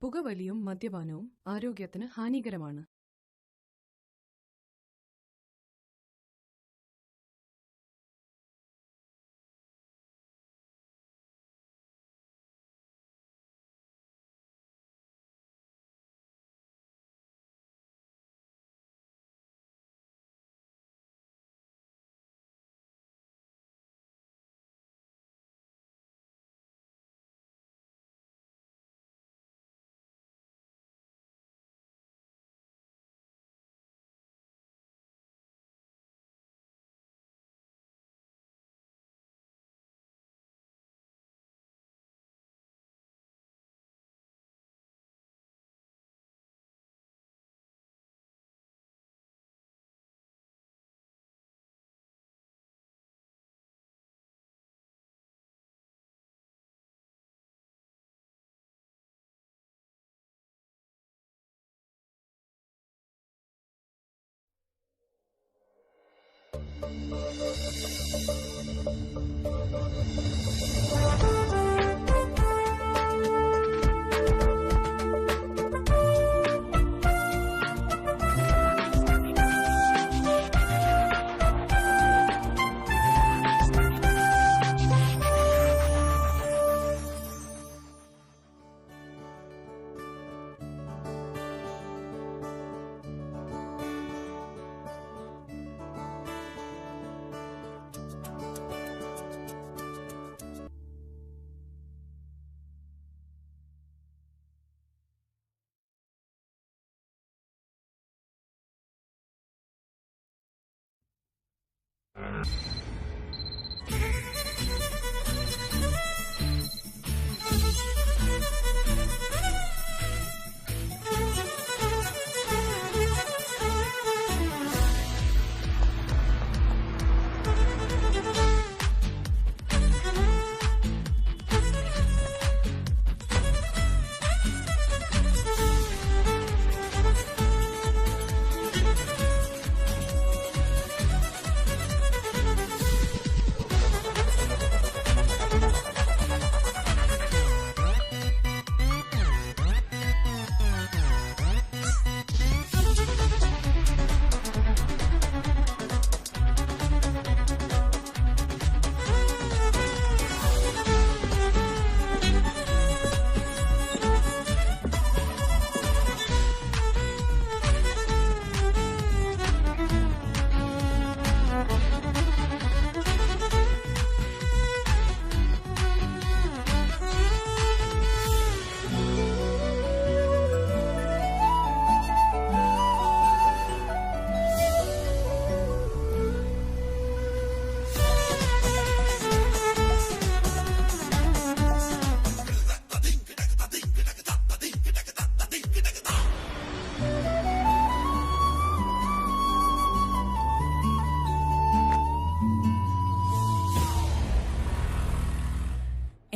പുകവലിയും മദ്യപാനവും ആരോഗ്യത്തിന് ഹാനികരമാണ്.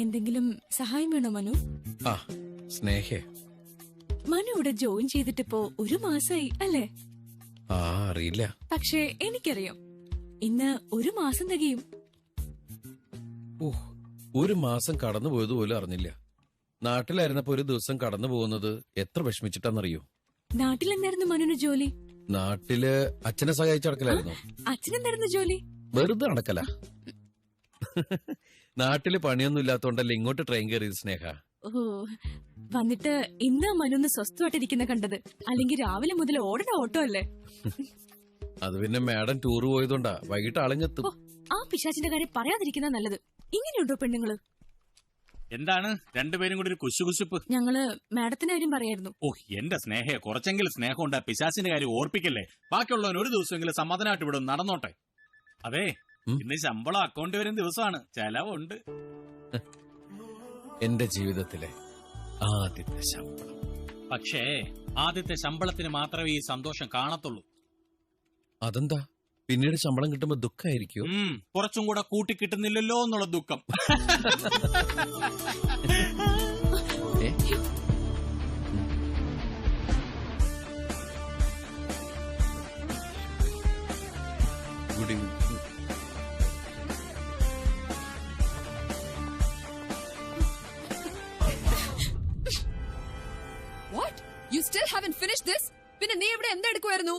എന്തെങ്കിലും സഹായം വേണോ മനു? സ്നേഹേ, മനു ഇവിടെ ജോയിൻ ചെയ്തിട്ടിപ്പോ 1 മാസമായി അല്ലേ? അറിയില്ല. പക്ഷേ എനിക്കറിയാം, ഇന്ന് 1 മാസം തികയും. 1 മാസം കടന്നു പോയത് പോലും അറിഞ്ഞില്ല. നാട്ടിലായിരുന്നപ്പോ 1 ദിവസം കടന്നു പോകുന്നത് എത്ര വിഷമിച്ചിട്ടാന്നറിയോ? നാട്ടിലെന്തായിരുന്നു മനുവിന് ജോലി? നാട്ടില് അച്ഛനെ സഹായിച്ചടക്കലായിരുന്നു. അച്ഛനെന്തായിരുന്നു ജോലി? വെറുതെ നടക്കല. നാട്ടില് പണിയൊന്നും ഇല്ലാത്തോണ്ടല്ലേ ഇങ്ങോട്ട് ട്രെയിൻ കയറിയത് സ്നേഹ. വന്നിട്ട് ഇന്ന് മനുന്ന് സ്വസ്ഥമായിട്ടിരിക്കുന്ന കണ്ടത്. അല്ലെങ്കിൽ രാവിലെ മുതൽ ഓടണ ഓട്ടോ അല്ലേ? അത് പിന്നെ മാഡം ടൂർ പോയതുകൊണ്ടാ. വൈകിട്ട് ആളിങ്ങെത്തും. ആ പിശാചിന്റെ കാര്യം പറയാതിരിക്കുന്ന നല്ലത്. ഇങ്ങനെയുണ്ടോ പെണ്ണുങ്ങള്? എന്താണ് രണ്ടുപേരും കൂടി ഒരു കുശുകുശുപ്പ്? ഞങ്ങള് മാഡത്തിന്റെ കാര്യം പറയായിരുന്നു. എന്റെ സ്നേഹയെ, കുറച്ചെങ്കിലും സ്നേഹം ഉണ്ട്. പിശാചിന്റെ കാര്യം ഓർപ്പിക്കല്ലേ. ബാക്കിയുള്ളവൻ 1 ദിവസമെങ്കിലും സമാധാനമായിട്ട് ഇവിടെ നടന്നോട്ടെ. അതെ, ഇന്ന് ശമ്പളം അക്കൗണ്ട് വരുന്ന ദിവസമാണ്. ചെലവുണ്ട്. എന്റെ ജീവിതത്തിലെ ആദ്യത്തെ ശമ്പളം. പക്ഷേ ആദ്യത്തെ ശമ്പളത്തിന് മാത്രമേ ഈ സന്തോഷം കാണത്തുള്ളൂ. അതെന്താ? പിന്നീട് ശമ്പളം കിട്ടുമ്പോ ദുഃഖമായിരിക്കും. കുറച്ചും കൂടെ കൂട്ടി കിട്ടുന്നില്ലല്ലോ എന്നുള്ള ദുഃഖം. Good evening. still haven't finished this? പിന്നെ നീ ഇവിടെ എന്തെടുക്കുമായിരുന്നു?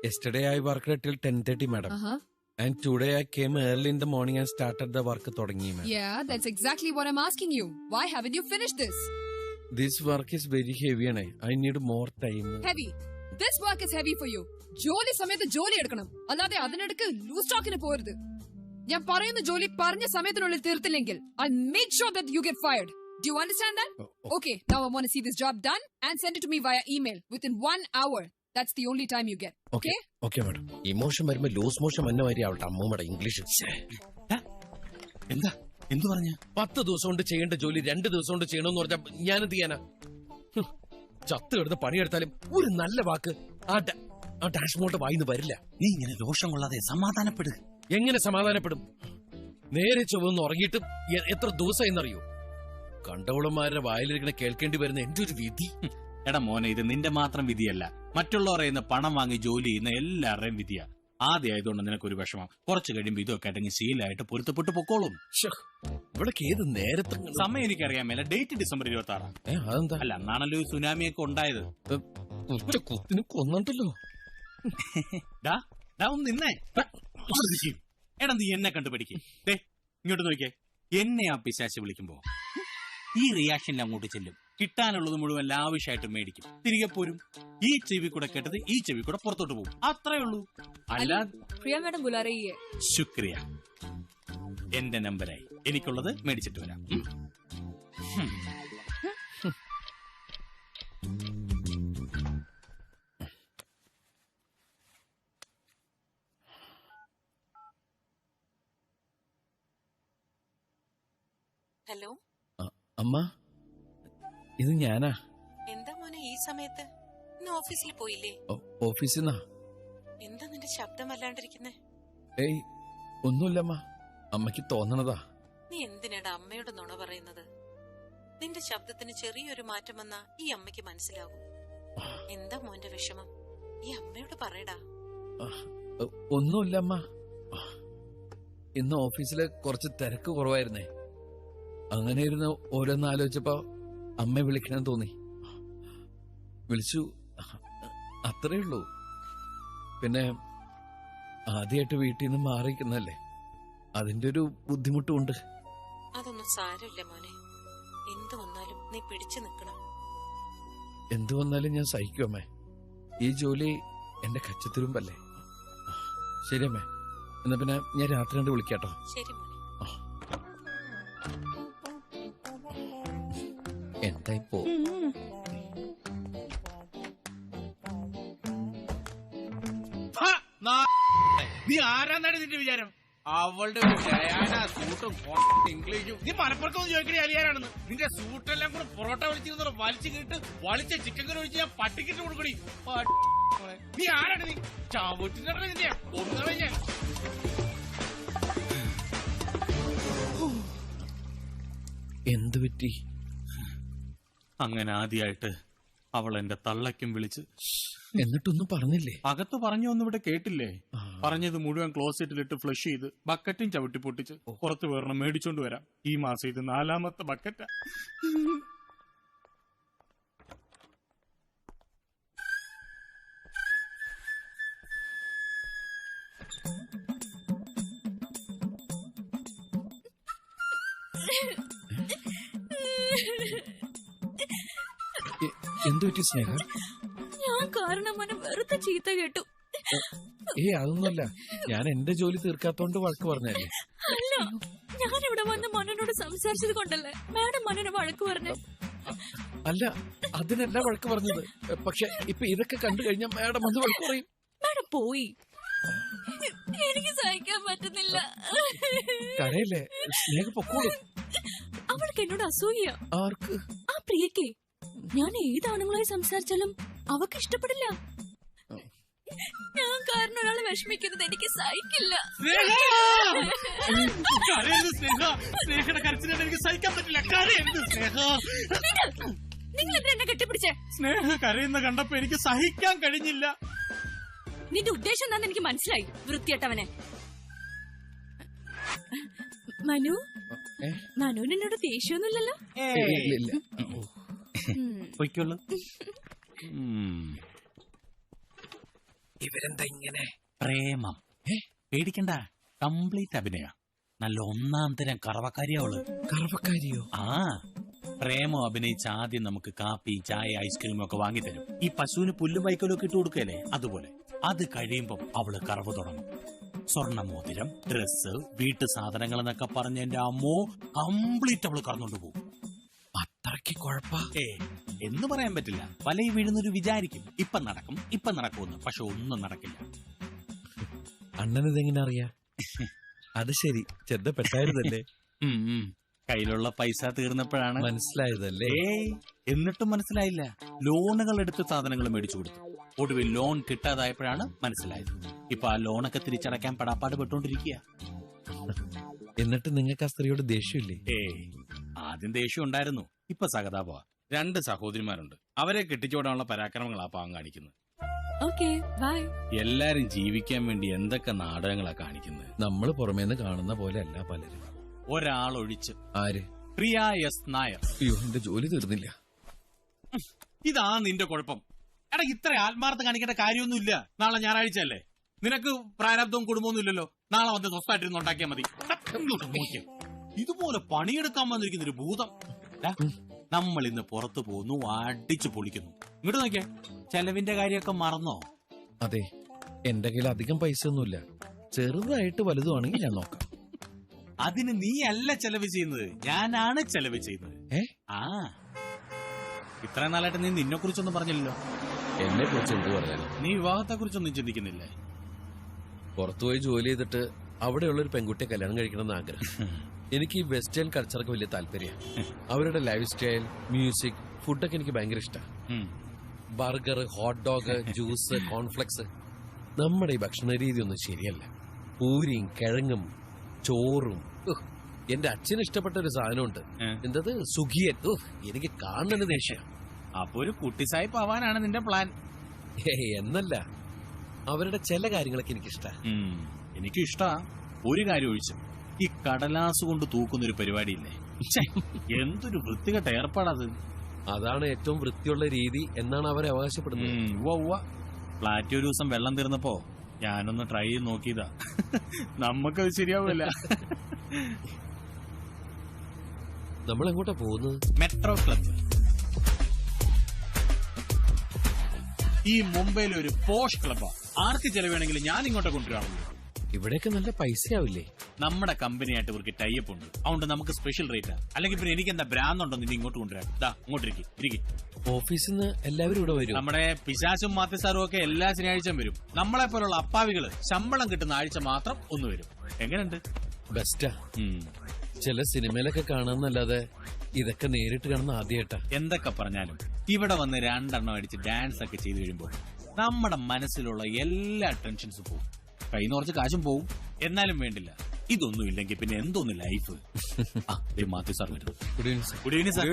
Yesterday I worked till 10:30, madam. And today I came early in the morning and started the work തുടങ്ങി, ma'am. Yeah, that's exactly what I'm asking you. Why haven't you finished this? This work is very heavy and I need more time. Heavy. This work is heavy for you. ജോലി സമയത്ത് ജോലി എടുക്കണം, അല്ലാതെ അതിനിടക്ക് loose ടോക്കിന് പോരുത്. ഞാൻ പറയുന്ന ജോലി പറഞ്ഞ സമയത്തിനുള്ളിൽ തീർത്തില്ലെങ്കിൽ I'll make sure that you get fired. Do you understand that? Okay, now I want to see this job done and send it to me via email within 1 hour. That's the only time you get. Okay? Okay, madam. Emotion വരുമ്പോ loose motion വന്ന മാതിരി ആവട്ടെ അമ്മൂമ്മയുടെ English. എന്താ എന്തു പറഞ്ഞ? 10 ദിവസം കൊണ്ട് ചെയ്യേണ്ട ജോലി 2 ദിവസം കൊണ്ട് ചെയ്യണമെന്ന് പറഞ്ഞാൽ ഞാൻ എന്ത് ചെയ്യാനാ? ചത്ത് കിടന്ന് പണിയെടുത്താലും ഒരു നല്ല വാക്ക് ആ ഡാഷ്ബോർഡ് വായിന്ന് വരില്ല. നീ ഇങ്ങനെ ദോഷം കൊള്ളാതെ സമാധാനപ്പെടുക. എങ്ങനെ സമാധാനപ്പെടും? നേരെ ചൊവ്വന്ന് ഉറങ്ങിയിട്ട് എത്ര ദിവസം എന്നറിയോ? കണ്ടവളന്മാരുടെ വായിലിരിക്കണ കേൾക്കേണ്ടി വരുന്ന എന്റെ ഒരു വിധി. എടാ മോനെ, ഇത് നിന്റെ മാത്രം വിധിയല്ല, മറ്റുള്ളവരെ പണം വാങ്ങി ജോലി ചെയ്യുന്ന എല്ലാവരുടെയും വിധിയാ. ആദ്യമായതുകൊണ്ട് നിനക്കൊരു വിഷമം, കുറച്ച് കഴിയുമ്പോ ഇതൊക്കെ ആയിട്ടെങ്കിൽ ശീലമായിട്ട് പൊരുത്തപ്പെട്ട് പൊക്കോളും. ഇവിടേക്ക് ഏത് നേരത്തെ സമയം എനിക്കറിയാൻ മേല. Date December 26. അതെന്താ? അല്ല, അന്നാണല്ലോ ഈ സുനാമിയൊക്കെ ഉണ്ടായത്. കുത്തിന് കൊന്നണ്ടല്ലോ. ഒന്ന് നിന്നേ. എടാ നീ എന്നെ കണ്ടുപിടിക്കേ. ഇങ്ങോട്ട് നോക്കിയേ. എന്നെ ആ പിശാച് വിളിക്കുമ്പോ ഈ റിയാക്ഷനിൽ അങ്ങോട്ട് ചെല്ലും. കിട്ടാനുള്ളത് മുഴുവൻ ലാവിഷായിട്ട് മേടിക്കും, തിരികെ പോരും. ഈ ചെവി കൂടെ കേട്ടത് ഈ ചെവി കൂടെ പുറത്തോട്ട് പോകും. അത്രേ ഉള്ളൂ. അല്ല പ്രിയ മാഡം ബുലാ രഹി ഹൈ. ശുക്രിയ. എന്റെ നമ്പരായി. എനിക്കുള്ളത് മേടിച്ചിട്ട് വരാം. ഹലോ അമ്മ, ഇത് ഞാനാ. എന്താ മോനെ ഈ സമയത്ത്? ഇന്ന് ഓഫീസിൽ പോയില്ലേ? ഓഫീസിൽ നിന്നാ. എന്താ നിന്റെ ശബ്ദം വല്ലാണ്ടിരിക്കുന്നേ? ഏയ് ഒന്നുമില്ലമ്മ, അമ്മയ്ക്ക് തോന്നണതാ. നീ എന്തിനാടാ അമ്മയോട് നുണ പറയുന്നത്? നിന്റെ ശബ്ദത്തിന് ചെറിയൊരു മാറ്റം വന്നാ ഈ അമ്മയ്ക്ക് മനസ്സിലാകും. എന്താ മോന്റെ വിഷമം? ഈ അമ്മയോട് പറയടാ. ഒന്നുമില്ലമ്മ, ഇന്ന് ഓഫീസില് കുറച്ച് തിരക്ക് കുറവായിരുന്നേ. അങ്ങനെ ഇരുന്ന് ഓരോന്ന് ആലോചിച്ചപ്പോ അമ്മ വിളിക്കണം തോന്നി, വിളിച്ചു. അത്രേ ഉള്ളൂ. പിന്നെ ആദ്യമായിട്ട് വീട്ടിൽ നിന്ന് മാറിയിരിക്കുന്നല്ലേ, അതിന്റെ ഒരു ബുദ്ധിമുട്ടുമുണ്ട്. അതൊന്നും സാരമില്ല മോനെ. എന്തു വന്നാലും നീ പിടിച്ചു നിൽക്കണം. എന്തു വന്നാലും ഞാൻ സഹിക്കും അമ്മേ. ഈ ജോലി എന്റെ കച്ചത്തുരുമ്പല്ലേ. ശരി അമ്മേ, എന്നാ പിന്നെ ഞാൻ രാത്രി കണ്ട് വിളിക്കാട്ടോ. ശരി മോനെ. എന്തായിപ്പോ? നീ ആരാന്നാണ് നിന്റെ വിചാരം? അവളുടെ സൂട്ടും ഇംഗ്ലീഷും. നീ മലപ്പുറത്തൊന്നും ചോദിക്കണേ അലിയാരാണെന്ന്. നിന്റെ സൂട്ടെല്ലാം കൂടെ പൊറോട്ട വിളിച്ചിരുന്ന വലിച്ചു കിട്ട് വളിച്ച ചിക്കൻ കറി ഒഴിച്ച് ഞാൻ പട്ടിക്കിട്ട് കൊടുക്കണി. നീ ആരാണ്? നീ ചാവൂറ്റിന്റെ നിന്റെ ഒന്നുകളെ ഞാൻ. എന്ത് പറ്റി? അങ്ങനെ ആദ്യമായിട്ട് അവൾ എന്റെ തള്ളയ്ക്കും വിളിച്ച്. എന്നിട്ടൊന്നും പറഞ്ഞില്ലേ? അകത്ത് പറഞ്ഞു ഒന്നും ഇവിടെ കേട്ടില്ലേ? പറഞ്ഞത് മുഴുവൻ ക്ലോസറ്റിലിട്ട് ഫ്ലഷ് ചെയ്ത് ബക്കറ്റും ചവിട്ടി പൊട്ടിച്ച് പുറത്ത് വേറെ മേടിച്ചോണ്ട് വരാം. ഈ മാസം ഇത് 4ാമത്തെ ബക്കറ്റാ. എന്തു പറ്റി സ്നേഹ? ഞാൻ കാരണം അവനെ വെറുതെ ചീത്ത കേട്ടു. അതൊന്നുമല്ല, ഞാൻ എന്റെ ജോലി തീർക്കാത്തോണ്ട് വഴക്ക് പറഞ്ഞല്ലേ. അല്ല, ഞാനിവിടെ വന്ന് മനോനോട് സംസാരിച്ചത് കൊണ്ടല്ലേ മാഡം മനോനെ വഴക്ക് പറഞ്ഞു. അല്ല, അതിനല്ല വഴക്ക് പറഞ്ഞത്. പക്ഷെ ഇപ്പൊ ഇതൊക്കെ കണ്ടു കഴിഞ്ഞാൽ മാഡം വന്ന് വഴക്ക് പറയും. മാഡം പോയി. എനിക്ക് സഹിക്കാൻ പറ്റുന്നില്ല. കരയല്ലേ, സ്നേഹ പൊക്കോളൂ. അവൾക്ക് എന്നോട് അസൂയ. ആർക്ക്? ആ പ്രിയക്കേ. ഞാൻ ഏതാണുങ്ങളായി സംസാരിച്ചാലും അവക്ക് ഇഷ്ടപ്പെടില്ല. ഞാൻ കാരണം ഒരാളെ വിഷമിക്കുന്നത് എനിക്ക് സഹിക്കില്ല. എനിക്ക് സഹിക്കാൻ പറ്റില്ല. നിങ്ങൾ എന്തിനാ എന്നെ കെട്ടിപ്പിടിച്ചേ? സ്നേഹ കരയുന്ന കണ്ടപ്പോ എനിക്ക് സഹിക്കാൻ കഴിഞ്ഞില്ല. നിന്റെ ഉദ്ദേശം എന്താന്ന് എനിക്ക് മനസ്സിലായി, വൃത്തിയായിട്ടവനെ. മനു, മനുവിന് എന്നോട് ദേഷ്യമൊന്നുമില്ലല്ലോ? പൊയ്ക്കുള്ളൂ. ഇവരെന്താ ഇങ്ങനെ? പ്രേമം പേടിക്കണ്ട, കംപ്ലീറ്റ് അഭിനയ. നല്ല ഒന്നാം തരം കറവക്കാരിയാ അവള്. കറവക്കാരിയോ? ആ, പ്രേമം അഭിനയിച്ച് ആദ്യം നമുക്ക് കാപ്പി, ചായ, ഐസ്ക്രീം ഒക്കെ വാങ്ങിത്തരും. ഈ പശുവിന് പുല്ലും വൈക്കോലും ഒക്കെ ഇട്ട് കൊടുക്കല്ലേ, അതുപോലെ. അത് കഴിയുമ്പം അവള് കറവ് തുടങ്ങും. സ്വർണ്ണമോതിരം, ഡ്രസ്സ്, വീട്ടു സാധനങ്ങൾ എന്നൊക്കെ പറഞ്ഞ എന്റെ അമ്മോ കംപ്ലീറ്റ് അവള് കറന്നുകൊണ്ട് പോകും. അത്രയ്ക്ക് കുഴപ്പാ? എന്ന് പറയാൻ പറ്റില്ല. വലയി വീഴുന്നൊരു വിചാരിക്കും ഇപ്പൊ നടക്കുമെന്ന്, പക്ഷെ ഒന്നും നടക്കില്ല. അണ്ണനിതെങ്ങനെ അറിയാ? അത് ശരി, ചെറുതപ്പെട്ടായിരുന്നല്ലേ? കയ്യിലുള്ള പൈസ തീർന്നപ്പോഴാണ് മനസ്സിലായതല്ലേ? എന്നിട്ടും മനസ്സിലായില്ല. ലോണുകൾ എടുത്ത് സാധനങ്ങൾ മേടിച്ചു കൊടുത്തു. ഒടുവിൽ ലോൺ കിട്ടാതായപ്പോഴാണ് മനസ്സിലായത്. ഇപ്പൊ ആ ലോണൊക്കെ തിരിച്ചടയ്ക്കാൻ പെടാപ്പാട് പെട്ടോണ്ടിരിക്കുക. എന്നിട്ട് നിങ്ങൾക്ക് ആ സ്ത്രീയോട് ദേഷ്യമില്ലേ? ആദ്യം ദേഷ്യം ഉണ്ടായിരുന്നു, ഇപ്പൊ സഹതാപ. 2 സഹോദരിമാരുണ്ട്. അവരെ കെട്ടിച്ചോടാനുള്ള പരാക്രമങ്ങളാ പാവം കാണിക്കുന്നത്. Okay bye. എല്ലാരും ജീവിക്കാൻ വേണ്ടി എന്തൊക്കെ നാടകങ്ങളാ കാണിക്കുന്നത്. നമ്മൾ പുറമേന്ന് കാണുന്ന പോലെ അല്ല പലരും. ഒരാളൊഴിച്ച്. ആര്? പ്രിയ എസ് നായർ. അയ്യോ, എന്റെ ജോലി തീർന്നില്ല. ഇതാ നിന്റെ കുഴപ്പം. എടാ, ഇത്ര ആത്മാർത്ഥ കാണിക്കേണ്ട കാര്യമൊന്നുമില്ല. നാളെ ഞായറാഴ്ച അല്ലേ? നിനക്ക് പ്രാരാബ്ദവും കുടുംബമൊന്നും ഇല്ലല്ലോ. നാളെ വന്ന് സ്വസ്ഥമായിട്ടിരുന്ന് ഉണ്ടാക്കിയാൽ മതി. ഇതുപോലെ പണിയെടുക്കാൻ വന്നിരിക്കുന്ന ഒരു ഭൂതം. നമ്മൾ ഇന്ന് പുറത്തു പോകുന്നു, അടിച്ചു പൊളിക്കുന്നു. ഇങ്ങോട്ട് നോക്കിയേ, ചെലവിന്റെ കാര്യമൊക്കെ മറന്നോ? അതെ, എന്റെ കയ്യിൽ അധികം പൈസ ഒന്നുമില്ല. ചെറുതായിട്ട് വലുതുവാണെങ്കിൽ ഞാൻ നോക്കാം. അതിന് നീ അല്ല ചെലവ് ചെയ്യുന്നത്, ഞാനാണ് ചെലവ് ചെയ്യുന്നത്. ആ, ഇത്ര നാളായിട്ട് നീ നിന്നെ കുറിച്ചൊന്നും പറഞ്ഞില്ലല്ലോ. എന്നെ കുറിച്ച് എന്ത് പറഞ്ഞാലും നീ വിവാഹത്തെ കുറിച്ചൊന്നും ചിന്തിക്കുന്നില്ലേ? പുറത്തുപോയി ജോലി ചെയ്തിട്ട് അവിടെയുള്ള ഒരു പെൺകുട്ടിയെ കല്യാണം കഴിക്കണമെന്ന് ആഗ്രഹം. എനിക്ക് ഈ വെസ്റ്റേൺ കൾച്ചറൊക്കെ വലിയ താല്പര്യം. അവരുടെ ലൈഫ് സ്റ്റൈൽ, മ്യൂസിക്, ഫുഡൊക്കെ എനിക്ക് ഭയങ്കര ഇഷ്ടമാണ്. Burger, hot dog, juice, cornflakes. നമ്മുടെ ഈ ഭക്ഷണ രീതി ഒന്നും ശരിയല്ല. പൂരിയും കിഴങ്ങും ചോറും. എന്റെ അച്ഛന് ഇഷ്ടപ്പെട്ട ഒരു സാധനമുണ്ട്, എന്തത് സുഖിയൻ. എനിക്ക് കാണുന്ന ദേഷ്യം. അപ്പൊ ഒരു കുട്ടിസായിപ്പ് ആവാനാണ് നിന്റെ പ്ലാൻ? എന്നല്ല, അവരുടെ ചില കാര്യങ്ങളൊക്കെ എനിക്കിഷ്ട. എനിക്കും ഇഷ്ടാ. ഒരു കാര്യം ഒഴിച്ചു, ഈ കടലാസ് കൊണ്ട് തൂക്കുന്നൊരു പരിപാടിയില്ലേ, എന്തൊരു വൃത്തികെട്ട ഏർപ്പാടത്. അതാണ് ഏറ്റവും വൃത്തിയുള്ള രീതി എന്നാണ് അവരെ അവകാശപ്പെടുന്നത്. ഫ്ലാറ്റ് ഒരു ദിവസം വെള്ളം തീർന്നപ്പോ ഞാനൊന്ന് ട്രൈ ചെയ്ത് നോക്കിയതാ. നമുക്കത് ശരിയാവില്ല. നമ്മൾ എങ്ങോട്ടാ പോകുന്നത്? Metro club. ഈ മുംബൈയിലെ ഒരു പോഷ് ക്ലബ്ബാ. ആർക്ക് ചെലവേണമെങ്കിലും ഞാൻ ഇങ്ങോട്ട് കൊണ്ടുവരാറുള്ളൂ. ഇവിടെയൊക്കെ നല്ല പൈസയാവില്ലേ? നമ്മുടെ കമ്പനിയായിട്ട് ഇവർക്ക് ടൈപ്പ് ഉണ്ട്, അതുകൊണ്ട് നമുക്ക് സ്പെഷ്യൽ റേറ്റാ. അല്ലെങ്കിൽ പിന്നെ എനിക്ക് എന്താ ഭ്രാന്തുണ്ടോ നിന്നെ ഇങ്ങോട്ട് കൊണ്ടുവരാൻ? ഇങ്ങോട്ടിരിക്കും. ഓഫീസിൽ നിന്ന് എല്ലാവരും ഇവിടെ വരും. നമ്മുടെ പിശാചും മാത്യസാറും ഒക്കെ എല്ലാ ശനിയാഴ്ചയും വരും. നമ്മളെ പോലുള്ള അപ്പാവികള് ശമ്പളം കിട്ടുന്ന ആഴ്ച മാത്രം ഒന്ന് വരും. എങ്ങനെയുണ്ട്? ബെസ്റ്റാ. ചില സിനിമയിലൊക്കെ കാണാന്നല്ലാതെ ഇതൊക്കെ നേരിട്ട് കാണുന്ന ആദ്യമായിട്ടാ. എന്തൊക്കെ പറഞ്ഞാലും ഇവിടെ വന്ന് 2 എണ്ണം അടിച്ച് ഡാൻസ് ഒക്കെ ചെയ്ത് കഴിയുമ്പോൾ നമ്മുടെ മനസ്സിലുള്ള എല്ലാ ടെൻഷൻസും പോകും. കയ്യിൽ കുറച്ച് കാശും പോവും. എന്നാലും വേണ്ടില്ല, ഇതൊന്നും ഇല്ലെങ്കിൽ പിന്നെ എന്തോന്ന് ലൈഫ്. മാത്യു സാർ വരും. Good evening sir.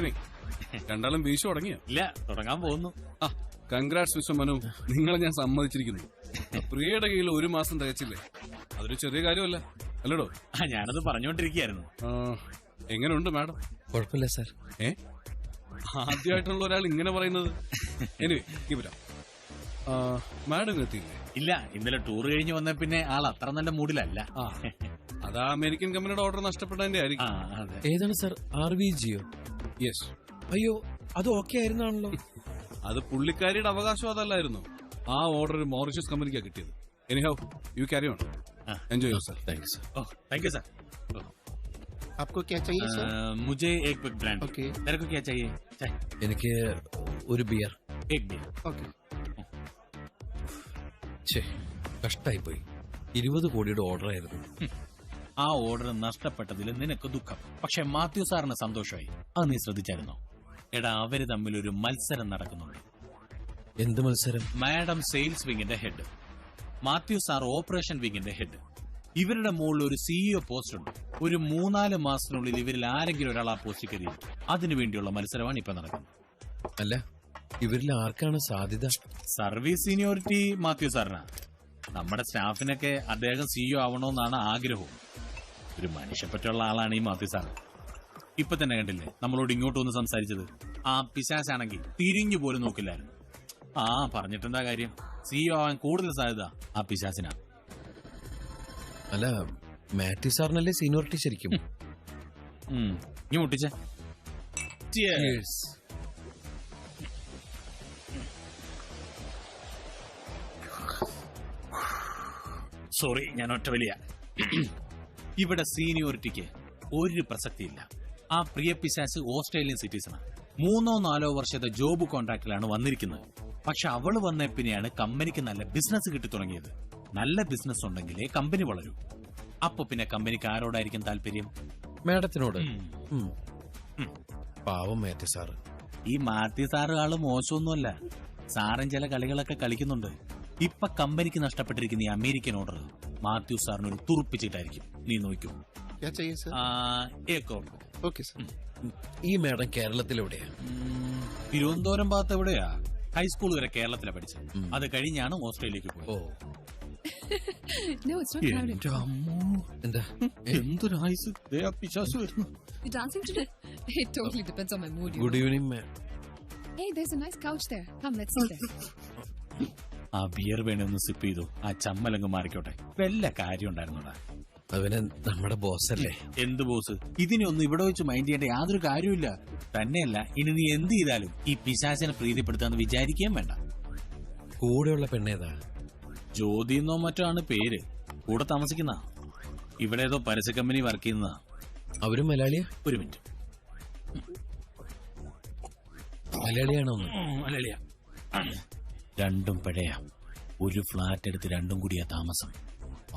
രണ്ടാളും വീശു തുടങ്ങിയോ? ഇല്ല, തുടങ്ങാൻ പോകുന്നു. കൺഗ്രാറ്റ്സ് മിസ്റ്റർ മനു, നിങ്ങളെ ഞാൻ സമ്മതിച്ചിരിക്കുന്നു. പ്രിയയുടെ കയ്യിൽ 1 മാസം തികച്ചില്ലേ? അതൊരു ചെറിയ കാര്യമല്ല അല്ലടോ? ഞാനത് പറഞ്ഞുകൊണ്ടിരിക്കുകയായിരുന്നു. എങ്ങനെയുണ്ട് മാഡം? കുഴപ്പമില്ല സാർ. ആദ്യമായിട്ടുള്ള ഒരാൾ ഇങ്ങനെ പറയുന്നത്. എനിവേ, ഇവരാ മാഡം എത്തിയില്ലേ? ഇല്ല, ഇന്നലെ ടൂർ കഴിഞ്ഞ് വന്ന പിന്നെ ആൾ അത്ര നല്ല മൂഡിലല്ല. അതാ അമേരിക്കൻ കമ്പനിയുടെ ഓർഡർ നഷ്ടപ്പെട്ടതിന്റെ ആയിരിക്കും. ഏതാണ് സാർ? RVGയോ? യെസ്. അയ്യോ, അത് ഓക്കെ ആയിരുന്നാണല്ലോ. അത് പുള്ളിക്കാരിയുടെ അവകാശം അതല്ലായിരുന്നു. ആ ഓർഡർ ഒരു മോറിഷ്യസ് കമ്പനിക്കാണ് കിട്ടിയത്. Anyhow, you carry on. Enjoy your self. Thanks sir. Thank you sir. आपको क्या चाहिए सर? मुझे एक बिग ब्रांड. ओके. तेरे को क्या चाहिए? चाय. എനിക്ക് ഒരു ബിയർ. एक बियर. ओके. കഷ്ടായി പോയി. 20 കോടിയുടെ ഓർഡർ ആയിരുന്നു. ആ ഓർഡർ നഷ്ടപ്പെട്ടതിൽ നിനക്ക് ദുഃഖം, പക്ഷെ മാത്യു സാറിന് സന്തോഷമായി. അത് നീ ശ്രദ്ധിച്ചായിരുന്നോ? എടാ, അവര് തമ്മിൽ ഒരു മത്സരം നടക്കുന്നുണ്ട്. എന്ത് മത്സരം? മാഡം സെയിൽസ് വിങ്ങിന്റെ ഹെഡ്, മാത്യു സാർ ഓപ്പറേഷൻ വിങ്ങിന്റെ ഹെഡ്. ഇവരുടെ മുകളിൽ ഒരു CEO പോസ്റ്റ് ഉണ്ട്. ഒരു 3-4 മാസത്തിനുള്ളിൽ ഇവരിൽ ആരെങ്കിലും ഒരാൾ ആ പോസ്റ്റ് കയറിയും. അതിനുവേണ്ടിയുള്ള മത്സരമാണ് ഇപ്പൊ നടക്കുന്നത്. അല്ല, ഇവരിൽ ആർക്കാണ് സാധ്യത? സർവീസ് സീനിയോറിറ്റി മാത്യു സാറിനാ. നമ്മുടെ സ്റ്റാഫിനൊക്കെ അദ്ദേഹം CEO ആവണമെന്നാണ് ആഗ്രഹവും. ഒരു മനുഷ്യപ്പറ്റുള്ള ആളാണ് ഈ മാത്യു സാർ. ഇപ്പൊ തന്നെ കണ്ടില്ലേ നമ്മളോട് ഇങ്ങോട്ട് വന്ന് സംസാരിച്ചത്? ആ പിശാചാണെങ്കിൽ തിരിഞ്ഞു പോലും നോക്കില്ലായിരുന്നു. ആ പറഞ്ഞിട്ടെന്താ കാര്യം? CEO ആവാൻ കൂടുതൽ സാധ്യത ആ പിശാസിനാ. അല്ല, മാത്യു സാറിനല്ലേ സീനിയോറിറ്റി ശരിക്കും? നീ മുട്ടിച്ചേ. Cheers. സോറി, ഞാൻ ഒറ്റ വലിയ. ഇവിടെ സീനിയോറിറ്റിക്ക് ഒരു പ്രസക്തിയില്ല. ആ പ്രിയ പിശാസ് ഓസ്ട്രേലിയൻ സിറ്റിസണാണ്. 3-4 വർഷത്തെ ജോബ് കോൺട്രാക്റ്റിലാണ് വന്നിരിക്കുന്നത്. പക്ഷെ അവള് വന്ന പിന്നെയാണ് കമ്പനിക്ക് നല്ല ബിസിനസ് കിട്ടി തുടങ്ങിയത്. നല്ല ബിസിനസ് ഉണ്ടെങ്കിലേ കമ്പനി വളരൂ. അപ്പൊ പിന്നെ കമ്പനിക്ക് ആരോടായിരിക്കും താല്പര്യം? മാഡത്തിനോട്. പാവം മാത്യു സാറ്. ഈ മാത്യു സാറ് ആള് മോശമൊന്നുമല്ല. സാറും ചില കളികളൊക്കെ കളിക്കുന്നുണ്ട്. ഇപ്പൊ കമ്പനിക്ക് നഷ്ടപ്പെട്ടിരിക്കുന്ന ഈ അമേരിക്കൻ ഓർഡർ മാത്യു സാറിനൊരു തുറുപ്പിച്ചിട്ടായിരിക്കും. നീ നോക്കൂ. क्या चाहिए सर? Okay sir. ഈ മാഡം കേരളത്തിലെവിടെയാ? തിരുവനന്തപുരം ഭാഗത്ത് എവിടെയാ? ഹൈസ്കൂൾ വരെ കേരളത്തിലാണ് പഠിച്ചത്. അത് കഴിഞ്ഞാണ് ഓസ്ട്രേലിയക്ക് പോയത്. No, it's not crowded. എന്താ എന്തൊരു ആയുസ് പിശാസ് വരുന്നു. You dancing today? It totally depends on my mood. Good evening ma'am. Hey, there's a nice couch there. Come, let's sit there. ആ ബിയർ വേണേ ഒന്ന് സിപ്പ് ചെയ്തു. ആ ചമ്മലങ്ങ് മാറിക്കോട്ടെ. വല്ല കാര്യം ഉണ്ടായിരുന്നോടാ. അവന് നമ്മുടെ ബോസ് അല്ലേ? എന്ത് ബോസ്? ഇതിനൊന്നും ഇവിടെ വെച്ച് മൈൻഡ് ചെയ്യേണ്ട യാതൊരു കാര്യമില്ല. തന്നെയല്ല, ഇനി നീ എന്ത് ചെയ്താലും ഈ പിശാചിനെ പ്രീതിപ്പെടുത്താന്ന് വിചാരിക്കുകയും വേണ്ട. കൂടെയുള്ള പെണ്ണേതാ? ജ്യോതി എന്നോ മറ്റോ ആണ് പേര്. കൂടെ താമസിക്കുന്ന ഇവിടെ ഏതോ പരസ്യ കമ്പനി വർക്ക് ചെയ്യുന്നതാ. അവരും മലയാളിയാ? ഒരു മിനിറ്റ്. മലയാളിയാണോ? മലയാളിയാ. രണ്ടും പിഴയാ. ഒരു ഫ്ലാറ്റ് എടുത്ത് രണ്ടും കൂടിയാ താമസം.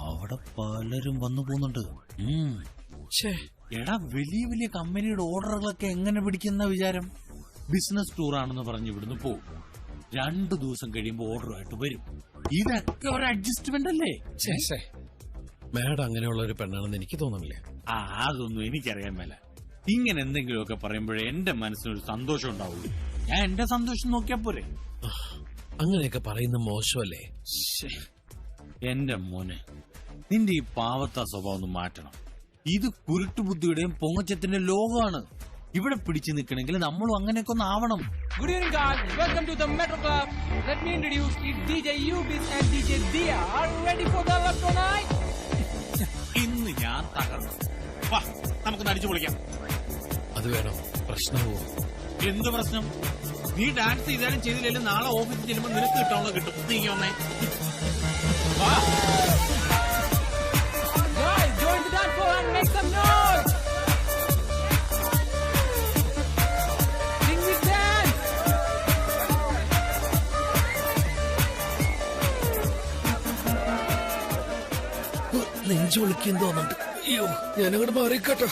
അവിടെ പലരും വന്നു പോകുന്നുണ്ട്. എടാ, വലിയ വലിയ കമ്പനിയുടെ ഓർഡറുകളൊക്കെ എങ്ങനെ പിടിക്കുന്ന വിചാരം? ബിസിനസ് ടൂർ ആണെന്ന് പറഞ്ഞ് ഇവിടുന്ന് പോകും. 2 ദിവസം കഴിയുമ്പോൾ ഓർഡറുമായിട്ട് വരും. ഇതൊക്കെ ഒരു അഡ്ജസ്റ്റ്മെന്റ് അല്ലേ? മാഡം അങ്ങനെയുള്ള ഒരു പെണ്ണാണെന്ന് എനിക്ക് തോന്നുന്നില്ല. അതൊന്നും എനിക്കറിയാൻ മേല. ഇങ്ങനെ എന്തെങ്കിലുമൊക്കെ പറയുമ്പോഴേ എന്റെ മനസ്സിനൊരു സന്തോഷം ഉണ്ടാവുള്ളൂ. ഞാൻ എന്റെ സന്തോഷം നോക്കിയാ പോരെ. അങ്ങനെയൊക്കെ പറയുന്ന മോശമല്ലേ? എന്റെ മോനെ, നിന്റെ ഈ പാവത്താ സ്വഭാവം ഒന്ന് മാറ്റണം. ഇത് കുരുട്ടുബുദ്ധിയുടെയും പൊങ്ങച്ചത്തിന്റെ ലോകമാണ്. ഇവിടെ പിടിച്ചു നിൽക്കണമെങ്കിൽ നമ്മളും അങ്ങനെയൊക്കെ ഒന്ന് ആവണം. Good evening, guys. Welcome to the Metro Club. Let me introduce it's DJ Ubis and DJ Dia. Are you ready for the love tonight? ഇന്ന് ഞാൻ തകർന്നു. വാ, നമുക്ക് അടിച്ചു പൊളിക്കാം. അത് വേണം. പ്രശ്നമോ? എന്ത് പ്രശ്നം? നീ ഡാൻസ് ചെയ്താലും ചെയ്തില്ലെങ്കിലും നാളെ ഓഫീസിൽ ചെല്ലുമ്പോൾ നിനക്ക് കിട്ടാനുള്ളത് കിട്ടും. നീ വന്നേ. വാ. Guys, join the dance floor and make some noise. Sing this dance. നെഞ്ചു വിളിക്കും തോന്നുന്നുണ്ട്. അയ്യോ, ഞാനങ്ങോട്ട് മാറിക്കട്ടോ.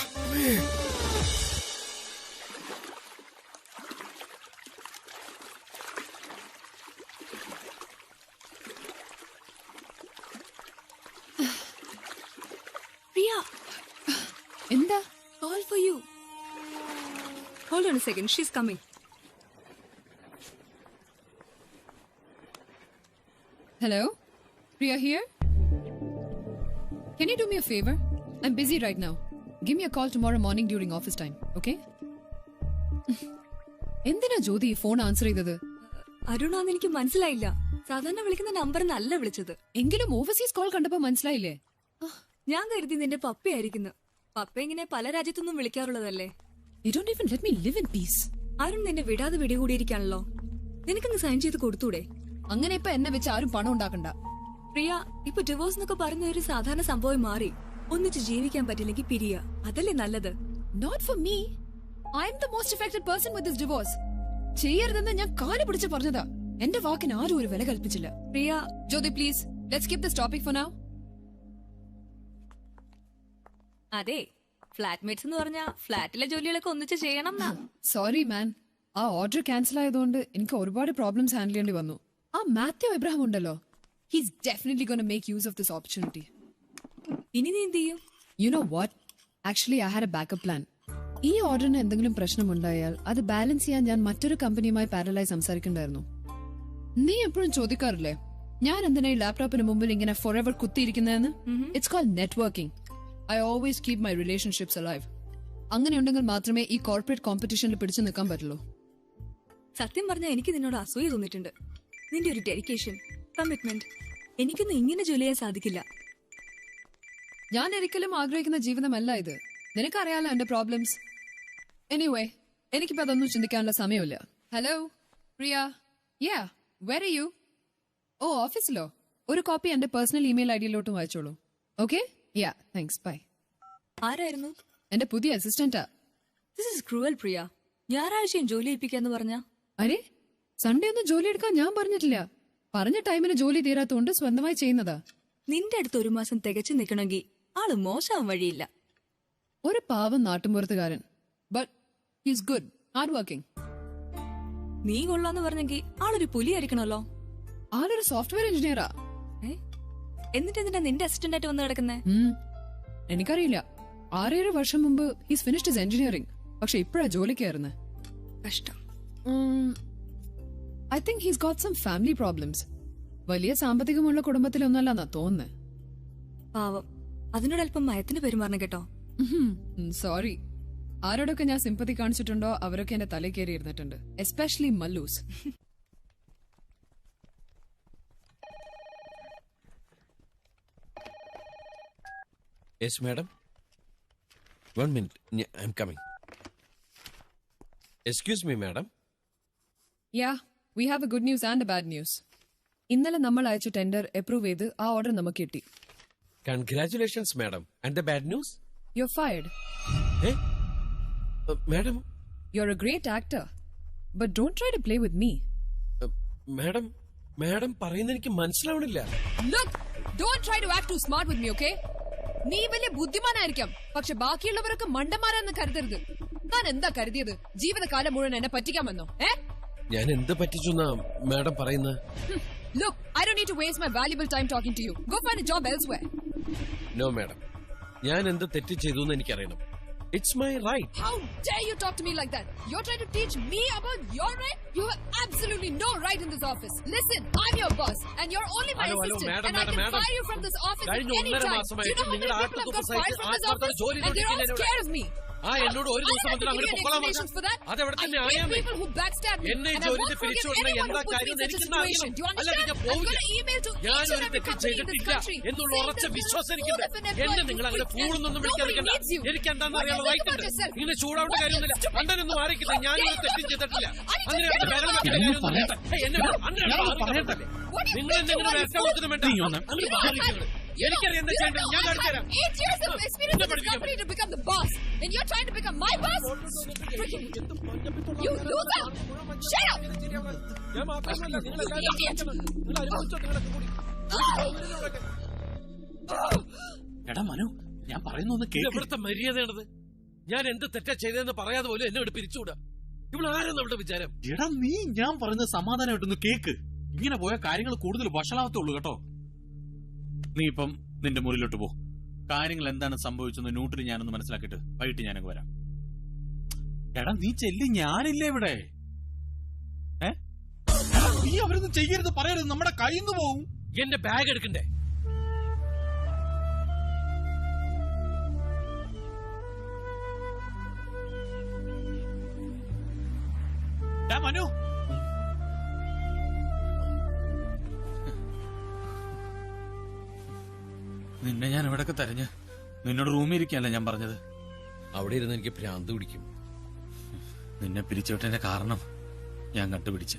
Priya, എന്താ? call for you. Hold on a second, she's coming. Hello? Priya here? Can you do me a favor? I'm busy right now. Give me a call tomorrow morning during office time, okay? എന്തിനാ ജ്യോതി phone answer ചെയ്തത്? അരുണാന്ന് എനിക്ക് മനസ്സിലായില്ല. സാധാരണ വിളിക്കുന്ന number നല്ല വിളിച്ചത്. എങ്കിലും overseas call കണ്ടപ്പോ മനസ്സിലായില്ലേ? ഞാൻ കരുതി നിന്റെ പപ്പയായിരിക്കുന്നു. പപ്പ ഇങ്ങനെ പല രാജ്യത്തൊന്നും വിളിക്കാറുള്ളതല്ലേ. You don't even let me live in peace. Arun നിന്നെ വിടാതെ വിടികൂടിയിരിക്കാണല്ലോ. നിനക്കൊന്ന് സൈൻ ചെയ്ത് കൊടുത്തൂടെ? അങ്ങനെ ഇപ്പൊ എന്നെ വെച്ച് ആരും പണം ഉണ്ടാക്കണ്ട. പ്രിയ, ഇപ്പൊ ഡിവോഴ്സ് എന്നൊക്കെ പറഞ്ഞ ഒരു സാധാരണ സംഭവം മാറി. ഒന്നിച്ച് ജീവിക്കാൻ പറ്റില്ലെങ്കിൽ പിരിയ. അതല്ലേ നല്ലത്? Not for me. I am the most affected person with this divorce. ചെയ്യരുതെന്ന് ഞാൻ കാല് പിടിച്ച് പറഞ്ഞതാ. എന്റെ വാക്കിന് ആരും ഒരു വില കൽപ്പിച്ചില്ല. Priya, Jyothi please, let's skip this topic for now. അതെ, ഫ്ലാറ്റ്മേറ്റ്സ് എന്ന് പറഞ്ഞാ ഫ്ലാറ്റിലെ ജോലികളൊക്കെ ഒന്നിച്ച് ചെയ്യണം. സോറി മാൻ, ആ ഓർഡർ ക്യാൻസൽ ആയതുകൊണ്ട് എനിക്ക് ഒരുപാട് പ്രോബ്ലംസ് ഹാൻഡിൽ ചെയ്യേണ്ടി വന്നു. ആ മാത്യു എബ്രഹാം ഉണ്ടല്ലോ, he's definitely going to make use of this opportunity. ഇനി നീ എന്ത് ചെയ്യും? You know what? Actually, I had a backup plan. ഈ ഓർഡറിന് എന്തെങ്കിലും പ്രശ്നമുണ്ടായാൽ അത് ബാലൻസ് ചെയ്യാൻ ഞാൻ മറ്റൊരു കമ്പനിയുമായി പാരലായി സംസാരിക്കണ്ടായിരുന്നു. നീ എപ്പോഴും ചോദിക്കാറില്ലേ ഞാൻ എന്തിനാ ഈ ലാപ്ടോപ്പിന് മുമ്പിൽ ഇങ്ങനെ ഫോർ എവർ കുത്തിയിരിക്കുന്നതെന്ന്? It's called networking. I always keep my relationships alive. അങ്ങനെയുണ്ടെങ്കിൽ മാത്രമേ ഈ കോർപ്പറേറ്റ് കോമ്പറ്റീഷനിൽ പിടിച്ചു നിൽക്കാൻ പറ്റുള്ളൂ. സത്യം പറഞ്ഞാൽ എനിക്ക് നിന്നോട് അസൂയ തോന്നിയിട്ടുണ്ട്. നിന്റെ ഒരു ഡെഡിക്കേഷൻ, കമ്മിറ്റ്മെന്റ്, എനിക്കൊന്നും ഇങ്ങനെ ജോലി ചെയ്യാൻ സാധിക്കില്ല. ഞാൻ ഒരിക്കലും ആഗ്രഹിക്കുന്ന ജീവിതമല്ല ഇത്. നിനക്കറിയാലോ എന്റെ പ്രോബ്ലംസ്. എനിവേ, എനിക്കിപ്പോ അതൊന്നും ചിന്തിക്കാനുള്ള സമയമില്ല. Hello Priya, yeah where are you? ഓ, ഓഫീസിലോ? ഒരു കോപ്പി എന്റെ പേഴ്സണൽ ഇമെയിൽ ഐഡിയിലോട്ടും വായിച്ചോളൂ. Okay, yeah thanks, bye. ആരായിരുന്നു? എന്റെ പുതിയ അസിസ്റ്റന്റാ. This is cruel Priya. ഞായറാഴ്ചയും ജോലി ഏൽപ്പിക്കാന്ന് പറഞ്ഞ. അരെ, സൺഡേ ഒന്നും ജോലി എടുക്കാൻ ഞാൻ പറഞ്ഞിട്ടില്ല. പറഞ്ഞ ടൈമിന് ജോലി തീരാത്തോണ്ട് സ്വന്തമായി ചെയ്യുന്നതാ. നിന്റെ അടുത്ത് 1 മാസം തികച്ചു നിൽക്കണമെങ്കിൽ ആള് മോശമാവാൻ വഴിയില്ല. ഒരു പാവം നാട്ടുമ്പുറത്തുകാരൻ, but he's good, hard working. നീ കൊള്ളാന്ന് പറഞ്ഞെങ്കിൽ ആളൊരു പുലിയായിരിക്കണല്ലോ. ആളൊരു സോഫ്റ്റ്വെയർ എഞ്ചിനീയറാ. എന്നിട്ട് എന്തിനാ നിന്റെ അസിസ്റ്റന്റ് ആയിട്ട് വന്ന് കിടക്കുന്നേ? എനിക്കറിയില്ല. 6-7 വർഷം മുമ്പ് ഹീസ് ഫിനിഷ്ഡ് ഹിസ് എഞ്ചിനീയറിംഗ്. പക്ഷെ ഇപ്പഴാ ജോലിക്ക് കയറുന്നത്. കഷ്ടം. I think he's got some family problems. വലിയ സാമ്പത്തികമുള്ള കുടുംബത്തിലൊന്നല്ലെന്നാ തോന്നുന്നത്. പാവം, അതിനോട് അല്പം മയത്തിന് പെരുമാറണം കേട്ടോ. സോറി. ആരോടൊക്കെ ഞാൻ സിമ്പതി കാണിച്ചിട്ടുണ്ടോ അവരൊക്കെ എന്റെ തലയിൽ കയറി ഇരുന്നിട്ടുണ്ട്, especially Mallus. Yes, madam. 1 minute. I'm coming. Excuse me, madam. Yeah, we have a good news and a bad news. ഇന്നലെ നമ്മൾ അയച്ച ടെൻഡർ അപ്രൂവ് ചെയ്ത് ആ ഓർഡർ നമുക്ക് കിട്ടി. Congratulations, madam. And the bad news? You're fired. Eh? Madam? You're a great actor. But don't try to play with me. Madam, പറയുന്നത് എനിക്ക് മനസ്സിലാവണില്ല. Look, don't try to act too smart with me, okay? നീ വലിയ ബുദ്ധിമാനായിരിക്കാം, പക്ഷെ ബാക്കിയുള്ളവരൊക്കെ മണ്ടന്മാരാന്ന് കരുതരുത്. ഞാൻ എന്താ കരുതിയത്? ജീവിതകാലം മുഴുവൻ എന്നെ പറ്റിക്കാമെന്നോ? ഞാൻ എന്ത് പറ്റിച്ചെന്നാ മാഡം പറയുന്നത്? Look, I don't need to waste my valuable time talking to you. Go find a job elsewhere. No, madam. ഞാൻ എന്ത് തെറ്റ് ചെയ്തു എന്ന് എനിക്കറിയണം. It's my right. How dare you talk to me like that? You're trying to teach me about your right? You have absolutely no right in this office. Listen, I'm your boss, and you're only my assistant, madam, and I can madam. fire you from this office at കഴിഞ്ഞ any 1.5 time. മാസമായിട്ട് Do you know how many നിങ്ങളുടെ people have got fired from this office? ജോലി And they're all scared of me. എന്നോട് ഒരു ദിവസം I don't give you an explanation for that. അതെവിടെ I തന്നെ hate ആയാമേ people who backstab me, എന്നെ and I ജോലിയിൽ won't forgive പിരിച്ചുവിടുന്ന anyone എന്താ who puts me കാര്യം in such a എനിക്കെന്ന് situation. അറിയണം. Do you അല്ലാതെ understand? ഞാൻ I'm പോവില്ല. going to email to each ഞാൻ and ഒരു every തെറ്റും company in this ചെയ്തിട്ടില്ല country എന്നുള്ള saying ഉറച്ച that this വിശ്വാസരിക്കണ്ടേ. fool of an എന്നെ employee നിങ്ങൾ അങ്ങനെ who ഫൂളൊന്നും nobody വിളിക്കാതിരിക്കണ്ട. needs you. എനിക്ക് എന്താണെന്ന് What do you അറിയാനുള്ള think റൈറ്റ് about ഉണ്ട്. yourself? ഇങ്ങനെ ചൂടാവേണ്ട കാര്യമൊന്നുമില്ല. അണ്ണനൊന്നും മാറിക്കില്ല. ഞാനൊരു തെറ്റും ചെയ്തിട്ടില്ല. അങ്ങനെ just വിരൽ വെക്കേണ്ട കാര്യമൊന്നുമില്ല. What do you നിങ്ങൾ think എന്നെ you ഇങ്ങനെ are? വിരൽ വെക്കുന്നു വേണ്ട. അങ്ങനെ മാറിക്കുന്നത്. എനിക്കറിയാം എന്താ ചെയ്യേണ്ടത്. ഞാൻ കാണിച്ചു തരാം. 8 years of experience in this company to become the boss, and you're trying to become my boss? Freaking you loser! Shut up! ഞാൻ മാത്രമല്ല നിങ്ങൾ Idiot! എടാ മനു, ഞാൻ പറയുന്നൊന്ന് കേൾക്ക്. ഇവിടുത്തെ മര്യാദയാണത്. ഞാൻ എന്ത് തെറ്റാ ചെയ്തതെന്ന് പറയാതെ പോലും എന്നെ ഇവിടെ പിരിച്ചുവിടാ. ഇവിടെ ആരും നമ്മുടെ വിചാരം. എടാ നീ ഞാൻ പറയുന്നത് സമാധാനമായിട്ടൊന്ന് കേക്ക്. ഇങ്ങനെ പോയ കാര്യങ്ങൾ കൂടുതൽ വഷളാവത്തുള്ളൂ കേട്ടോ. നീ ഇപ്പം നിന്റെ മുറിയിലോട്ട് പോ. കാര്യങ്ങൾ എന്താണ് സംഭവിച്ചെന്ന് ന്യൂട്രി ഞാനൊന്ന് മനസ്സിലാക്കിയിട്ട് വൈകിട്ട് ഞാനങ്ങ് വരാം. എടാ നീ ചെല്ലി, ഞാനില്ലേ ഇവിടെ. നീ അവരൊന്നും ചെയ്യരുത്, പറയരുത്, നമ്മുടെ കയ്യിൽ നിന്ന് പോവും. എന്റെ ബാഗ് എടുക്കണ്ടേ? മനു, നിന്നെ ഞാൻ എവിടെയൊക്കെ തെരഞ്ഞ് നിന്നോട് റൂമിൽ ഇരിക്കാനല്ല ഞാൻ പറഞ്ഞത്. അവിടെ ഇരുന്ന് എനിക്ക് ഭ്രാന്ത് പിടിക്കും. നിന്നെ പിരിച്ചുവിട്ടതിന്റെ കാരണം ഞാൻ കണ്ടുപിടിച്ച്.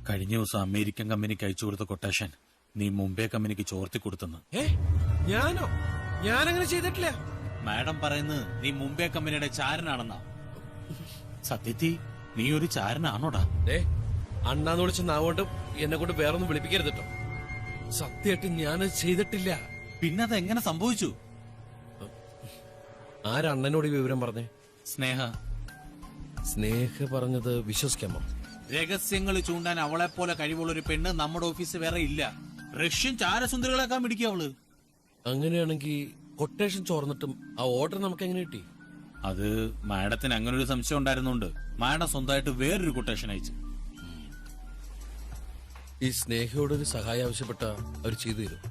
കഴിഞ്ഞ ദിവസം അമേരിക്കൻ കമ്പനിക്ക് അയച്ചു കൊടുത്ത കൊട്ടേഷൻ നീ മുംബൈ കമ്പനിക്ക് ചോർത്തി കൊടുത്തെന്ന്. ഞാനോ? ഞാനങ്ങനെ ചെയ്തിട്ടില്ല. മാഡം പറയുന്നത് നീ മുംബൈ കമ്പനിയുടെ ചാരനാണെന്നാ. സത്യത്തിൽ നീ ഒരു ചാരനാണോടാ? അണ്ണാന്ന് വിളിച്ച നാവോട്ട് എന്നെ കൊണ്ട് വേറൊന്നും വിളിപ്പിക്കരുത് കേട്ടോ. സത്യമായിട്ട് ഞാനത് ചെയ്തിട്ടില്ല. പിന്നെ അതെങ്ങനെ സംഭവിച്ചു? ആരണ്ണനോട് ഈ വിവരം പറഞ്ഞേ? സ്നേഹ പറഞ്ഞത് വിശ്വസിക്കാമോ? രഹസ്യങ്ങൾ ചൂണ്ടാൻ അവളെ പോലെ കഴിവുള്ള ഒരു പെണ്ണ് നമ്മുടെ ഓഫീസിൽ വേറെ ഇല്ല. റഷ്യൻ ചാരസുന്ദരികളാക്കാൻ പിടിക്കുക അവള്. അങ്ങനെയാണെങ്കിൽ കൊട്ടേഷൻ ചോർന്നിട്ടും ആ ഓർഡർ നമുക്ക് എങ്ങനെ കിട്ടി? അത് മാഡത്തിന് അങ്ങനെ ഒരു സംശയം ഉണ്ടായിരുന്നുണ്ട് മാഡം സ്വന്തമായിട്ട് വേറൊരു കൊട്ടേഷൻ അയച്ചു. ഈ സ്നേഹയോടൊരു സഹായം ആവശ്യപ്പെട്ട അവർ ചെയ്തു തരും.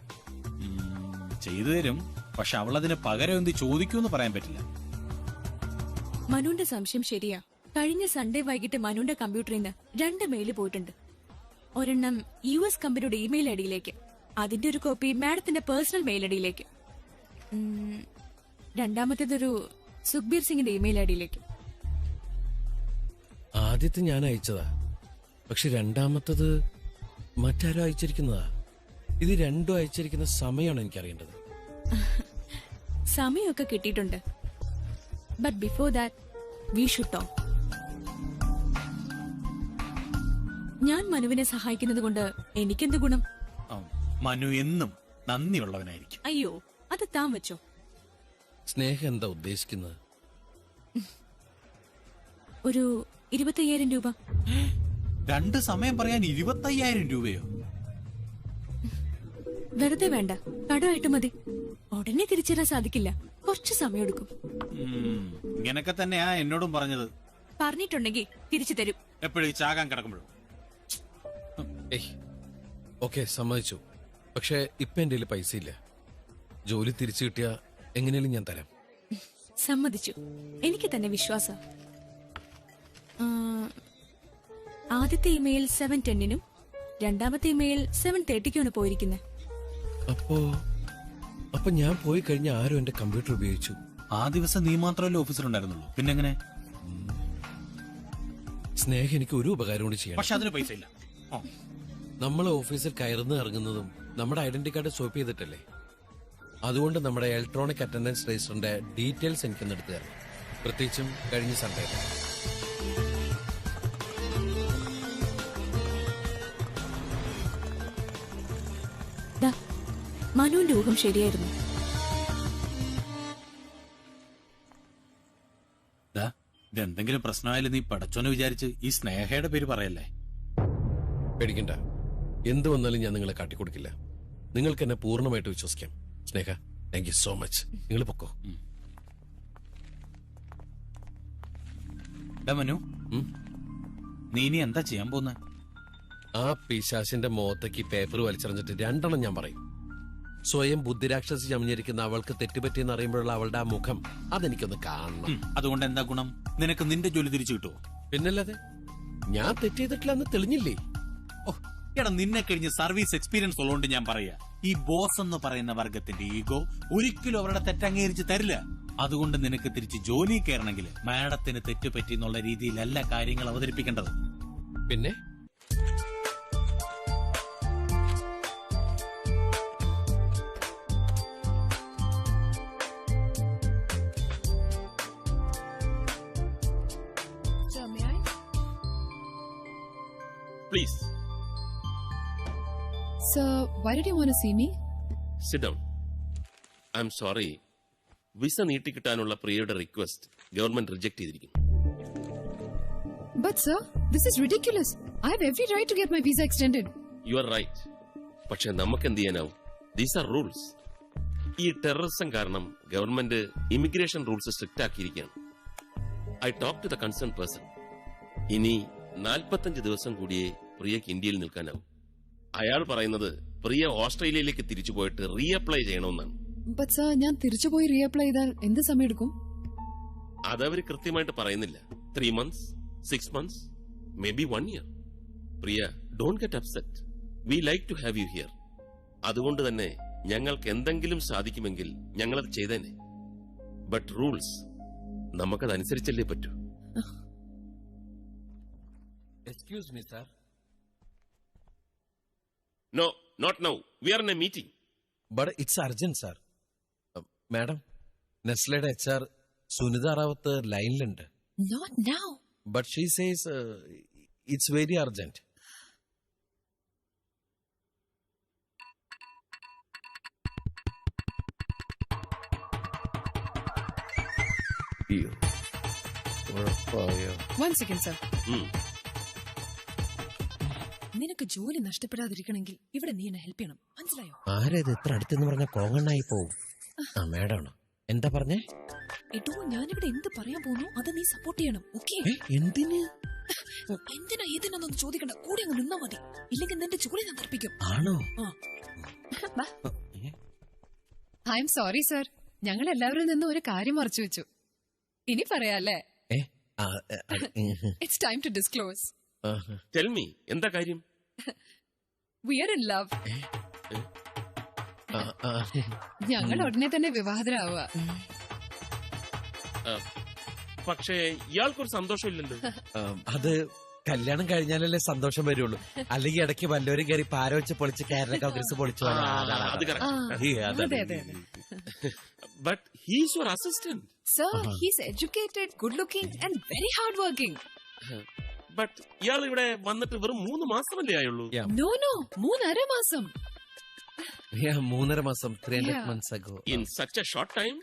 ചെയ്തു തരും, പക്ഷെ അവളതിന് പകരം എന്ത് ചോദിക്കുമെന്ന് പറയാൻ പറ്റില്ല. മനുവിന്റെ സംശയം ശരിയാ. കഴിഞ്ഞ സൺഡേ വൈകിട്ട് മനുവിന്റെ കമ്പ്യൂട്ടറിൽ നിന്ന് 2 മെയില് പോയിട്ടുണ്ട്. ഒരെണ്ണം US കമ്പനിയുടെ ഇമെയിൽ ഐഡിയിലേക്ക്, അതിന്റെ ഒരു കോപ്പി മാഡത്തിന്റെ പേഴ്സണൽ മെയിൽ ഐഡിയിലേക്ക്, രണ്ടാമത്തേതൊരു സുഖ്ബീർ സിംഗിന്റെ ഇമെയിൽ ഐഡിയിലേക്ക്. ആദ്യത്തെ ഞാൻ അയച്ചതാ, പക്ഷെ രണ്ടാമത്തത് മറ്റാരോ അയച്ചിരിക്കുന്നതാ. ഇത് രണ്ടും അയച്ചിരിക്കുന്ന സമയമാണ് എനിക്കറിയേണ്ടത്. സമയമൊക്കെ കിട്ടിയിട്ടുണ്ട്. But before that we should talk. ഞാൻ മനുവിനെ സഹായിക്കുന്നത് കൊണ്ട് എനിക്കെന്ത് ഗുണം? മനു എന്നും നന്ദിയുള്ളവനായിരിക്കും. അയ്യോ, അത് താൻ വെച്ചോ. സ്നേഹം എന്താ ഉദ്ദേശിക്കുന്നത്? ഒരു 25,000 രൂപ. 2 സമയം പറയാൻ 25,000 രൂപയോ? വെറുതെ വേണ്ട, കടമായിട്ട് മതി. ഉടനെ തിരിച്ചു തരാൻ സാധിക്കില്ല, കുറച്ച് സമയമെടുക്കും. ഇങ്ങനൊക്കെ തന്നെയാ എന്നോടും പറഞ്ഞത്. പറഞ്ഞിട്ടുണ്ടെങ്കിൽ തിരിച്ചു തരും. എപ്പോഴും ചാകാൻ കിടക്കുമ്പോഴും. ഓക്കെ, സമ്മതിച്ചു. പക്ഷെ ഇപ്പൊ എന്റെ കയ്യിൽ പൈസ ഇല്ല. ജോലി തിരിച്ചു കിട്ടിയ എങ്ങനെയാലും ഞാൻ തരാം. സമ്മതിച്ചു. എനിക്ക് തന്നെ വിശ്വാസം. ആദ്യത്തെ ഇമെയിൽ 7:10-നും രണ്ടാമത്തെ ഇമെയിൽ 7:30-ക്കുമാണ് പോയിരിക്കുന്നത്. അപ്പൊ ഞാൻ പോയി കഴിഞ്ഞ ആരും എന്റെ കമ്പ്യൂട്ടർ ഉപയോഗിച്ചു. ആ ദിവസം നീ മാത്രമല്ലേ ഓഫീസിലുണ്ടായിരുന്നുള്ളൂ, പിന്നെങ്ങനെ? സ്നേഹം എനിക്ക് ഒരു ഉപകാരം കൂടി ചെയ്യണം. പക്ഷെ അതിന് പൈസ ഇല്ല. നമ്മൾ ഓഫീസിൽ കയറുന്ന ഇറങ്ങുന്നതും നമ്മുടെ ഐഡന്റി കാർഡ് സ്വൈപ്പ് ചെയ്തിട്ടല്ലേ. അതുകൊണ്ട് നമ്മുടെ ഇലക്ട്രോണിക് അറ്റൻഡൻസ് രജിസ്റ്ററിന്റെ ഡീറ്റെയിൽസ് എനിക്കൊന്ന് എടുത്തു തരണം, പ്രത്യേകിച്ചും കഴിഞ്ഞ സൺഡേ. മനുവിന്റെ ഊഹം ശരിയായിരുന്നു. ഇതെന്തെങ്കിലും പ്രശ്നമായാലും നീ പടച്ചോനെ വിചാരിച്ച് ഈ സ്നേഹയുടെ പേര് പറയല്ലേ. പേടിക്കണ്ട, എന്ത് വന്നാലും ഞാൻ നിങ്ങളെ കാട്ടിക്കൊടുക്കില്ല. നിങ്ങൾക്ക് എന്നെ പൂർണ്ണമായിട്ട് വിശ്വസിക്കാം. സ്നേഹ, താങ്ക് യു സോ മച്ച്. നിങ്ങൾ പൊക്കോ. മനു, നീ ഇനി എന്താ ചെയ്യാൻ പോകുന്ന? ആ പിശാശിന്റെ മുഖത്തേക്ക് പേപ്പർ വലിച്ചെറിഞ്ഞിട്ട് 2 എണ്ണം ഞാൻ പറയും. സ്വയം ബുദ്ധിരാക്ഷസി ചമഞ്ഞിരിക്കുന്ന അവൾക്ക് തെറ്റുപറ്റിയെന്ന് അറിയുമ്പോഴുള്ള അവളുടെ ആ മുഖം, അതെനിക്കൊന്ന് കാണണം. അതുകൊണ്ട് എന്താ ഗുണം? നിനക്ക് നിന്റെ ജോലി തിരിച്ചു കിട്ടുമോ? പിന്നല്ലാതെ, ഞാൻ തെറ്റ് ചെയ്തിട്ടില്ലെന്ന് തെളിഞ്ഞില്ലേ? എടാ, നിന്നെ കഴിഞ്ഞ് സർവീസ് എക്സ്പീരിയൻസ് ഉള്ളതുകൊണ്ട് ഞാൻ പറയാ, ഈ ബോസ് എന്ന് പറയുന്ന വർഗത്തിന്റെ ഈഗോ ഒരിക്കലും അവരുടെ തെറ്റംഗീകരിച്ച് തരില്ല. അതുകൊണ്ട് നിനക്ക് തിരിച്ച് ജോലി കയറണമെങ്കിൽ മാഡത്തിന് തെറ്റുപറ്റി എന്നുള്ള രീതിയിലല്ല കാര്യങ്ങൾ അവതരിപ്പിക്കേണ്ടത്. പിന്നെ Please. Sir, why did you want to see me? Sit down. I'm sorry. Visa നീട്ടിക്കിട്ടാനുള്ള പ്രിയയുടെ റിക്വസ്റ്റ് ഗവൺമെന്റ് റിജക്ട് ചെയ്തിരിക്കുന്നു. But sir, this is ridiculous. I have every right to get my visa extended. You are right. പക്ഷെ നമുക്ക് എന്ത് ചെയ്യാനാവും? These are rules. ഈ terrorism കാരണം government immigration rules strict ആക്കിയിരിക്കുകയാണ്. I talked to the concerned person. ഇനി 45 ദിവസം കൂടിയേ പ്രിയക്ക് ഇന്ത്യയിൽ നിൽക്കാനാവും. അയാൾ പറയുന്നത് പ്രിയ ഓസ്ട്രേലിയയിലേക്ക് തിരിച്ചു പോയിട്ട് റീഅപ്ലൈ ചെയ്യണമെന്നാണ്. But sir, ഞാൻ തിരിച്ചു പോയി റീഅപ്ലൈ ചെയ്താൽ എന്ത് സമയം എടുക്കും? അതവര് കൃത്യമായിട്ട് പറയുന്നില്ല. 3 months, 6 months, maybe 1 year. Priya, don't get upset. We like to have you here. അതുകൊണ്ട് തന്നെ ഞങ്ങൾക്ക് എന്തെങ്കിലും സാധിക്കുമെങ്കിൽ ഞങ്ങളത് ചെയ്തേനെ. ബട്ട് റൂൾസ് നമുക്കതനുസരിച്ചല്ലേ പറ്റൂ. Excuse me, sir. No, not now. We are in a meeting. But it's urgent, sir. Madam, Nestle's HR Sunita Rawat ലൈനിലുണ്ട്. Not now. But she says it's very urgent. One second, sir. നിനക്ക് ജോലി നഷ്ടപ്പെടാതിരിക്കണമെങ്കിൽ ഇവിടെ നീ എന്നെ help ചെയ്യണം, മനസ്സിലായോ? ആരത് ഇത്ര അടുത്തെന്ന് പറഞ്ഞ കോങ്ങണ്ണായി പോവും. മാഡാണോ? എന്താ പറഞ്ഞേ? എടോ, ഞാനിവിടെ എന്ത് പറയാൻ പോകുന്നു അത് നീ സപ്പോർട്ട് ചെയ്യണം. ഓക്കെ? എന്തിനാ ഏതിനൊന്നും ചോദിക്കണ്ട, കൂടെ അങ്ങ് നിന്നാ മതി. ഇല്ലെങ്കിൽ നിന്റെ ജോലി ഞാൻ തെറിപ്പിക്കും. ആണോ? ഐ എം സോറി സർ, ഞങ്ങൾ എല്ലാവരിൽ നിന്നും ഒരു കാര്യം മറച്ചു വെച്ചു. ഇനി പറയാല്ലേ? Tell me, എന്താ കാര്യം? We are in love. ഞങ്ങൾ ഉടനെ തന്നെ വിവാഹിതരാവുക. പക്ഷേ ഇയാൾക്കൊരു സന്തോഷമില്ലല്ലോ. അത് കല്യാണം കഴിഞ്ഞാലല്ലേ സന്തോഷം വരുള്ളൂ. അല്ലെങ്കിൽ ഇടയ്ക്ക് വല്ലവരും കയറി പാര വെച്ച് പൊളിച്ച് കേരള കോൺഗ്രസ് പൊളിച്ചു. അത് അതെ. But he's your assistant. Sir, he's educated, good looking and very hard working. But ഇയാൾ ഇവിടെ വന്നിട്ട് വെറും 3 മാസമല്ലേ ആയുള്ളൂ? No, 3.5 മാസം. 3.5 മാസം, 300 months ago. In such a short time?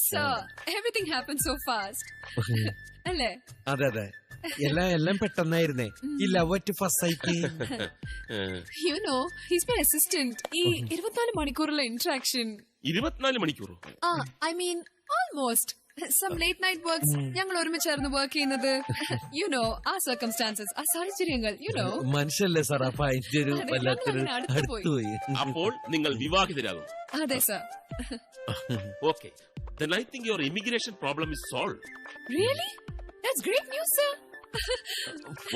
Sir, everything happened so fast. അല്ലേ? അതെ. എല്ലാം പെട്ടെന്നായിരുന്നേ. ഈ love at first sight. You know, he's my assistant. ഈ 24 മണിക്കൂറുള്ള ഇന്ററാക്ഷൻ. 24 മണിക്കൂറോ? I mean, almost. Some late night works. ഞങ്ങൾ ഒരുമിച്ചായിരുന്നു വർക്ക് ചെയ്യുന്നത്. You know, our circumstances, our സാഹചര്യങ്ങൾ, you know. മനുഷ്യല്ലേ sir, അപ്പൊ അതിന്റെ ഒരു വല്ലാത്തൊരു അടുത്തുപോയി. അപ്പോൾ നിങ്ങൾ വിവാഹിതരാകും? അതെ sir. Okay. Then I think your immigration problem is solved. Really? That's great news, sir.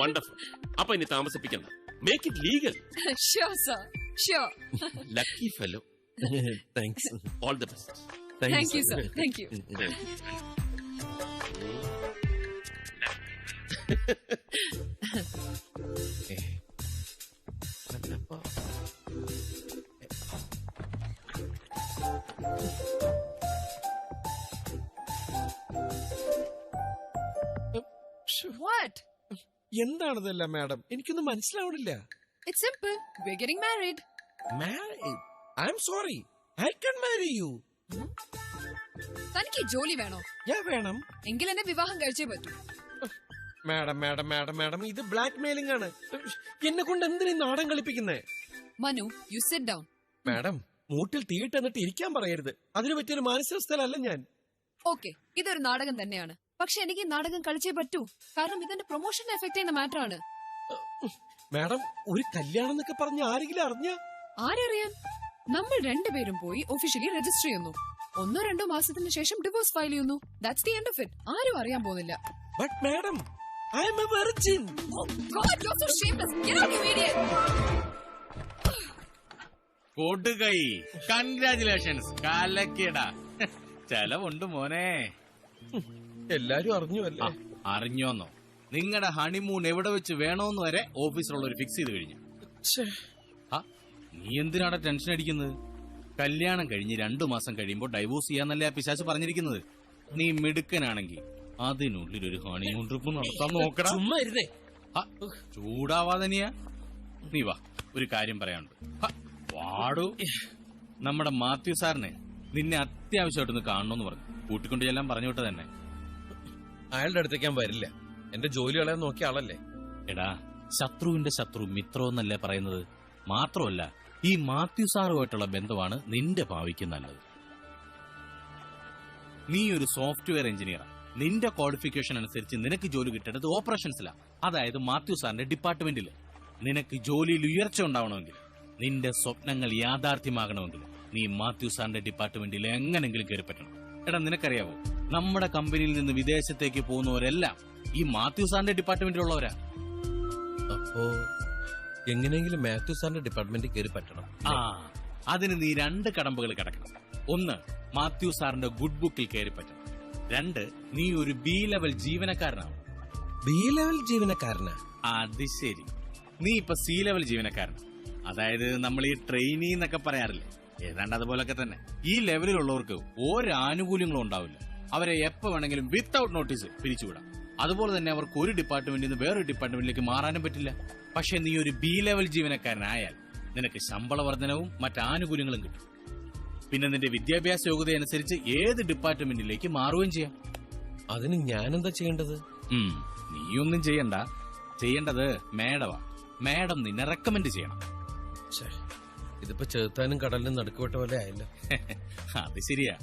Wonderful. അപ്പൊ ഇനി താമസിപ്പിക്കണ്ട. Make it legal. Sure, sir. Sure. Lucky fellow. Thanks. All the best. Thank you, sir. Thank you. What? എന്താണതല്ല madam, എനിക്കൊന്നും മനസ്സിലാവണില്ല. It's simple. We're getting married. Married? I'm sorry. I can marry you. തനിക്ക് ജോലി വേണോ? വേണം. എങ്കിൽ എന്നെ വിവാഹം കഴിച്ചേ പറ്റൂ. മാഡം ഇത് ബ്ലാക്ക് മെയിലിംഗ് ആണ്. എന്നെ കൊണ്ട് എന്തിനാ നാടൻ കളിപ്പിക്കുന്നേ? Manu, you sit down. Madam, മൂട്ടിൽ തീയിട്ട് എന്നിട്ട് ഇരിക്കാൻ പറയരുത്. അതിന് പറ്റിയൊരു മാനസികസ്ഥലല്ല ഞാൻ. ഓക്കെ, ഇതൊരു നാടകം തന്നെയാണ്. പക്ഷെ എനിക്ക് ഈ നാടകം കളിച്ചേ പറ്റൂ. കാരണം ഇതെന്റെ പ്രൊമോഷനെ എഫക്ട് ചെയ്യുന്ന മാറ്റർ ആണ്. മാഡം, ഒരു കല്യാണം എന്നൊക്കെ പറഞ്ഞ് ആരെങ്കിലും അറിഞ്ഞ? ആരറിയാൻ? നമ്മൾ രണ്ടുപേരും പോയി ഒഫീഷ്യലി രജിസ്റ്റർ ചെയ്യുന്നു. 1-2 മാസത്തിന് ശേഷം ഡിവോഴ്സ് ഫയൽ ചെയ്യുന്നു. That's the end of it. ആരും അറിയാൻ പോകുന്നില്ല. But madam, I am a virgin. Oh God, you're so shameless. Get out, you idiot. കൊടുകൈ, കൺഗ്രാറ്റുലേഷൻസ്. കാലക്കേടാ. ചെലവുണ്ട് മോനെ. എല്ലാരും അറിഞ്ഞു അല്ലേ? അറിഞ്ഞോന്നോ? നിങ്ങളുടെ ഹണിമൂൺ എവിടെ വെച്ച് വേണോന്ന് വരെ ഓഫീസിലുള്ളവർ ഫിക്സ് ചെയ്ത് കഴിഞ്ഞു. നീ എന്തിനാണ് ടെൻഷൻ അടിക്കുന്നത്? കല്യാണം കഴിഞ്ഞ് 2 മാസം കഴിയുമ്പോൾ ഡൈവോഴ്സ് ചെയ്യാന്നല്ലേ ആ പിശാച് പറഞ്ഞിരിക്കുന്നത്. നീ മിടുക്കനാണെങ്കിൽ അതിനുള്ളിൽ ഒരു ഹണിമൂൺ ട്രിപ്പ് നടത്താൻ നോക്കണം. ചുമ്മാ ഇരുന്നേ. ചൂടാവാതനിയാ. നീ വാ, ഒരു കാര്യം പറയാനുണ്ട്. വാടു. നമ്മുടെ മാത്യു സാറിനെ നിന്നെ അത്യാവശ്യമായിട്ടൊന്ന് കാണണമെന്ന് പറഞ്ഞു. കൂട്ടിക്കൊണ്ട് ചെല്ലാൻ പറഞ്ഞു വിട്ട തന്നെ. അയാളുടെ അടുത്തേക്ക് ഞാൻ വരില്ല. എന്റെ ജോലി കളയാൻ നോക്കിയ ആളല്ലേ. എടാ, ശത്രുവിന്റെ ശത്രു മിത്രമെന്നല്ലേ പറയുന്നത്. മാത്രമല്ല, ഈ മാത്യു സാറുമായിട്ടുള്ള ബന്ധമാണ് നിന്റെ ഭാവിക്ക് നല്ലത്. നീ ഒരു സോഫ്റ്റ്വെയർ എഞ്ചിനീയറാണ്. നിന്റെ ക്വാളിഫിക്കേഷൻ അനുസരിച്ച് നിനക്ക് ജോലി കിട്ടേണ്ടത് ഓപ്പറേഷൻസിലാണ്. അതായത് മാത്യു സാറിന്റെ ഡിപ്പാർട്ട്മെന്റിൽ. നിനക്ക് ജോലിയിൽ ഉയർച്ച ഉണ്ടാവണമെങ്കിൽ, നിന്റെ സ്വപ്നങ്ങൾ യാഥാർത്ഥ്യമാകണമെങ്കിൽ നീ മാത്യു സാറിന്റെ ഡിപ്പാർട്ട്മെന്റിൽ എങ്ങനെങ്കിലും കയറിപ്പറ്റണം. എടാ, നിനക്കറിയാവോ, നമ്മുടെ കമ്പനിയിൽ നിന്ന് വിദേശത്തേക്ക് പോകുന്നവരെല്ലാം ഈ മാത്യു സാറിന്റെ ഡിപ്പാർട്ട്മെന്റിലുള്ളവരാ. അപ്പോ എങ്ങനെയെങ്കിലും മാത്യു സാറിന്റെ ഡിപ്പാർട്ട്മെന്റിൽ കയറി പറ്റണം. അതിന് നീ 2 കടമ്പകൾ കിടക്കണം. 1, മാത്യു സാറിന്റെ ഗുഡ് ബുക്കിൽ കയറി പറ്റണം. 2, നീ ഒരു B ലെവൽ ജീവനക്കാരനാവും. B ലെവൽ ജീവനക്കാരനാ? അത് ശരി. നീ ഇപ്പൊ C ലെവൽ ജീവനക്കാരനാ. അതായത് നമ്മൾ ഈ ട്രെയിനി എന്നൊക്കെ പറയാറില്ലേ, ഏതാണ്ട് അതുപോലൊക്കെ തന്നെ. ഈ ലെവലിലുള്ളവർക്ക് ഒരു ആനുകൂല്യങ്ങളും ഉണ്ടാവില്ല. അവരെ എപ്പോ വേണമെങ്കിലും വിത്തൌട്ട് നോട്ടീസ് പിരിച്ചുവിടാം. അതുപോലെ തന്നെ അവർക്ക് ഒരു ഡിപ്പാർട്ട്മെന്റിൽ നിന്ന് വേറൊരു ഡിപ്പാർട്ട്മെന്റിലേക്ക് മാറാനും പറ്റില്ല. പക്ഷെ നീ ഒരു B ലെവൽ ജീവനക്കാരനായാൽ നിനക്ക് ശമ്പള വർധനവും മറ്റ് ആനുകൂല്യങ്ങളും കിട്ടും. പിന്നെ നിന്റെ വിദ്യാഭ്യാസ യോഗ്യത അനുസരിച്ച് ഏത് ഡിപ്പാർട്ട്മെന്റിലേക്ക് മാറുകയും ചെയ്യാം. അതിന് ഞാനെന്താ ചെയ്യേണ്ടത്? നീയൊന്നും ചെയ്യണ്ട. ചെയ്യേണ്ടത് മേഡമാ. മേഡം നിന്നെ റെക്കമെൻഡ് ചെയ്യണം. ഇതിപ്പോ ചെറുത്താനും കടലിനും നടുക്കുവിട്ട പോലെ ആയല്ലോ. അത് ശരിയാ.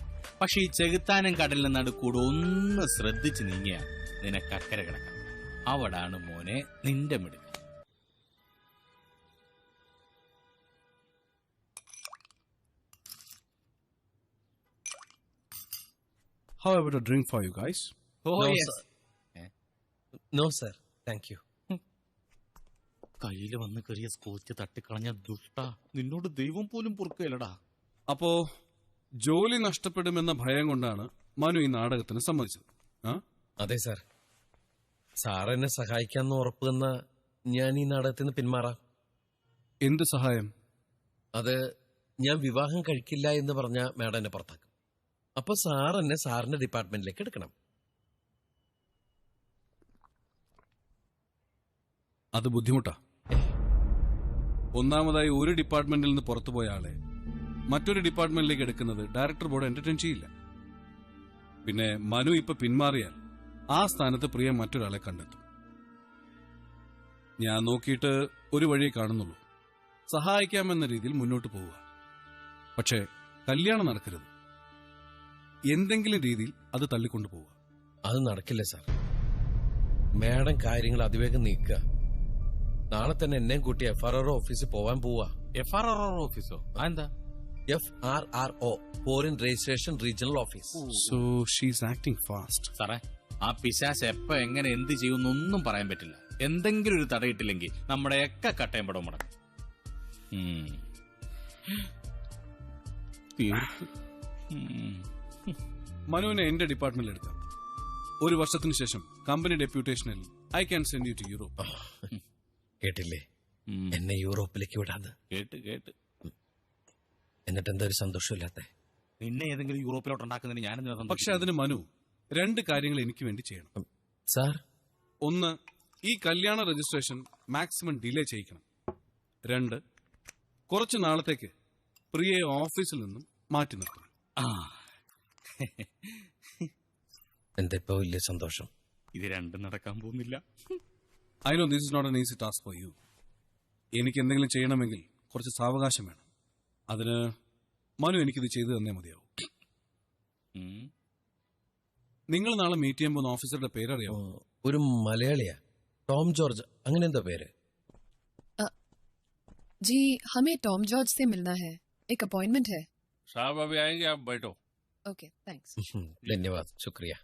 പക്ഷെ ഈ ചെകുത്താനും കടലിനും നടുക്കൂടെ ഒന്ന് ശ്രദ്ധിച്ച് നീങ്ങിയാ നിനക്ക് അക്കരെ കിടക്കാം. അവിടാണ് മോനെ നിന്റെ മിടുക്ക്. How about a drink for you guys? Oh, No, yes. sir. No, sir. Thank you. കയ്യില് വന്ന് കയറിയ സ്കോച്ച് തട്ടിക്കളഞ്ഞ ദുഷ്ട, നിന്നോട് ദൈവം പോലും പൊറുക്കുകയല്ലടാ. അപ്പോ ജോലി നഷ്ടപ്പെടുമെന്ന ഭയം കൊണ്ടാണ് മനു ഈ നാടകത്തിന് സമ്മതിച്ചത്. അതെ സാർ. സാർ എന്നെ സഹായിക്കാന്ന് ഉറപ്പ് തന്ന ഞാൻ ഈ നാടകത്തിൽ നിന്ന് പിന്മാറാം. എന്ത് സഹായം? അത് ഞാൻ വിവാഹം കഴിക്കില്ല എന്ന് പറഞ്ഞ മാഡം എന്നെ പുറത്താക്കും. അപ്പൊ സാർ എന്നെ സാറിന്റെ ഡിപ്പാർട്ട്മെന്റിലേക്ക് എടുക്കണം. അത് ബുദ്ധിമുട്ടാ. ഒന്നാമതായി ഒരു ഡിപ്പാർട്ട്മെന്റിൽ നിന്ന് പുറത്തുപോയ ആളെ മറ്റൊരു ഡിപ്പാർട്ട്മെന്റിലേക്ക് എടുക്കുന്നത് ഡയറക്ടർ ബോർഡ് എന്റർടൈൻ ചെയ്യില്ല. പിന്നെ മനു ഇപ്പൊ പിന്മാറിയാൽ ആ സ്ഥാനത്ത് പ്രിയ മറ്റൊരാളെ കണ്ടെത്തും. ഞാൻ നോക്കിയിട്ട് ഒരു വഴിയെ കാണുന്നുള്ളൂ. സഹായിക്കാമെന്ന രീതിയിൽ മുന്നോട്ട് പോവുക. പക്ഷേ കല്യാണം നടക്കരുത്. എന്തെങ്കിലും രീതിയിൽ അത് തള്ളിക്കൊണ്ടു പോവുക. അത് നടക്കില്ല സാർ. മാഡം കാര്യങ്ങൾ അതിവേഗം നീക്കുക. നാളെ തന്നെ എന്നെയും കൂട്ടി FRRO ഓഫീസിൽ പോവാൻ പോവാ. FRRO ഓഫീസോ? എന്താ? FRRO, foreign registration regional office. So she's acting fast. സാറേ, ആ പിശാച് എപ്പ എങ്ങനെ എന്ത് ചെയ്യുന്നൊന്നും പറയാൻ പറ്റില്ല. എന്തെങ്കിലും ഒരു തടയിട്ടില്ലെങ്കിൽ നമ്മുടെയൊക്കെ കട്ടയം പടം മുടക്കും. മനുവിനെ എന്റെ ഡിപ്പാർട്ട്മെന്റിൽ എടുക്കാം. ഒരു വർഷത്തിന് ശേഷം കമ്പനി ഡെപ്യൂട്ടേഷനിൽ I can send you to Europe. കേട്ടില്ലേ, എന്നെ യൂറോപ്പിലേക്ക് വിടാന്ന്. കേട്ട് എന്നിട്ട് എന്താ ഒരു സന്തോഷമില്ലാത്ത? നിന്നെ ഏതെങ്കിലും യൂറോപ്പിലോട്ട് ഉണ്ടാക്കുന്നതിന് ഞാനെന്താ? പക്ഷെ അതിന് മനു 2 കാര്യങ്ങൾ എനിക്ക് വേണ്ടി ചെയ്യണം. സാർ, ഒന്ന്, ഈ കല്യാണ രജിസ്ട്രേഷൻ മാക്സിമം ഡിലേ ചെയ്യിക്കണം. 2, കുറച്ചു നാളത്തേക്ക് പ്രിയയെ ഓഫീസിൽ നിന്നും മാറ്റി നിർത്തണം. എന്താ ഇപ്പൊ വലിയ സന്തോഷം? ഇത് രണ്ടും നടക്കാൻ പോകുന്നില്ല. I know this is not an easy task for you. എനിക്ക് എന്തെങ്കിലും ചെയ്യണമെങ്കിൽ കുറച്ച് സാവകാശം വേണം. അതിന് മനു എനിക്കിത് ചെയ്തു തന്നേ മതിയാവും. നിങ്ങൾ നാളെ മീറ്റ് ചെയ്യാൻ പോകുന്ന ഓഫീസറുടെ പേരറിയാമോ? ഒരു മലയാളിയാ, ടോം ജോർജ്, അങ്ങനെ എന്താ പേര്? जी हमें टॉम जॉर्ज से मिलना है, एक अपॉइंटमेंट है. साहब अभी आएंगे, आप बैठो. Okay, thanks. धन्यवाद, शुक्रिया.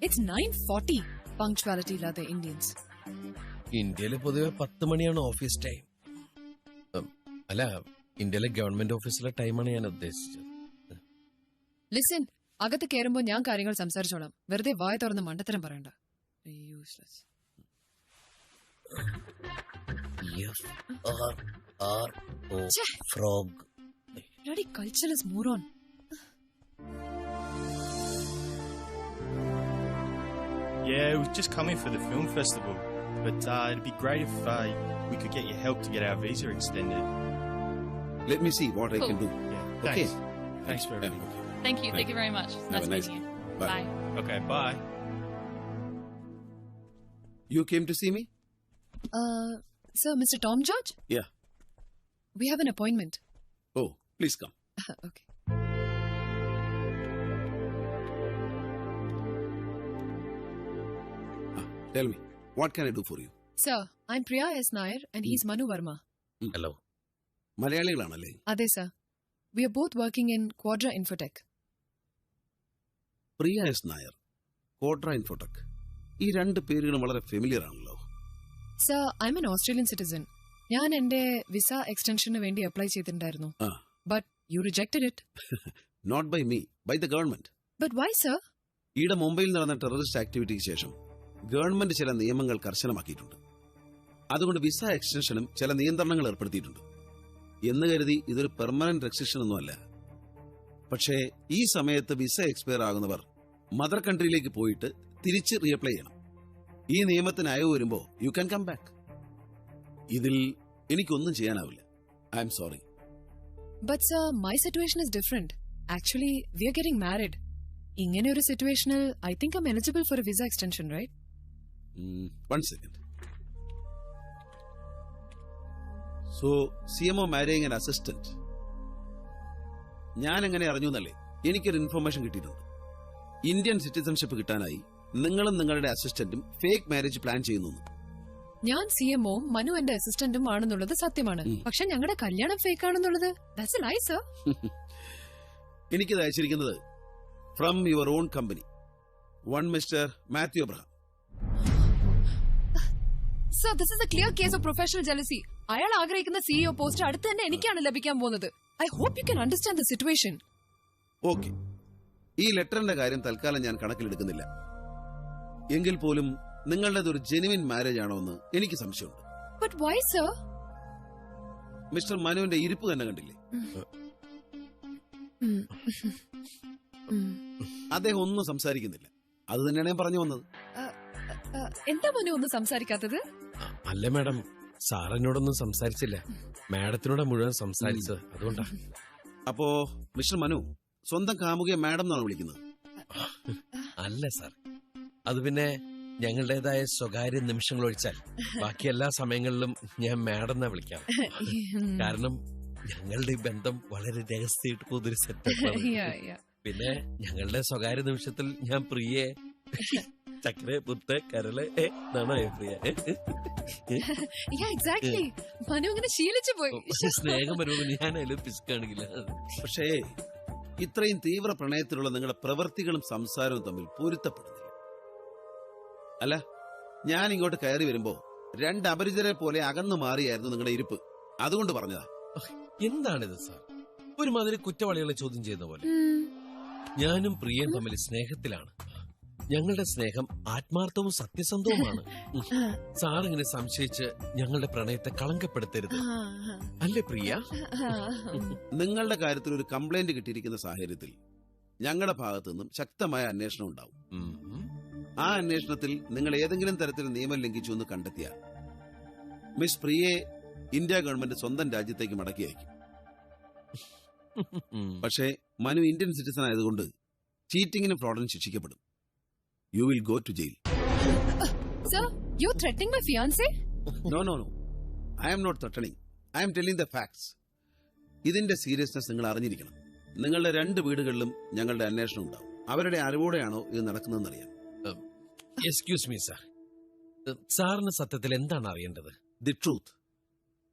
It's 9:40. Punctuality ഇല്ലാതെ ഇന്ത്യൻസ്. ഇന്ത്യയില് പൊതുവെ 10 മണിയാണ് ഓഫീസ് ടൈം. അല്ല, ഇന്ത്യയിലെ ഗവൺമെന്റ് ഓഫീസിലെ ടൈമാണ് ഞാൻ ഉദ്ദേശിച്ചത്. ലിസൺ, അകത്ത് കയറുമ്പോൾ ഞാൻ കാര്യങ്ങൾ സംസാരിച്ചോളാം. വെറുതെ വായ തുറന്ന് മണ്ടത്തരം പറയണ്ട. Useless. Frog. Bloody cultureless moron. Yeah, we're just coming for the film festival, but it'd be great if we could get your help to get our visa extended. Let me see what I can do. Yeah, thanks. Thanks for everything. Thank you. Thank you very much. Have a nice meeting you. Bye. Bye. Okay, bye. You came to see me? Sir, Mr. Tom George? Yeah. We have an appointment. Oh, please come. Okay. Tell me, what can I do for you? Sir, I'm Priya S. Nair and he's Manu Verma. Hello. മലയാളികളാണല്ലേ? അതെ sir. We are both working in Quadra Infotech. Priya S Nair, Quadra Infotech. ഈ 2 പേരുകളും വളരെ familiar ആണല്ലോ. Sir, I'm an Australian citizen. ഞാൻ എന്റെ visa എക്സ്റ്റൻഷന് വേണ്ടി apply ചെയ്തിട്ടുണ്ടായിരുന്നു. But you rejected it. Not by me, by the government. But why, sir? ഈയിടെ മുംബൈയിൽ നടന്ന ടെററിസ്റ്റ് ആക്ടിവിറ്റിക്ക് ശേഷം ഗവൺമെന്റ് ചില നിയമങ്ങൾ കർശനമാക്കിയിട്ടുണ്ട്. അതുകൊണ്ട് വിസ എക്സ്റ്റൻഷനും ചില നിയന്ത്രണങ്ങൾ ഏർപ്പെടുത്തിയിട്ടുണ്ട്. എന്ന് കരുതി ഇതൊരു പെർമനന്റ് റെസ്ട്രിക്ഷൻ ഒന്നുമല്ല. പക്ഷേ ഈ സമയത്ത് വിസ എക്സ്പയർ ആകുന്നവർ മദർ കൺട്രിയിലേക്ക് പോയിട്ട് തിരിച്ച് റീഅപ്ലൈ ചെയ്യണം. ഈ നിയമത്തിന് അയവ് വരുമ്പോൾ യു ക്യാൻ കം ബാക്ക്. ഇതിൽ എനിക്കൊന്നും ചെയ്യാനാവില്ല. I'm sorry. But sir, my situation is different. Actually, we are getting married. ഇങ്ങനെ ഒരു സിറ്റുവേഷനിൽ I think I'm eligible for a visa extension, right? One second. So, CMO marrying an assistant. ഞാൻ എങ്ങനെ അറിഞ്ഞു എന്നല്ലേ, എനിക്കൊരു ഇൻഫർമേഷൻ കിട്ടിയിട്ടുണ്ട്. Indian citizenship കിട്ടാനായി നിങ്ങളും നിങ്ങളുടെ അസിസ്റ്റന്റും ഫേക്ക് മാരേജ് പ്ലാൻ ചെയ്യുന്നു. ഞാൻ CMO, മനു എന്റെ അസിസ്റ്റന്റും ആണെന്നുള്ളത് സത്യമാണ്. പക്ഷെ ഞങ്ങളുടെ കല്യാണം ഫേക്ക് ആണെന്നുള്ളത് that's a lie, sir. എനിക്കിത് അയച്ചിരിക്കുന്നത് from your own company, one mister Mathew Abraham. Sir, this is a clear case of professional jealousy. അയാൾ ആഗ്രഹിക്കുന്ന സിഇഒ പോസ്റ്റ് അടുത്ത് തന്നെ എനിക്കാണ് ലഭിക്കാൻ പോകുന്നത്. I hope you can understand the situation. Okay, ഈ ലെറ്ററിന്റെ കാര്യം തൽക്കാലം ഞാൻ കണക്കിലെടുക്കുന്നില്ല. എങ്കിൽ പോലും നിങ്ങളുടേത് ഒരു ജെനുവിൻ മാരേജ് ആണോ എന്ന് എനിക്ക് സംശയമുണ്ട്. But why sir? മിസ്റ്റർ മനുവിന്റെ ഇരിപ്പ് തന്നെ കണ്ടില്ലേ? അദ്ദേഹം ഒന്നും സംസാരിക്കുന്നില്ല. അത് തന്നെയാണ് ഞാൻ പറഞ്ഞു വന്നത്. എന്താ മനു ഒന്നും സംസാരിക്കാത്തത്? അല്ല മാഡം, സാർ എന്നോടൊന്നും സംസാരിച്ചില്ല, മാഡത്തിനോട് മുഴുവൻ സംസാരിച്ചത്, അതുകൊണ്ടാ. അപ്പോ മിസ്റ്റർ മനു സ്വന്തം കാമുകിയെ മാഡം എന്നാണ് വിളിക്കുന്നത്? അല്ല സാർ, അത് പിന്നെ ഞങ്ങളുടേതായ സ്വകാര്യ നിമിഷങ്ങൾ ഒഴിച്ചാൽ ബാക്കി എല്ലാ സമയങ്ങളിലും ഞാൻ മാഡം എന്നാ വിളിക്കാം. കാരണം ഞങ്ങളുടെ ഈ ബന്ധം വളരെ രഹസ്യമായിട്ട് പോകുന്നൊരു സെറ്റപ്പാണ്. പിന്നെ ഞങ്ങളുടെ സ്വകാര്യ നിമിഷത്തിൽ ഞാൻ പ്രിയെ ചക്കര പുത്ത് കരള് എന്നാണോ പ്രിയ? മനു ഇങ്ങനെ ശീലിച്ചു പോയി. സ്നേഹം വരുമ്പോൾ ഞാൻ അതിൽ പിശുക്കാണെങ്കിൽ. പക്ഷേ ഇത്രയും തീവ്ര പ്രണയത്തിലുള്ള നിങ്ങളുടെ പ്രവൃത്തികളും സംസാരവും തമ്മിൽ പൊരുത്തപ്പെടുന്നില്ല. അല്ല, ഞാൻ ഇങ്ങോട്ട് കയറി വരുമ്പോ രണ്ട് അപരിചിതരെ പോലെ അകന്നു മാറിയായിരുന്നു നിങ്ങളുടെ ഇരിപ്പ്. അതുകൊണ്ട് പറഞ്ഞതാ. എന്താണിത് സാർ, ഒരുമാതിരി കുറ്റവാളികളെ ചോദ്യം ചെയ്യുന്ന പോലെ? ഞാനും പ്രിയയും തമ്മിൽ സ്നേഹത്തിലാണ്. ഞങ്ങളുടെ സ്നേഹം ആത്മാർത്ഥവും സത്യസന്ധവുമാണ്. സാർ ഇങ്ങനെ സംശയിച്ച് ഞങ്ങളുടെ പ്രണയത്തെ കളങ്കപ്പെടുത്തരുത്, അല്ലേ പ്രിയ? നിങ്ങളുടെ കാര്യത്തിൽ ഒരു കംപ്ലൈന്റ് കിട്ടിയിരിക്കുന്ന സാഹചര്യത്തിൽ ഞങ്ങളുടെ ഭാഗത്തു നിന്നും ശക്തമായ അന്വേഷണം ഉണ്ടാവും. ആ അന്വേഷണത്തിൽ നിങ്ങൾ ഏതെങ്കിലും തരത്തിൽ നിയമം ലംഘിച്ചു എന്ന് കണ്ടെത്തിയാൽ മിസ് പ്രിയയെ ഇന്ത്യ ഗവൺമെന്റ് സ്വന്തം രാജ്യത്തേക്ക് മടക്കി അയക്കും. പക്ഷേ മനു ഇന്ത്യൻ സിറ്റിസൺ ആയതുകൊണ്ട് ചീറ്റിംഗിനും ഫ്രോഡിനും ശിക്ഷിക്കപ്പെടും. You will go to jail. Sir, you threatening my fiancé? No. I am not threatening. I am telling the facts. ഇതിന്റെ സീരിയസ്നെസ് നിങ്ങൾ അറിഞ്ഞിരിക്കണം. നിങ്ങളുടെ രണ്ട് വീടുകളിലും ഞങ്ങളുടെ അന്വേഷണം ഉണ്ടാവും. അവരുടെ അറിവോടെയാണോ ഇത് നടക്കുന്നതെന്നറിയാം. എക്സ്ക്യൂസ് മീ സാർ, സാറിന് സത്യത്തിൽ എന്താണ് അറിയേണ്ടത്? The truth.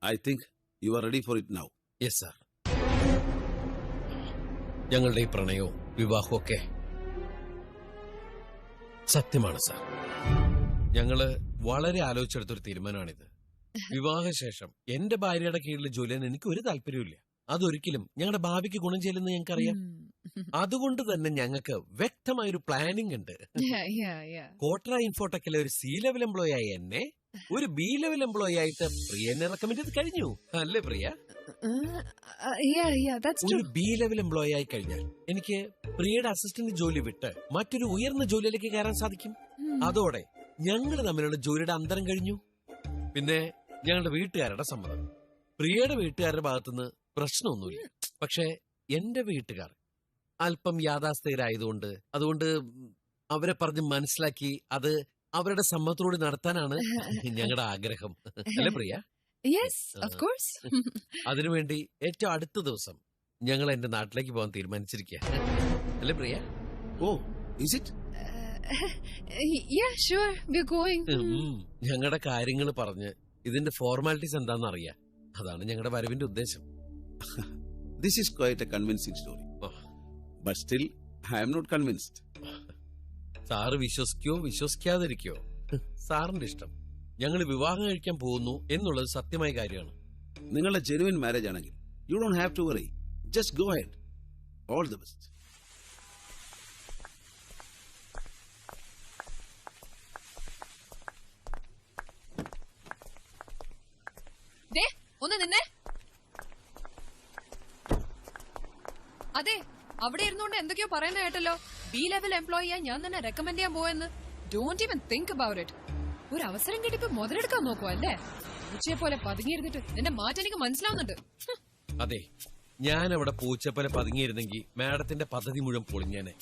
I think you are ready for it now. Yes sir. ഞങ്ങളുടെ ഈ പ്രണയവും വിവാഹവും ഒക്കെ സത്യമാണ് സാർ. ഞങ്ങള് വളരെ ആലോചിച്ചെടുത്തൊരു തീരുമാനമാണിത്. വിവാഹശേഷം എന്റെ ഭാര്യയുടെ കീഴിൽ ജോലി ചെയ്യാൻ എനിക്ക് ഒരു താല്പര്യമില്ല. അതൊരിക്കലും ഞങ്ങളുടെ ഭാവിക്ക് ഗുണം ചെയ്യില്ലെന്ന് ഞങ്ങൾക്കറിയാം. അതുകൊണ്ട് തന്നെ ഞങ്ങൾക്ക് വ്യക്തമായൊരു പ്ലാനിംഗ് ഉണ്ട്. കോട്ര ഇൻഫോടെക്കിലെ ഒരു സി ലെവൽ എംപ്ലോയി ആയി എന്നെ ഒരു ബി ലെവൽ എംപ്ലോയി ആയിട്ട് പ്രിയനെ റെക്കമെൻഡ് ചെയ്ത് കഴിഞ്ഞു, അല്ലേ പ്രിയ? ഒരു ബി ലെവൽ എംപ്ലോയി ആയി കഴിഞ്ഞാൽ എനിക്ക് പ്രിയയുടെ അസിസ്റ്റന്റ് ജോലി വിട്ട് മറ്റൊരു ഉയർന്ന ജോലിയിലേക്ക് കയറാൻ സാധിക്കും. അതോടെ ഞങ്ങൾ തമ്മിലുള്ള ജോലിയുടെ അന്തരം കഴിഞ്ഞു. പിന്നെ ഞങ്ങളുടെ വീട്ടുകാരുടെ സമ്മതം. പ്രിയയുടെ വീട്ടുകാരുടെ ഭാഗത്തുനിന്ന് പ്രശ്നമൊന്നുമില്ല. പക്ഷെ എന്റെ വീട്ടുകാർ അല്പം യാഥാസ്ഥിതരായതുകൊണ്ട് അതുകൊണ്ട് അവരെ പറഞ്ഞ് മനസ്സിലാക്കി അത് അവരുടെ സമ്മതത്തോടെ നടത്താനാണ് ഞങ്ങളുടെ ആഗ്രഹം, അല്ലേ പ്രിയ? അതിനുവേണ്ടി ഏറ്റവും അടുത്ത ദിവസം ഞങ്ങൾ എന്റെ നാട്ടിലേക്ക് പോകാൻ തീരുമാനിച്ചിരിക്കുക, അല്ലേ പ്രിയ? ഓ, is it? Yeah, sure, we're going. ഞങ്ങളുടെ കാര്യങ്ങൾ പറഞ്ഞ് ഇതിന്റെ ഫോർമാലിറ്റീസ് എന്താണെന്ന് അറിയാം. അതാണ് ഞങ്ങളുടെ വരവിന്റെ ഉദ്ദേശം. This is quite a convincing story. But still, I am not convinced. Sir വിശ്വസിക്കോ വിശ്വസിക്കാതിരിക്കോ സാറിന്റെ ഇഷ്ടം. ഞങ്ങൾ വിവാഹം കഴിക്കാൻ പോകുന്നു എന്നുള്ളത് സത്യമായ കാര്യമാണ്. നിങ്ങളുടെ ജെനുവിൻ മാരേജ് ആണെങ്കിൽ you don't have to worry. Just go ahead. All the best. ഒന്ന് നിന്നെ. അതെ, അവിടെ ഇരുന്നുകൊണ്ട് എന്തൊക്കെയോ പറയുന്ന കേട്ടല്ലോ. ബി ലെവൽ എംപ്ലോയിയാ ഞാൻ തന്നെ റെക്കമെൻഡ് ചെയ്യാൻ പോയെന്ന്. Don't even think about it. ഒരു അവസരം കിട്ടിയപ്പോ മുതലെടുക്കാൻ നോക്കുക അല്ലേ? പൂച്ചയെ പോലെ പതുങ്ങിയിരുന്നിട്ട് നിന്റെ മാറ്റം എനിക്ക് മനസ്സിലാവുന്നുണ്ട്. അതെ, ഞാൻ അവിടെ പൂച്ചയെ പോലെ പതുങ്ങിയിരുന്നെങ്കിൽ മാഡത്തിന്റെ പദ്ധതി മുഴുവൻ പൊളിഞ്ഞേനെ.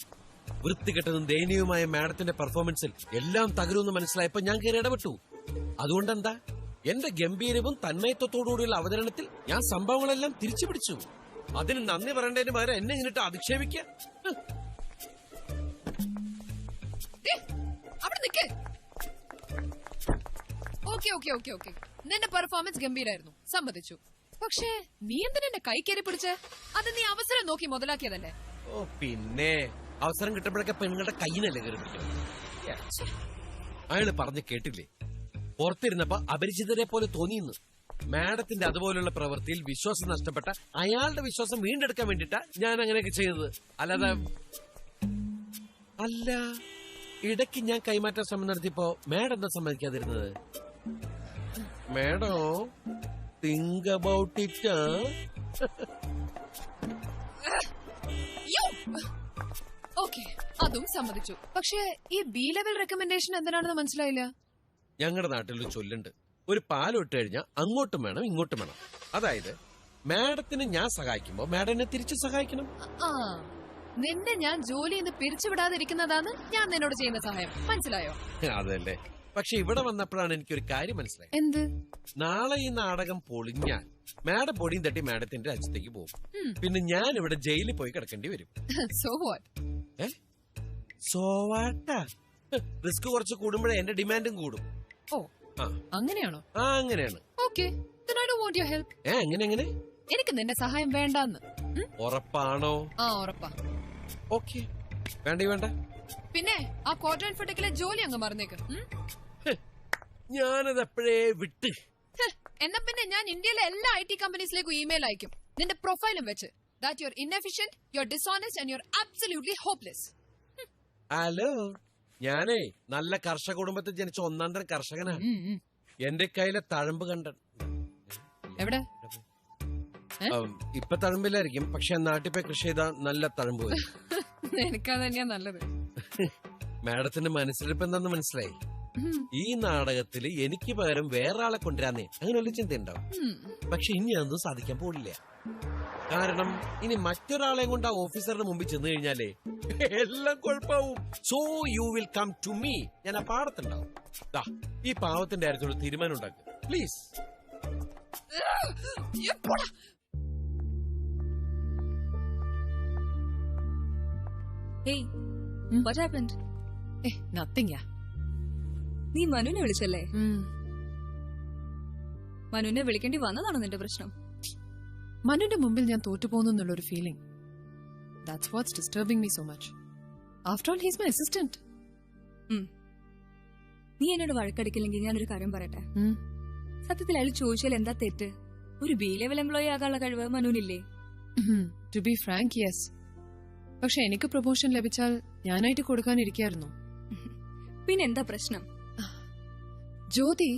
വൃത്തികെട്ടതും ദയനീയവുമായ മാഡത്തിന്റെ പെർഫോമൻസിൽ എല്ലാം തകരുമെന്ന് മനസ്സിലായപ്പോ ഞാൻ കയറി ഇടപെട്ടു. അതുകൊണ്ടെന്താ, എന്റെ ഗംഭീരവും തന്മയത്വത്തോടുകൂടിയുള്ള അവതരണത്തിൽ ഞാൻ സംഭവങ്ങളെല്ലാം തിരിച്ചു പിടിച്ചു. അതിന് നന്ദി പറയേണ്ടതിന് പകരം എന്നെ ഇങ്ങോട്ട് അധിക്ഷേപിക്കുക. ഓക്കെ, നിന്റെ പെർഫോമൻസ് ഗംഭീരായിരുന്നു, സമ്മതിച്ചു. പക്ഷേ നീ എന്തിനാ എന്റെ കൈ കയറി പിടിച്ച്? അത് നീ അവസരം നോക്കി മുതലാക്കിയതല്ലേ? ഓ പിന്നെ, അവസരം കിട്ടുമ്പോഴൊക്കെ പെണ്ണുങ്ങളുടെ കയ്യിനല്ലേ കയറി പിടിക്കണം. അയാള് പറഞ്ഞ് കേട്ടില്ലേ, പുറത്തിരുന്നപ്പോ അപരിചിതരെ പോലെ തോന്നിയെന്ന്. മാഡത്തിന്റെ അതുപോലുള്ള പ്രവൃത്തിയിൽ വിശ്വാസം നഷ്ടപ്പെട്ട അയാളുടെ വിശ്വാസം വീണ്ടെടുക്കാൻ വേണ്ടിട്ടാ ഞാൻ അങ്ങനെയൊക്കെ ചെയ്തത്. അല്ലാതെ അല്ല, ഇടയ്ക്ക് ഞാൻ കൈമാറ്റാൻ ശ്രമം നടത്തിയപ്പോ മാഡം എന്താ സമ്മതിക്കാതിരുന്നത്? Madam think about it. Okay, അതും സമ്മതിച്ചു. പക്ഷേ ഈ ബി ലെവൽ റെക്കമെൻഡേഷൻ എന്തിനാണെന്ന് മനസ്സിലായില്ല. ഞങ്ങളുടെ നാട്ടിലൊരു ചൊല്ലുണ്ട്, ഒരു പാലൊട്ട് കഴിഞ്ഞാൽ അങ്ങോട്ടും വേണം ഇങ്ങോട്ടും വേണം. അതായത് മാഡത്തിന് ഞാൻ സഹായിക്കുമ്പോ മാഡം എന്നെ തിരിച്ചു സഹായിക്കണം. ആ, നിന്നെ ഞാൻ ജോലിയിൽ നിന്ന് പിരിച്ചുവിടാതിരിക്കുന്നതാണ് ഞാൻ നിന്നോട് ചെയ്യുന്ന സഹായം. മനസ്സിലായോ? അതല്ലേ. പക്ഷെ ഇവിടെ വന്നപ്പോഴാണ് എനിക്കൊരു കാര്യം മനസ്സിലായത്. എന്ത്? നാളെ ഈ നാടകം പൊളിഞ്ഞാൽ മാഡം പൊടിയും തട്ടി മാഡത്തിന്റെ രാജ്യത്തേക്ക് പോകും. പിന്നെ ഞാൻ ഇവിടെ ജയിലിൽ പോയി കിടക്കേണ്ടി വരും. So what? സോ വാട്ടാ? റിസ്ക് കുറച്ച് കൂടുമ്പോഴേ എന്റെ ഡിമാൻഡും കൂടും. ഓ, അങ്ങനെയാണോ? ആ, അങ്ങനെയാണ്. Okay, then I don't want your help. എങ്ങനെ? എനിക്ക് നിന്റെ സഹായം വേണ്ടാന്ന്. ഉറപ്പാണോ? ആ, ഉറപ്പാ. ഓക്കെ, വേണ്ട. പിന്നെ ആ ക്വാർട്ടർ ഫുഡിലെ ജോലി അങ്ങ് മറന്നേക്ക്. ഞാനത് എപ്പോഴേ വിട്ട്. എന്നാ പിന്നെ ഞാൻ ഇന്ത്യയിലെ എല്ലാ IT കമ്പനീസിലേക്കും ഇമെയിൽ അയക്കും, നിന്റെ പ്രൊഫൈലും വെച്ച്. That you are inefficient, you are dishonest and you are absolutely hopeless. Hello, ഞാനേ നല്ല കർഷക കുടുംബത്തിൽ ജനിച്ച ഒന്നാം തരം കർഷകനാ. എന്റെ കയ്യിലെ തഴമ്പ് കണ്ടൻ എവിടെ? ഇപ്പൊ തഴമ്പിലായിരിക്കും, പക്ഷെ നാട്ടിൽ പോയി കൃഷി ചെയ്താ നല്ല തഴമ്പ് വരും. എനിക്കത് തന്നെയാ നല്ലത്. മാഡത്തിന്റെ മനസ്സിലിപ്പോ എന്താന്ന് മനസ്സിലായി? ഈ നാടകത്തില് എനിക്ക് പകരം വേറെ ആളെ കൊണ്ടുവരാന്നേ അങ്ങനെ ഒരു ചിന്ത ഉണ്ടാവും. പക്ഷെ ഇനി അതൊന്നും സാധിക്കാൻ പോലില്ല. കാരണം ഇനി മറ്റൊരാളെ കൊണ്ട് ആ ഓഫീസറുടെ മുമ്പിൽ ചെന്ന് കഴിഞ്ഞാലേ എല്ലാം കുഴപ്പമാവും. So you will come to me. ഞാൻ ആ പാടത്തുണ്ടാവും. ഈ പാവത്തിന്റെ കാര്യത്തോട് തീരുമാനം ഉണ്ടാക്കുക please. Hey, what happened? Nothing, yeah. നീ മനുവിനെ വിളിച്ചല്ലേ? മനുവിനെ വിളിക്കേണ്ടി വന്നതാണോ നിന്റെ പ്രശ്നം? മനുവിന്റെ മുമ്പിൽ ഞാൻ തോറ്റുപോകുന്നുള്ളൊരു feeling. That's what's disturbing me so much. After all he's my assistant. നീ എന്നോട് വഴക്കടിക്കില്ലെങ്കിൽ ഞാനൊരു കാര്യം പറയട്ടെ. സത്യത്തിൽ അയാൾ ചോദിച്ചാൽ എന്താ തെറ്റ്? ഒരു ബി ലെവൽ എംപ്ലോയി ആകാനുള്ള കഴിവ് മനുവിനില്ലേ? To be frank, yes. പക്ഷെ എനിക്ക് പ്രൊമോഷൻ ലഭിച്ചാൽ ഞാനായിട്ട് കൊടുക്കാനിരിക്കായിരുന്നു. പിന്നെന്താ പ്രശ്നം? ജ്യോതി,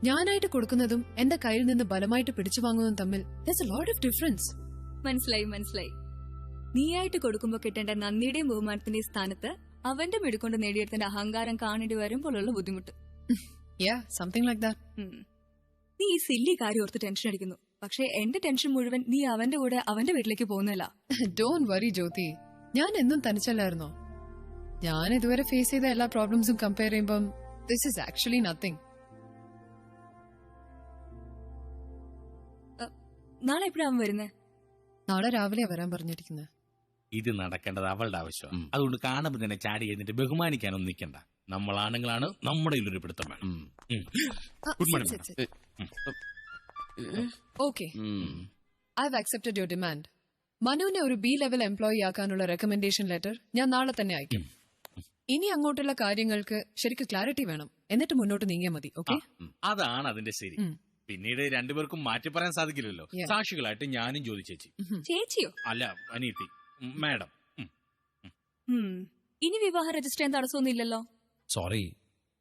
ഞാനായിട്ട് കൊടുക്കുന്നതും എന്റെ കയ്യിൽ നിന്ന് ബലമായിട്ട് പിടിച്ചു വാങ്ങുന്നതും തമ്മിൽ there's a lot of difference. മനസ്സിലായി. നീയായിട്ട് കൊടുക്കുമ്പോ കിട്ടേണ്ട നന്ദിയുടെയും ബഹുമാനത്തിന്റെയും സ്ഥാനത്ത് അവന്റെ മിടുക്കൊണ്ട് നേടിയെടുത്തിന്റെ അഹങ്കാരം കാണേണ്ടി വരുമ്പോഴുള്ള ബുദ്ധിമുട്ട്. Yeah, something like that. നീ ഈ സില്ലി കാര്യം ഓർത്ത് ടെൻഷൻ അടിക്കുന്നു. പക്ഷെ എന്റെ ടെൻഷൻ മുഴുവൻ നീ അവന്റെ കൂടെ അവന്റെ വീട്ടിലേക്ക് പോകുന്നല്ല. Don't worry, ജ്യോതി. ഞാൻ എന്നും തനിച്ചല്ലായിരുന്നോ? ഞാൻ ഇതുവരെ ഫേസ് ചെയ്ത എല്ലാ പ്രോബ്ലംസും കമ്പയർ ചെയ്യുമ്പം this is actually nothing. നാളെ എപ്പോഴാവും വരുന്നേ? നാളെ രാവിലെ വരാൻ പറഞ്ഞിരിക്കുന്നത്. ഇത് നടക്കേണ്ടത് അവളുടെ ആവശ്യം. അതുകൊണ്ട് കാണുമ്പോൾ തന്നെ ചാടി കഴിഞ്ഞിട്ട് ബഹുമാനിക്കാനൊന്നും നിൽക്കണ്ട. നമ്മളാണുങ്ങളാണ്, നമ്മുടെ ഒരു പിടുത്തം വേണം. Good morning. Okay, I have accepted your demand. മനുവിനെ ഒരു ബി ലെവൽ എംപ്ലോയി ആക്കാനുള്ള റെക്കമെൻഡേഷൻ ലെറ്റർ ഞാൻ നാളെ തന്നെ അയക്കും. ഇനി അങ്ങോട്ടുള്ള കാര്യങ്ങൾക്ക് ശരിക്കും ക്ലാരിറ്റി വേണം, എന്നിട്ട് മുന്നോട്ട് നീങ്ങിയാൽ മതി. ഓക്കെ, അതാണ് അതിന്റെ ശരി. പിന്നീട് രണ്ടുപേർക്കും മാറ്റി പറയാൻ സാധിക്കില്ലല്ലോ. സാക്ഷികളായിട്ട് ഞാനും ജ്യോതി ചേച്ചി. ചേച്ചിയോ? അല്ല, അനിയത്തി, മാഡം. ഇനി വിവാഹം രജിസ്റ്റർ ചെയ്യാൻ തടസ്സമൊന്നുമില്ലല്ലോ? സോറി,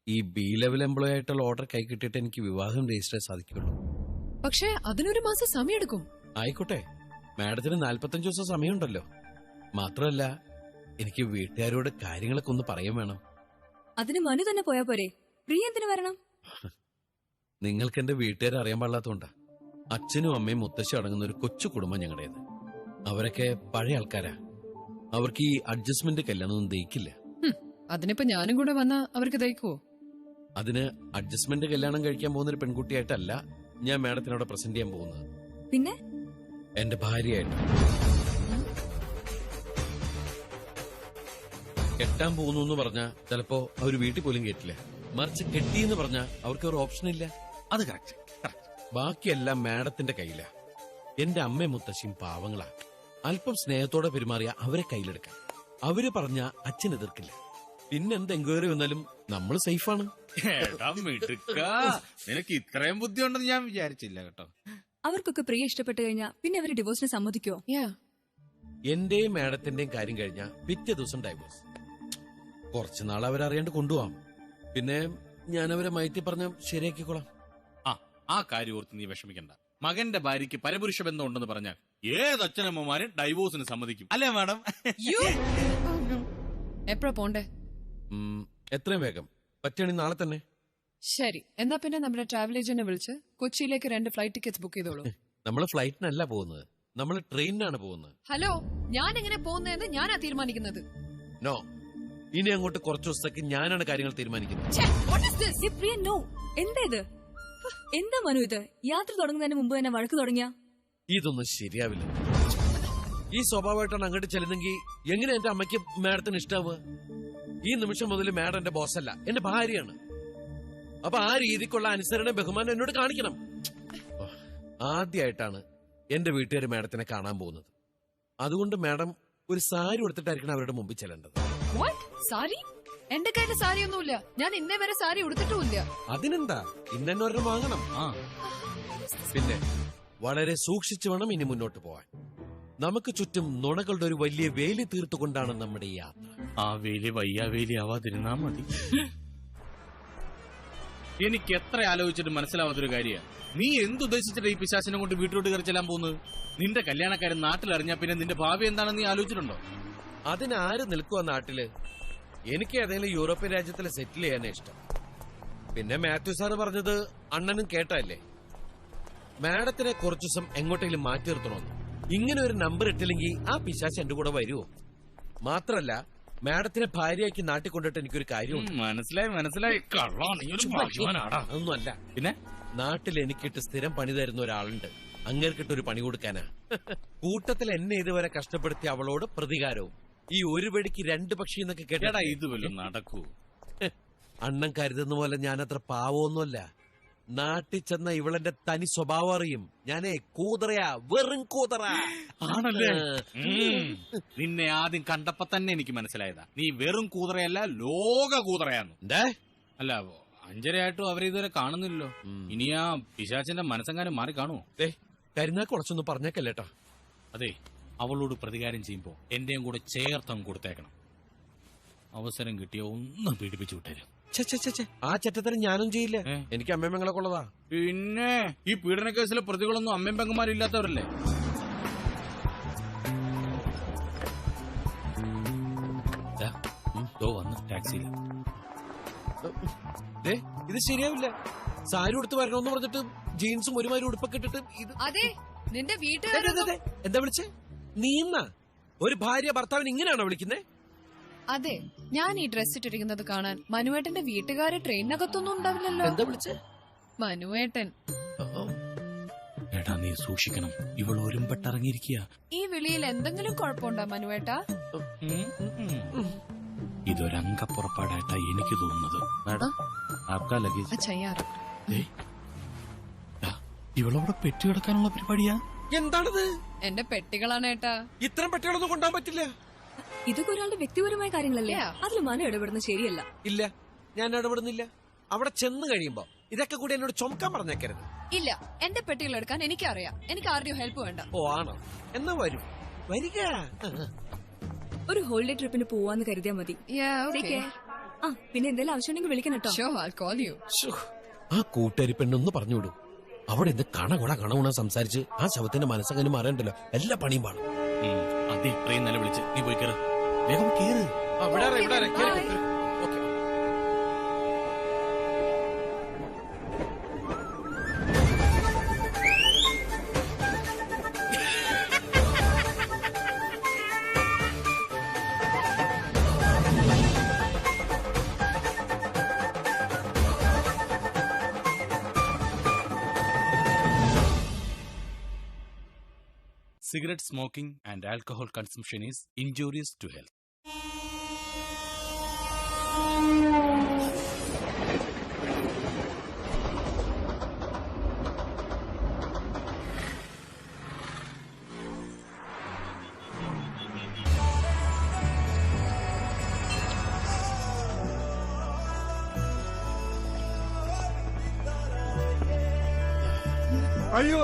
ഈ ബി ലെവൽ എംപ്ലോയി ആയിട്ടുള്ള ഓർഡർ കൈ കിട്ടിയിട്ട് എനിക്ക് വിവാഹം രജിസ്റ്റർ ചെയ്യാൻ സാധിക്കുള്ളൂ. പക്ഷേ അതിനൊരു മാസം സമയമെടുക്കും. ആയിക്കോട്ടെ, മാഡത്തിന് 45 ദിവസം സമയമുണ്ടല്ലോ. മാത്രമല്ല, എനിക്ക് വീട്ടുകാരോട് കാര്യങ്ങളൊക്കെ ഒന്ന് പറയാൻ വേണം. അതിന് മനു തന്നെ പോയാ പോരെ? പ്രിയ എന്തിനു വരണം? നിങ്ങൾക്ക് എന്റെ വീട്ടുകാരെ അറിയാൻ പാടില്ലാത്തതുകൊണ്ടാ. അച്ഛനും അമ്മയും മുത്തശ്ശി അടങ്ങുന്ന ഒരു കൊച്ചു കുടുംബം ഞങ്ങളുടേത്. അവരൊക്കെ പഴയ ആൾക്കാരാ. അവർക്ക് ഈ അഡ്ജസ്റ്റ്മെന്റ് കല്യാണമൊന്നും ദഹിക്കില്ല. അതിനിപ്പോ ഞാനും കൂടെ വന്നാ അവർക്ക് ദഹിക്കുവോ? അതിന് അഡ്ജസ്റ്റ്മെന്റ് കല്യാണം കഴിക്കാൻ പോകുന്ന ഒരു പെൺകുട്ടിയായിട്ടല്ല ഞാൻ മാഡത്തിനോട് പ്രസന്റ് ചെയ്യാൻ പോകുന്നത്. പിന്നെ എന്റെ ഭാര്യയായിട്ട്. കെട്ടാൻ പോകുന്നു എന്ന് പറഞ്ഞാ ചിലപ്പോ അവർ വീട്ടിൽ പോലും കേട്ടില്ല. മറിച്ച് കെട്ടിയെന്ന് പറഞ്ഞാ അവർക്ക് ഒരു ഓപ്ഷൻ ഇല്ല. അത് കറക്റ്റ്. ബാക്കിയെല്ലാം മാഡത്തിന്റെ കയ്യിലാ. എന്റെ അമ്മയും മുത്തശ്ശിയും പാവങ്ങളാ. അല്പം സ്നേഹത്തോടെ പെരുമാറിയ അവരെ കയ്യിലെടുക്കാം. അവര് പറഞ്ഞ അച്ഛൻ എതിർക്കില്ല. പിന്നെന്ത് എൻക്വയറി വന്നാലും നമ്മൾ സേഫാണ്. നിനക്ക് ഇത്രയും ബുദ്ധി ഉണ്ടെന്ന് ഞാൻ വിചാരിച്ചില്ല കേട്ടോ. അവർക്കൊക്കെ പ്രിയ ഇഷ്ടപ്പെട്ടു കഴിഞ്ഞാൽ പിന്നെ അവര് ഡിവോഴ്സിന് സമ്മതിക്കോ? എന്റെയും മാഡത്തിന്റെയും കാര്യം കഴിഞ്ഞാ പിറ്റേ ദിവസം ഡൈവോഴ്സ്. കുറച്ചുനാൾ അവരറിയാണ്ട് കൊണ്ടുപോവാം. പിന്നെ ഞാൻ അവരെ മയത്തി പറഞ്ഞ ശരിയാക്കിക്കോളാം. ആ കാര്യം ഓർത്ത് നീ വിഷമിക്കണ്ട. മകന്റെ ഭാര്യയ്ക്ക് പരപുരുഷ ബന്ധം ഉണ്ടെന്ന് പറഞ്ഞാൽ ഏതച്ഛനമ്മമാരും ഡൈവോഴ്സിന് സമ്മതിക്കും, അല്ലേ മാഡം? എപ്പോഴാ പോണ്ടേ? എത്രയും വേഗം പറ്റുകയാണെങ്കിൽ നാളെ തന്നെ. ശരി, എന്നാ പിന്നെ നമ്മുടെ ട്രാവൽ ഏജന്റിനെ വിളിച്ച് കൊച്ചിയിലേക്ക് 2 ഫ്ലൈറ്റ് ടിക്കറ്റ്സ് ബുക്ക് ചെയ്തോളൂ. നമ്മൾ ഫ്ലൈറ്റിനല്ല പോകുന്നത്, നമ്മൾ ട്രെയിനിനാണ് പോകുന്നത്. ഹലോ, ഞാൻ എങ്ങനെ പോകുന്നതെന്ന് ഞാനാ തീരുമാനിക്കുന്നത്. നോ, ഇനി അങ്ങോട്ട് കുറച്ചു ദിവസത്തേക്ക് ഞാനാണ് കാര്യങ്ങൾ തീരുമാനിക്കുന്നത്. എന്തേത്? എന്താ മനു ഇത്? യാത്ര തുടങ്ങുന്നതിന് മുമ്പ് തന്നെ വഴക്ക് തുടങ്ങിയ ഇതൊന്നും ശരിയാവില്ല. ഈ സ്വഭാവമായിട്ടാണ് അങ്ങോട്ട് ചെല്ലുന്നെങ്കിൽ എങ്ങനെ എന്റെ അമ്മയ്ക്ക് മാഡത്തിന് ഇഷ്ടാവുക? ഈ നിമിഷം മുതൽ മാഡം എന്റെ ബോസല്ല, എന്റെ ഭാര്യയാണ്. അപ്പൊ ആ രീതിക്കുള്ള അനുസരണ ബഹുമാനം എന്നോട് കാണിക്കണം. ആദ്യമായിട്ടാണ് എന്റെ വീട്ടുകാർ മാഡത്തിനെ കാണാൻ പോകുന്നത്. അതുകൊണ്ട് മാഡം ഒരു സാരി ഉടുത്തിട്ടായിരിക്കണം അവരുടെ മുമ്പിൽ ചെല്ലേണ്ടത്. സാരി? എന്റെ കയ്യിൽ സാരി ഒന്നുമില്ല. ഞാൻ ഇന്നേ വരെ സാരി ഉടുത്തിട്ടുമില്ല. അതിനെന്താ, ഇന്നൊരെണ്ണം വാങ്ങണം. പിന്നെ വളരെ സൂക്ഷിച്ചു വേണം ഇനി മുന്നോട്ട് പോവാൻ. നമുക്ക് ചുറ്റും നുണകളുടെ ഒരു വലിയ വേലി തീർത്തുകൊണ്ടാണ് നമ്മുടെ ഈ യാത്ര. ആ വേലി വയ്യാവേലി ആവാതിരുന്നാ മതി. എനിക്ക് എത്ര ആലോചിച്ചിട്ട് മനസ്സിലാവാത്തൊരു കാര്യമാണ്, നീ എന്തുദ്ദേശിച്ചിട്ട് ഈ പിശാചിനെ കൊണ്ട് വീട്ടിലോട്ട് കയറി ചെല്ലാൻ പോകുന്നത്? നിന്റെ കല്യാണക്കാരൻ നാട്ടിലറിഞ്ഞാ പിന്നെ നിന്റെ ഭാവി എന്താണെന്ന് നീ ആലോചിച്ചിട്ടുണ്ടോ? അതിനാര് നിൽക്കുക നാട്ടില്? എനിക്ക് ഏതെങ്കിലും യൂറോപ്യൻ രാജ്യത്തിൽ സെറ്റിൽ ചെയ്യാനേ ഇഷ്ടം. പിന്നെ മാത്യു സാറ് പറഞ്ഞത് അണ്ണനും കേട്ടല്ലേ, മാഡത്തിനെ കുറച്ചു ദിവസം എങ്ങോട്ടെങ്കിലും മാറ്റി നിർത്തണമെന്ന്. ഇങ്ങനെ ഒരു നമ്പർ ഇട്ടില്ലെങ്കിൽ ആ പിശാച് എന്റെ കൂടെ വരുമോ? മാത്രല്ല മാഡത്തിനെ ഭാര്യയാക്കി നാട്ടിൽ കൊണ്ടിട്ട് എനിക്കൊരു കാര്യമുണ്ട്. മനസ്സിലായി. അതൊന്നും അല്ല. പിന്നെ നാട്ടിൽ എനിക്കിട്ട് സ്ഥിരം പണി തരുന്ന ഒരാളുണ്ട്. അങ്ങേർക്കിട്ട് ഒരു പണി കൊടുക്കാനാ. കൂട്ടത്തിൽ എന്നെ ഇതുവരെ കഷ്ടപ്പെടുത്തി അവളോട് പ്രതികാരവും. ഈ ഒരു വെടിക്ക് 2 പക്ഷി എന്നൊക്കെ കേട്ടാ ഇത് വല്ലതും നടക്കൂ? അണ്ണൻ കരുതുന്ന പോലെ ഞാനത്ര പാവമൊന്നുമല്ല. നാട്ടിൽ ചെന്ന ഇവളെന്റെ തനി സ്വഭാവം അറിയും. ഞാനേ കൂതറയാ, വെറും കൂതറ ആണല്ലേ? നിന്നെ ആദ്യം കണ്ടപ്പോ തന്നെ എനിക്ക് മനസ്സിലായതാ നീ വെറും കൂതറയല്ല, ലോക കൂതറയാന്ന്. അല്ല, അഞ്ചരയായിട്ടും അവരിതുവരെ കാണുന്നില്ലല്ലോ. ഇനി ആ പിശാചിന്റെ മനസ്സെങ്ങാനും മാറി കാണുമോ? കരുനാക്ക് ഉളച്ചൊന്നും പറഞ്ഞേക്കല്ലേട്ടാ. അതെ, അവളോട് പ്രതികാരം ചെയ്യുമ്പോ എന്റെയും കൂടെ ചേർത്തം കൊടുത്തേക്കണം. അവസരം കിട്ടിയ ഒന്ന് പീഡിപ്പിച്ചു വിട്ടേരും. ആ ചെറ്റത്തരം ഞാനും ചെയ്യില്ല. എനിക്ക് അമ്മയും പെങ്ങളൊക്കെ ഉള്ളതാ. പിന്നെ ഈ പീഡന കേസിലെ പ്രതികളൊന്നും അമ്മയും പെങ്ങന്മാരും ഇല്ലാത്തവരല്ലേ? ടാക്സിയില ഇത് ശരിയാവില്ല. സാരി ഉടുത്ത് വരണമെന്ന് പറഞ്ഞിട്ട് ജീൻസും ഒരുമാതിരി ഉടുപ്പൊക്കെ ഇട്ടിട്ട് ഇത്. അതെ, നിന്റെ വീട്ടുകാരെ എന്താ വിളിച്ചേ? നീന്ന ഒരു ഭാര്യ ഭർത്താവിന് ഇങ്ങനെയാണോ വിളിക്കുന്നേ? അതെ, ഞാൻ ഈ ഡ്രസ് ഇട്ടിരിക്കുന്നത് കാണാൻ മനുവേട്ടന്റെ വീട്ടുകാരെ ട്രെയിനകത്തൊന്നും ഉണ്ടാവില്ലല്ലോ. എന്താ വിളിച്ചേ? മനുവേട്ടൻ. എടാ, നീ സൂക്ഷിക്കണം, ഇവൾ ഒരുമ്പെട്ടിറങ്ങിയിരിക്കുക. ഈ വിളിയിൽ എന്തെങ്കിലും കുഴപ്പമുണ്ടോ മനുവേട്ടാ? ഇതൊരംഗപ്പുറപ്പാടായിട്ടാ എനിക്ക് തോന്നുന്നത്. മാഡം, ആർക്കാ ലഗേജ്? ഇവളവിടെ പെട്ടി കിടക്കാനുള്ള പരിപാടിയാ? എന്താണത്? എന്റെ പെട്ടികളാണ് ഏട്ടാ. ഇത്തരം പെട്ടികളൊന്നും കൊണ്ടാൻ പറ്റില്ല. ഇതൊക്കെ ഒരാളുടെ വ്യക്തിപരമായ കാര്യങ്ങളല്ലേ? അതിൽ മനു ഇടപെടുന്നത് ശരിയല്ല. ഇല്ല, ഞാൻ ഇടപെടുന്നില്ല. അവിടെ ചെന്ന് കഴിയുമ്പോ ഇതൊക്കെ കൂടി എന്നോട് ചുമക്കാൻ പറഞ്ഞേക്കരുത്. ഇല്ല, എന്റെ പെട്ടികൾ എടുക്കാൻ എനിക്കറിയാം. എനിക്ക് ആരുടെയോ ഹെൽപ്പ് വേണ്ട. ഓ ആണോ? എന്നാ വരൂ, വരിക. ഒരു ഹോളിഡേ ട്രിപ്പിന് പോവാന്ന് കരുതിയാ മതി. പിന്നെ എന്തെങ്കിലും ആവശ്യമുണ്ടെങ്കിൽ വിളിക്കണം കേട്ടോ. ആ കൂട്ടുകാരി പെണ്ണൊന്ന് പറഞ്ഞുവിടും. അവിടെ എന്ത് കണകുണ സംസാരിച്ച് ആ ശവത്തിന്റെ മനസ്സങ്ങനെ മാറേണ്ടല്ലോ. എല്ലാ പണിയും പാടും. അതെ, ട്രെയിൻ നല്ല വിളിച്ച് നീ പോയി കയറ്, വേഗം കയറ്. Cigarette smoking and alcohol consumption is injurious to health. അയ്യോ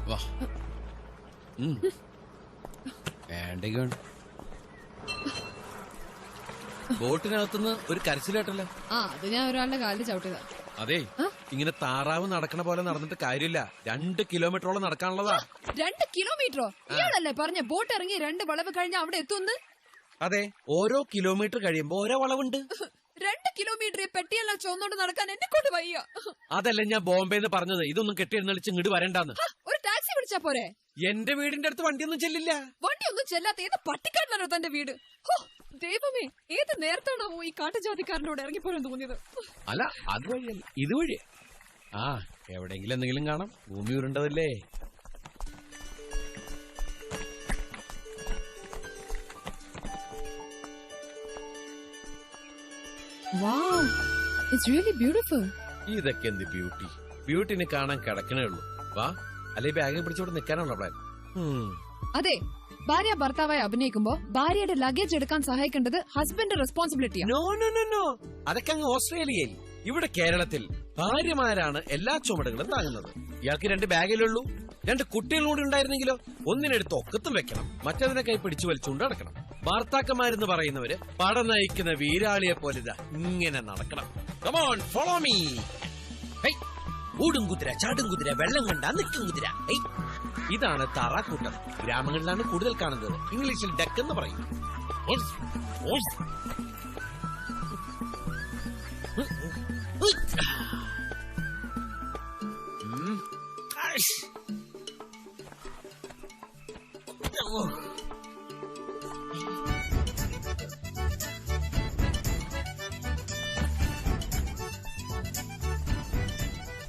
വാ വേണ്ടെങ്കിൽ വേണ്ട. ബോട്ടിനകത്തുനിന്ന് ഒരു കരച്ചിലേട്ടല്ലോ. അത് ഞാൻ ഒരാളുടെ കാലിൽ ചവിട്ടിയതാ. അതെ, ഇങ്ങനെ താറാവ് നടക്കണ പോലെ നടന്നിട്ട് കാര്യമില്ല. 2 കിലോമീറ്ററോളം നടക്കാനുള്ളതാ. 2 കിലോമീറ്ററോ? ഇയാളല്ലേ പറഞ്ഞ ബോട്ട് ഇറങ്ങി 2 വളവ് കഴിഞ്ഞ അവിടെ എത്തുന്നു? അതെ, ഓരോ കിലോമീറ്റർ കഴിയുമ്പോ ഓരോ വളവുണ്ട്. 2 കിലോമീറ്റർ പെട്ടിയെല്ലാം ചുവന്നോണ്ട് നടക്കാൻ എന്നെ കൊണ്ട് വയ്യ. അതല്ല ഞാൻ ബോംബെന്ന് പറഞ്ഞത്. ഇതൊന്നും കെട്ടിയെഴുന്നള്ളിച്ച് ഇങ്ങോട്ട് വരണ്ടാന്ന്. ഒരു ടാക്സി വിളിച്ചാ പോരെ? എന്റെ വീടിന്റെ അടുത്ത് വണ്ടിയൊന്നും ചെല്ലില്ല. വണ്ടിയൊന്നും ചെല്ലാത്ത ഏത് പട്ടിക്കാരനാണോ തന്റെ വീട്? ഹോ, ദൈവമേ, ഏത് നേരത്താണോ ഈ കാട്ടുജാതിക്കാരനോട് ഇറങ്ങിപ്പോരാൻ തോന്നിയത്? അല്ല, അത് വഴിയല്ല, ഇത് വഴിയാ. ആ, എവിടെയെങ്കിലും എന്തെങ്കിലും കാണാം. ഭൂമി ഉരുണ്ടതല്ലേ. Wow, it's really beautiful. ഇതൊക്കെ എന്ത് ബ്യൂട്ടി. ബ്യൂട്ടിനെ കാണാൻ കിടക്കണേ ഉള്ളൂ. വാ, അല്ലെ ബാഗിൽ പിടിച്ചോണ്ട് നിൽക്കാനുള്ള പ്ലാൻ. അതെ, ഭാര്യ ഭർത്താവായി അഭിനയിക്കുമ്പോ ഭാര്യയുടെ ലഗേജ് എടുക്കാൻ സഹായിക്കേണ്ടത് ഹസ്ബൻഡ് റെസ്പോൺസിബിലിറ്റിയാണ്. നോ നോ നോ നോ, അതൊക്കെ അങ്ങ് ഓസ്ട്രേലിയയിൽ. ഇവിടെ കേരളത്തിൽ ഭാര്യമാരാണ് എല്ലാ ചുമടുകളും താങ്ങുന്നത്. ഇയാൾക്ക് 2 ബാഗിലുള്ളൂ. 2 കുട്ടികളൂടെ ഉണ്ടായിരുന്നെങ്കിലോ ഒന്നിനെടുത്ത് ഒക്കത്തും വെക്കണം, മറ്റതിനെ കൈ പിടിച്ചു വലിച്ചുകൊണ്ട് നടക്കണം. ഭർത്താക്കന്മാരെന്ന് പറയുന്നവര് പടം നയിക്കുന്ന വീരാളിയെ പോലെ ഇങ്ങനെ നടക്കണം. Come on, follow me. ഊടും കുതിര, ചാടും കുതിര, വെള്ളം കണ്ടാ നിൽക്കും കുതിര. ഇതാണ് തറാക്കൂട്ടം. ഗ്രാമങ്ങളിലാണ് കൂടുതൽ കാണുന്നത്. ഇംഗ്ലീഷിൽ ഡക്ക് എന്ന് പറയും.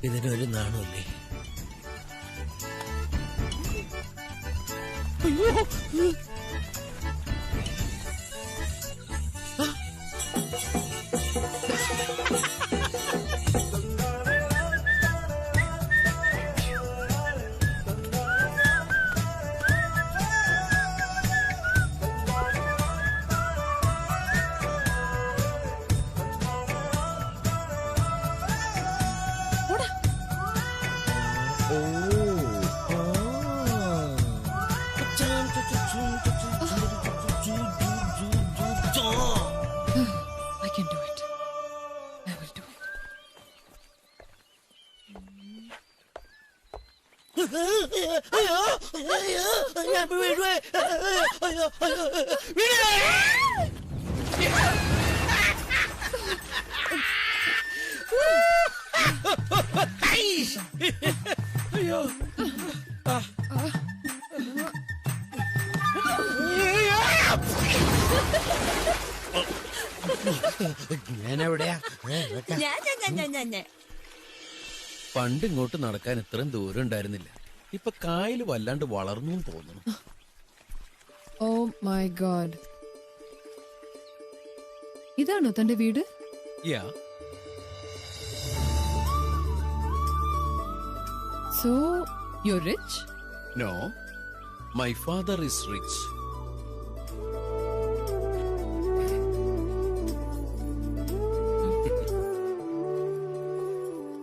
ഇതിനൊരു നാണല്ലേ? I can do it. I will do it. ഞാനെവിടെയാ? പണ്ട് ഇങ്ങോട്ട് നടക്കാൻ ഇത്രയും ദൂരം ഉണ്ടായിരുന്നില്ല. ഇപ്പൊ കായൽ വല്ലാണ്ട് വളർന്നു തോന്നുന്നു. Oh my God. ഇതാണോ തന്റെ വീട്? Yeah. So, you're rich? No, my father is rich.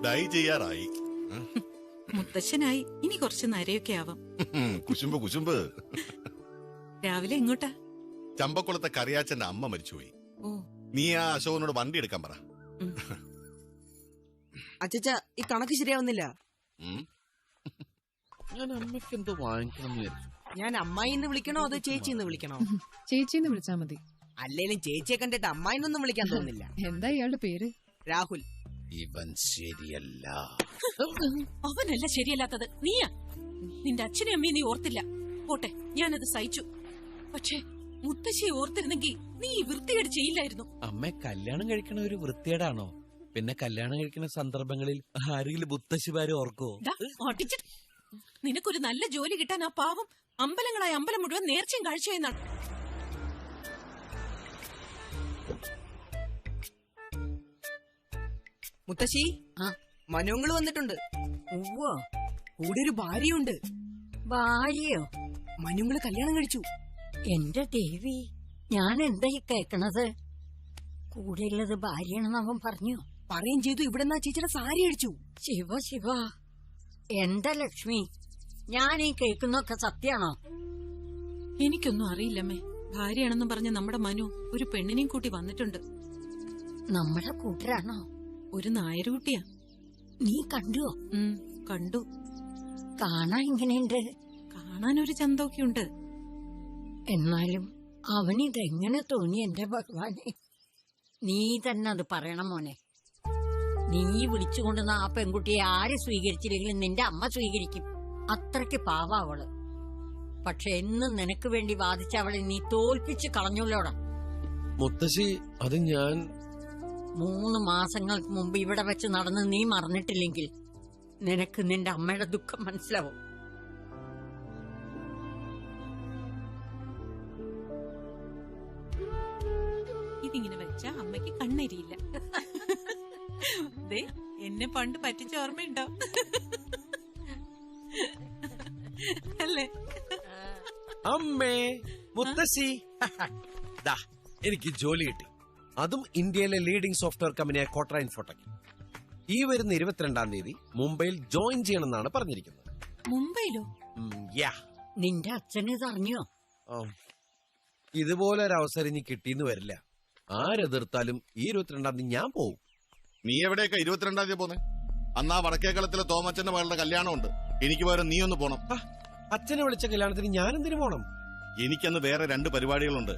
Die ചെയ്യാറായി. മുത്തശ്ശനായി ഇനി കുറച്ച് നരയൊക്കെ ആവാം. കുശുമ്പ് കുശുമ്പ്. രാവിലെ എങ്ങോട്ടാ? ചമ്പക്കുളത്തെ കറിയാച്ചന്റെ അമ്മ മരിച്ചുപോയി. നീ ആ അശോകനോട് വണ്ടി എടുക്കാൻ പറ. അച്ഛാ, ഈ കണക്ക് ശരിയാവുന്നില്ല. ഞാൻ അമ്മയ്ക്ക് എന്തോ വാങ്ങിക്കണം എന്ന് വിചാരിച്ചു. ഞാൻ അമ്മായിന്ന് വിളിക്കണോ അതോ ചേച്ചിന്ന് വിളിക്കണോ? ചേച്ചിന്ന് വിളിച്ചാ മതി. അല്ലേലും ചേച്ചിയെ കണ്ടിട്ട് അമ്മായിന്നൊന്നും വിളിക്കാൻ തോന്നില്ല. എന്താ ഇയാളുടെ പേര്? രാഹുൽ. ഇവൻ ശരിയല്ല. അവനല്ല ശരിയല്ലാത്തത്, നീയാ. നിന്റെ അച്ഛനും അമ്മയും നീ ഓർത്തില്ല. പോട്ടെ, ഞാനത് സഹിച്ചു. പക്ഷേ മുത്തശ്ശിയെ ഓർത്തിരുന്നെങ്കിൽ നീ ഈ വൃത്തികേട് ചെയ്യില്ലായിരുന്നു. അമ്മ കല്യാണം കഴിക്കണ ഒരു വൃത്തികേടാണോ? പിന്നെ കല്യാണം കഴിക്കുന്ന സന്ദർഭങ്ങളിൽ ആരെങ്കിലും മുത്തശ്ശിമാരെ ഓർക്കോ? നിനക്കൊരു നല്ല ജോലി കിട്ടാൻ ആ പാവം അമ്പലങ്ങളായ അമ്പലം മുഴുവൻ നേർച്ചയും കാഴ്ചയെന്നാണ്. മുത്തശ്ശി, മനുങ്ങള് വന്നിട്ടുണ്ട്. കൂടെ ഒരു ഭാര്യയുണ്ട്. ഭാര്യയോ? മനുങ്ങള് കല്യാണം കഴിച്ചു. എന്റെ ദേവി, ഞാൻ എന്തായി കേക്കണത്? കൂടെയുള്ളത് ഭാര്യയാണെന്ന് അവൻ പറഞ്ഞു. പറയുകയും ചെയ്തു. ഇവിടെ ചേച്ചിയുടെ സാരി അടിച്ചു. ശിവ ശിവ, എന്താ ലക്ഷ്മി, ഞാൻ ഈ കേൾക്കുന്നൊക്കെ സത്യാണോ? എനിക്കൊന്നും അറിയില്ലമ്മേ. ഭാര്യയാണെന്നും പറഞ്ഞ് നമ്മുടെ മനു ഒരു പെണ്ണിനെയും കൂട്ടി വന്നിട്ടുണ്ട്. നമ്മുടെ കൂട്ടരാണോ? ഒരു നായരുകുട്ടിയാ. നീ കണ്ടുവോ? കണ്ടു. കാണാൻ ഇങ്ങനെയുണ്ട്. കാണാനൊരു ചന്തമൊക്കെയുണ്ട്. എന്നാലും അവനിതെങ്ങനെ തോന്നി എന്റെ ഭഗവാനെ? നീ തന്നെ അത് പറയണം മോനെ. നീ വിളിച്ചുകൊണ്ടുവന്ന ആ പെൺകുട്ടിയെ ആര് സ്വീകരിച്ചില്ലെങ്കിലും നിന്റെ അമ്മ സ്വീകരിക്കും. അത്രയ്ക്ക് പാവാ അവള്. പക്ഷെ എന്നും നിനക്ക് വേണ്ടി വാദിച്ച അവളെ നീ തോൽപ്പിച്ച് കളഞ്ഞല്ലോടാ. മുത്തശ്ശി, അത് ഞാൻ 3 മാസങ്ങൾക്ക് മുമ്പ് ഇവിടെ വെച്ച് നടന്ന് നീ മറന്നിട്ടില്ലെങ്കിൽ നിനക്ക് നിന്റെ അമ്മയുടെ ദുഃഖം മനസ്സിലാവും. ഇതിങ്ങനെ വെച്ചാ അമ്മയ്ക്ക് കണ്ണെരിയില്ല. ദേ, എന്നെ പണ്ട് പറ്റിച്ച ഓർമ്മയുണ്ടോ? അല്ലേ? അമ്മേ, മുത്തശ്ശി, ദാ എനിക്ക് ജോലി കിട്ടി. അതും ഇന്ത്യയിലെ ലീഡിംഗ് സോഫ്റ്റ്വെയർ കമ്പനിയായ കോട്ര ഇൻഫോടെക്. ഈ വരുന്ന 22-ാം തീയതി മുംബൈയിൽ ജോയിൻ ചെയ്യണമെന്നാണ് പറഞ്ഞിരിക്കുന്നത്. മുംബൈയിലോ? നിന്റെ അച്ഛന് ഇതറിഞ്ഞോ? ഇതുപോലൊരവസരം ഇനി കിട്ടിയെന്ന് വരില്ല. ആരെതിർത്താലും ഈ 22-ാം തീയതി ഞാൻ പോവും. നീ എവിടെയൊക്കെ 22-ാം തീയതി പോന്നെ? അന്നാ വടക്കേക്കളത്തിലെ തോമച്ചന്റെ മകളുടെ കല്യാണമുണ്ട്. എനിക്ക് പകരം നീ ഒന്ന് പോണം. അച്ഛനെ വിളിച്ച കല്യാണത്തിന് ഞാൻ എന്തിനു പോണം? എനിക്കന്ന് വേറെ 2 പരിപാടികളുണ്ട്.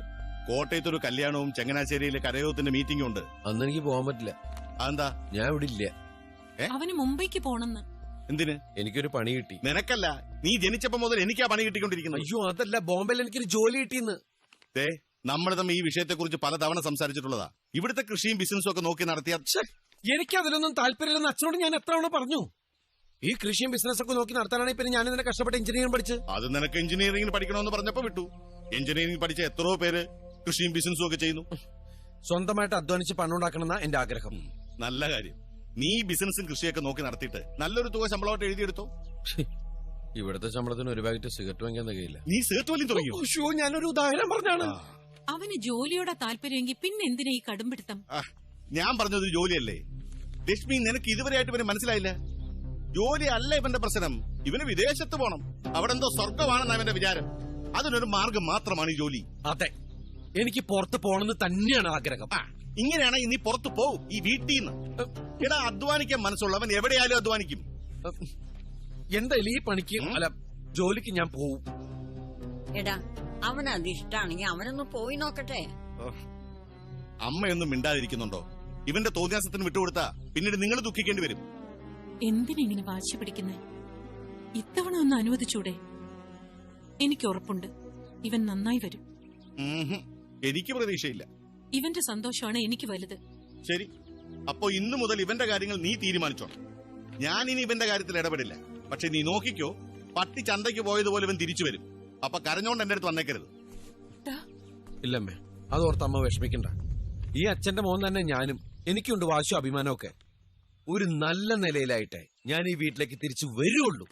കോട്ടയത്തൊരു കല്യാണവും ചങ്ങനാശ്ശേരിയിലെ കരയോഗത്തിന്റെ മീറ്റിംഗും ഉണ്ട്. അന്ന് എനിക്ക് പോകാൻ പറ്റില്ല. അതെന്താ? ഞാൻ ഇവിടെ ഇല്ല. അവന് മുംബൈക്ക് പോണെന്ന്. എന്തിന്? എനിക്കൊരു പണി കിട്ടി. നിനക്കല്ല, നീ ജനിച്ചപ്പോ മുതൽ എനിക്കാ പണി കിട്ടിക്കൊണ്ടിരിക്കുന്നത്. അയ്യോ, അതല്ല, ബോംബെയിൽ എനിക്കൊരു ജോലി കിട്ടിയെന്ന്. നമ്മൾ തമ്മിൽ ഈ വിഷയത്തെക്കുറിച്ച് പലതവണ സംസാരിച്ചിട്ടുള്ളതാ. ഇവിടുത്തെ കൃഷിയും ബിസിനസ്സും ഒക്കെ നോക്കി നടത്തിയ എനിക്കതിലൊന്നും താല്പര്യമില്ലെന്ന് അച്ഛനോട് ഞാൻ എത്ര തവണ പറഞ്ഞു. ഈ കൃഷിയും ബിസിനസ് ഒക്കെ നോക്കി നടത്താനാണ് ഇപ്പൊ ഞാൻ ഇതിനെ കഷ്ടപ്പെട്ട് എഞ്ചിനീയറിംഗ് പഠിച്ച്. അത് നിനക്ക് എഞ്ചിനീയറിംഗിന് പഠിക്കണമെന്ന് പറഞ്ഞപ്പോ വിട്ടു. എഞ്ചിനീയറിംഗ് പഠിച്ച എത്രയോ പേര് കൃഷിയും ബിസിനസ്സും ഒക്കെ ചെയ്യുന്നു. സ്വന്തമായിട്ട് അധ്വാനിച്ച് പണം ഉണ്ടാക്കണമെന്നാ എന്റെ ആഗ്രഹം. നല്ല കാര്യം. നീ ബിസിനസ്സും കൃഷിയൊക്കെ നോക്കി നടത്തിയിട്ട് നല്ലൊരു തുക ശമ്പളമായിട്ട് എഴുതിയെടുത്തോ. ഇവിടുത്തെ ശമ്പളത്തിന് ഒരു പാക്കറ്റ് സിഗരറ്റ് വാങ്ങിക്കാൻ തികയില്ല. നീ സിഗരറ്റ് വലി തുടങ്ങിയോ? ഞാനൊരു ഉദാഹരണം പറഞ്ഞാണ്. അവന് ജോലിയോടെ താല്പര്യമെങ്കിൽ പിന്നെ എന്തിനാ ഈ കടുംപിടുത്തം? ഞാൻ പറഞ്ഞത് ജോലിയല്ലേ ലക്ഷ്മി. നിനക്ക് ഇതുവരെയായിട്ട് ഇവന് മനസ്സിലായില്ല. ജോലി അല്ല ഇവന്റെ പ്രശ്നം. ഇവന് വിദേശത്ത് പോണം. അവിടെ എന്തോ സ്വർഗമാണെന്ന് അവന്റെ വിചാരം. അതിനൊരു മാർഗം മാത്രമാണ് ഈ ജോലി. അതെ, എനിക്ക് പുറത്ത് പോണെന്ന് തന്നെയാണ് ആഗ്രഹം. ഇങ്ങനെയാണെങ്കിൽ നീ പുറത്തു പോവും ഈ വീട്ടിൽ നിന്ന്. എടാ, അധ്വാനിക്കാൻ മനസ്സുള്ളവൻ എവിടെയായാലും അധ്വാനിക്കും. എന്തായാലും ഈ പണിക്ക് അല്ല ജോലിക്ക് ഞാൻ പോവും. എടാ, അവനത് ഇഷ്ടാണെങ്കിൽ അവനൊന്ന് പോയി നോക്കട്ടെ. അമ്മയൊന്നും മിണ്ടാതിരിക്കുന്നുണ്ടോ? ഇവന്റെ തോന്നിയാസത്തിന് വിട്ടുകൊടുത്താ പിന്നീട് നിങ്ങൾ ദുഃഖിക്കേണ്ടി വരും. എന്തിനിങ്ങനെ വാശി പിടിക്കുന്നേ? ഇത്തവണ ഒന്ന് അനുവദിച്ചൂടെ? എനിക്ക് ഉറപ്പുണ്ട് ഇവൻ നന്നായി വരും. എനിക്ക് പ്രതീക്ഷയില്ല. ഇവന്റെ സന്തോഷമാണ് എനിക്ക് വലുത്. ശരി, അപ്പോ ഇന്നു മുതൽ ഇവന്റെ കാര്യങ്ങൾ നീ തീരുമാനിച്ചോണം. ഞാൻ ഇനി ഇവന്റെ കാര്യത്തിൽ ഇടപെടില്ല. പക്ഷെ നീ നോക്കിക്കോ, പട്ടി ചന്തയ്ക്ക് പോയതുപോലെ ഇവൻ തിരിച്ചു വരും. അപ്പൊ കരഞ്ഞോണ്ട് എന്റെ അടുത്ത് വന്നേക്കരുത്. ഇല്ലമ്മേ, അതോർത്ത് അമ്മ വിഷമിക്കണ്ട. ഈ അച്ഛന്റെ മോൻ തന്നെ ഞാനും. എനിക്കുണ്ട് വാശിയും അഭിമാനമൊക്കെ. ഒരു നല്ല നിലയിലായിട്ടെ ഞാൻ ഈ വീട്ടിലേക്ക് തിരിച്ചു വരുള്ളൂ.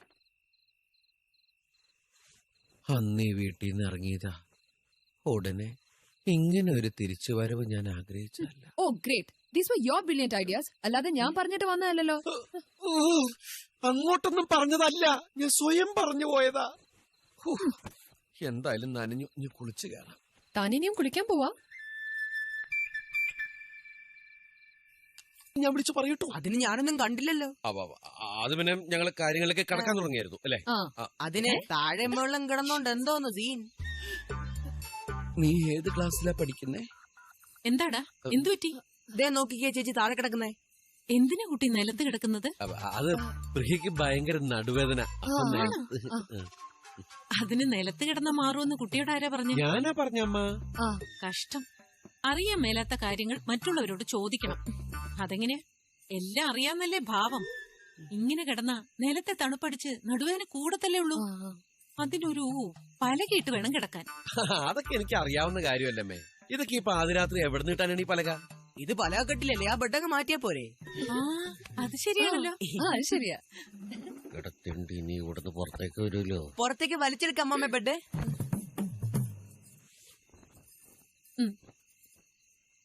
അന്ന് ഈ വീട്ടിൽ നിന്ന് ഇറങ്ങിയതാ. ഉടനെ ഇങ്ങനെ ഒരു തിരിച്ചുവരവ് ഞാൻ ആഗ്രഹിച്ചല്ല. Oh great, these were your brilliant ideas. അല്ലാതെ ഞാൻ പറഞ്ഞിട്ട് വന്നതല്ലോ. അങ്ങോട്ടൊന്നും പറഞ്ഞതല്ല, ഞാൻ സ്വയം പറഞ്ഞു പോയതാ. എന്തായാലും നനഞ്ഞു. ഇനി കുളിച്ചു കയറാം. താനിനിയും കുളിക്കാൻ പോവാ? ഞാൻ വിളിച്ചു പറയട്ടോ. അതിന് ഞാനൊന്നും കണ്ടില്ലല്ലോ. അത് പിന്നെ ഞങ്ങള് കാര്യങ്ങളിലേക്ക് കടക്കാൻ തുടങ്ങിയായിരുന്നു അല്ലേ? അതിന് താഴെ വെള്ളം കിടന്നോണ്ട് എന്തോന്ന് സീൻ. നീ ഏത് ക്ലാസ്സിലാ പഠിക്കുന്നേ? എന്താടാ, എന്തു പറ്റി? ദേ നോക്കിക്കേ ചേച്ചി, താഴെ കിടക്കുന്നേ. എന്തിനാ കുട്ടി നിലത്ത് കിടക്കുന്നത്? അത് പ്രിയക്ക് ഭയങ്കര നടുവേദന. അതിന് നിലത്ത് കിടന്ന മാറുമെന്ന് കുട്ടിയോട് ആരാ പറഞ്ഞു? ഞാനാ പറഞ്ഞമ്മ. കഷ്ടം. അറിയാൻ മേലാത്ത കാര്യങ്ങൾ മറ്റുള്ളവരോട് ചോദിക്കണം. അതെങ്ങനെ? എല്ലാം അറിയാന്നല്ലേ ഭാവം. ഇങ്ങനെ കിടന്ന നിലത്തെ തണുപ്പടിച്ച് നടുവേദന കൂടത്തല്ലേ ഉള്ളൂ. അതിനൊരു പലകയിട്ട് വേണം കിടക്കാൻ. അതൊക്കെ എനിക്ക് അറിയാവുന്ന കാര്യമല്ലമ്മേ. ഇതൊക്കെ ഈ പാതിരാത്രി എവിടെ നിട്ടാണ് ഈ പലക? ഇത് പലക കെട്ടില്ലല്ലേ, ആ ബെഡൊക്കെ മാറ്റിയാ പോരെ? അത് ശരിയാണല്ലോ. ശരിയാ. കിടത്തിണ്ടി നീ ഇവിടുന്ന് പുറത്തേക്ക് വരുമല്ലോ. പുറത്തേക്ക് വലിച്ചെടുക്കാം അമ്മ ബെഡ്.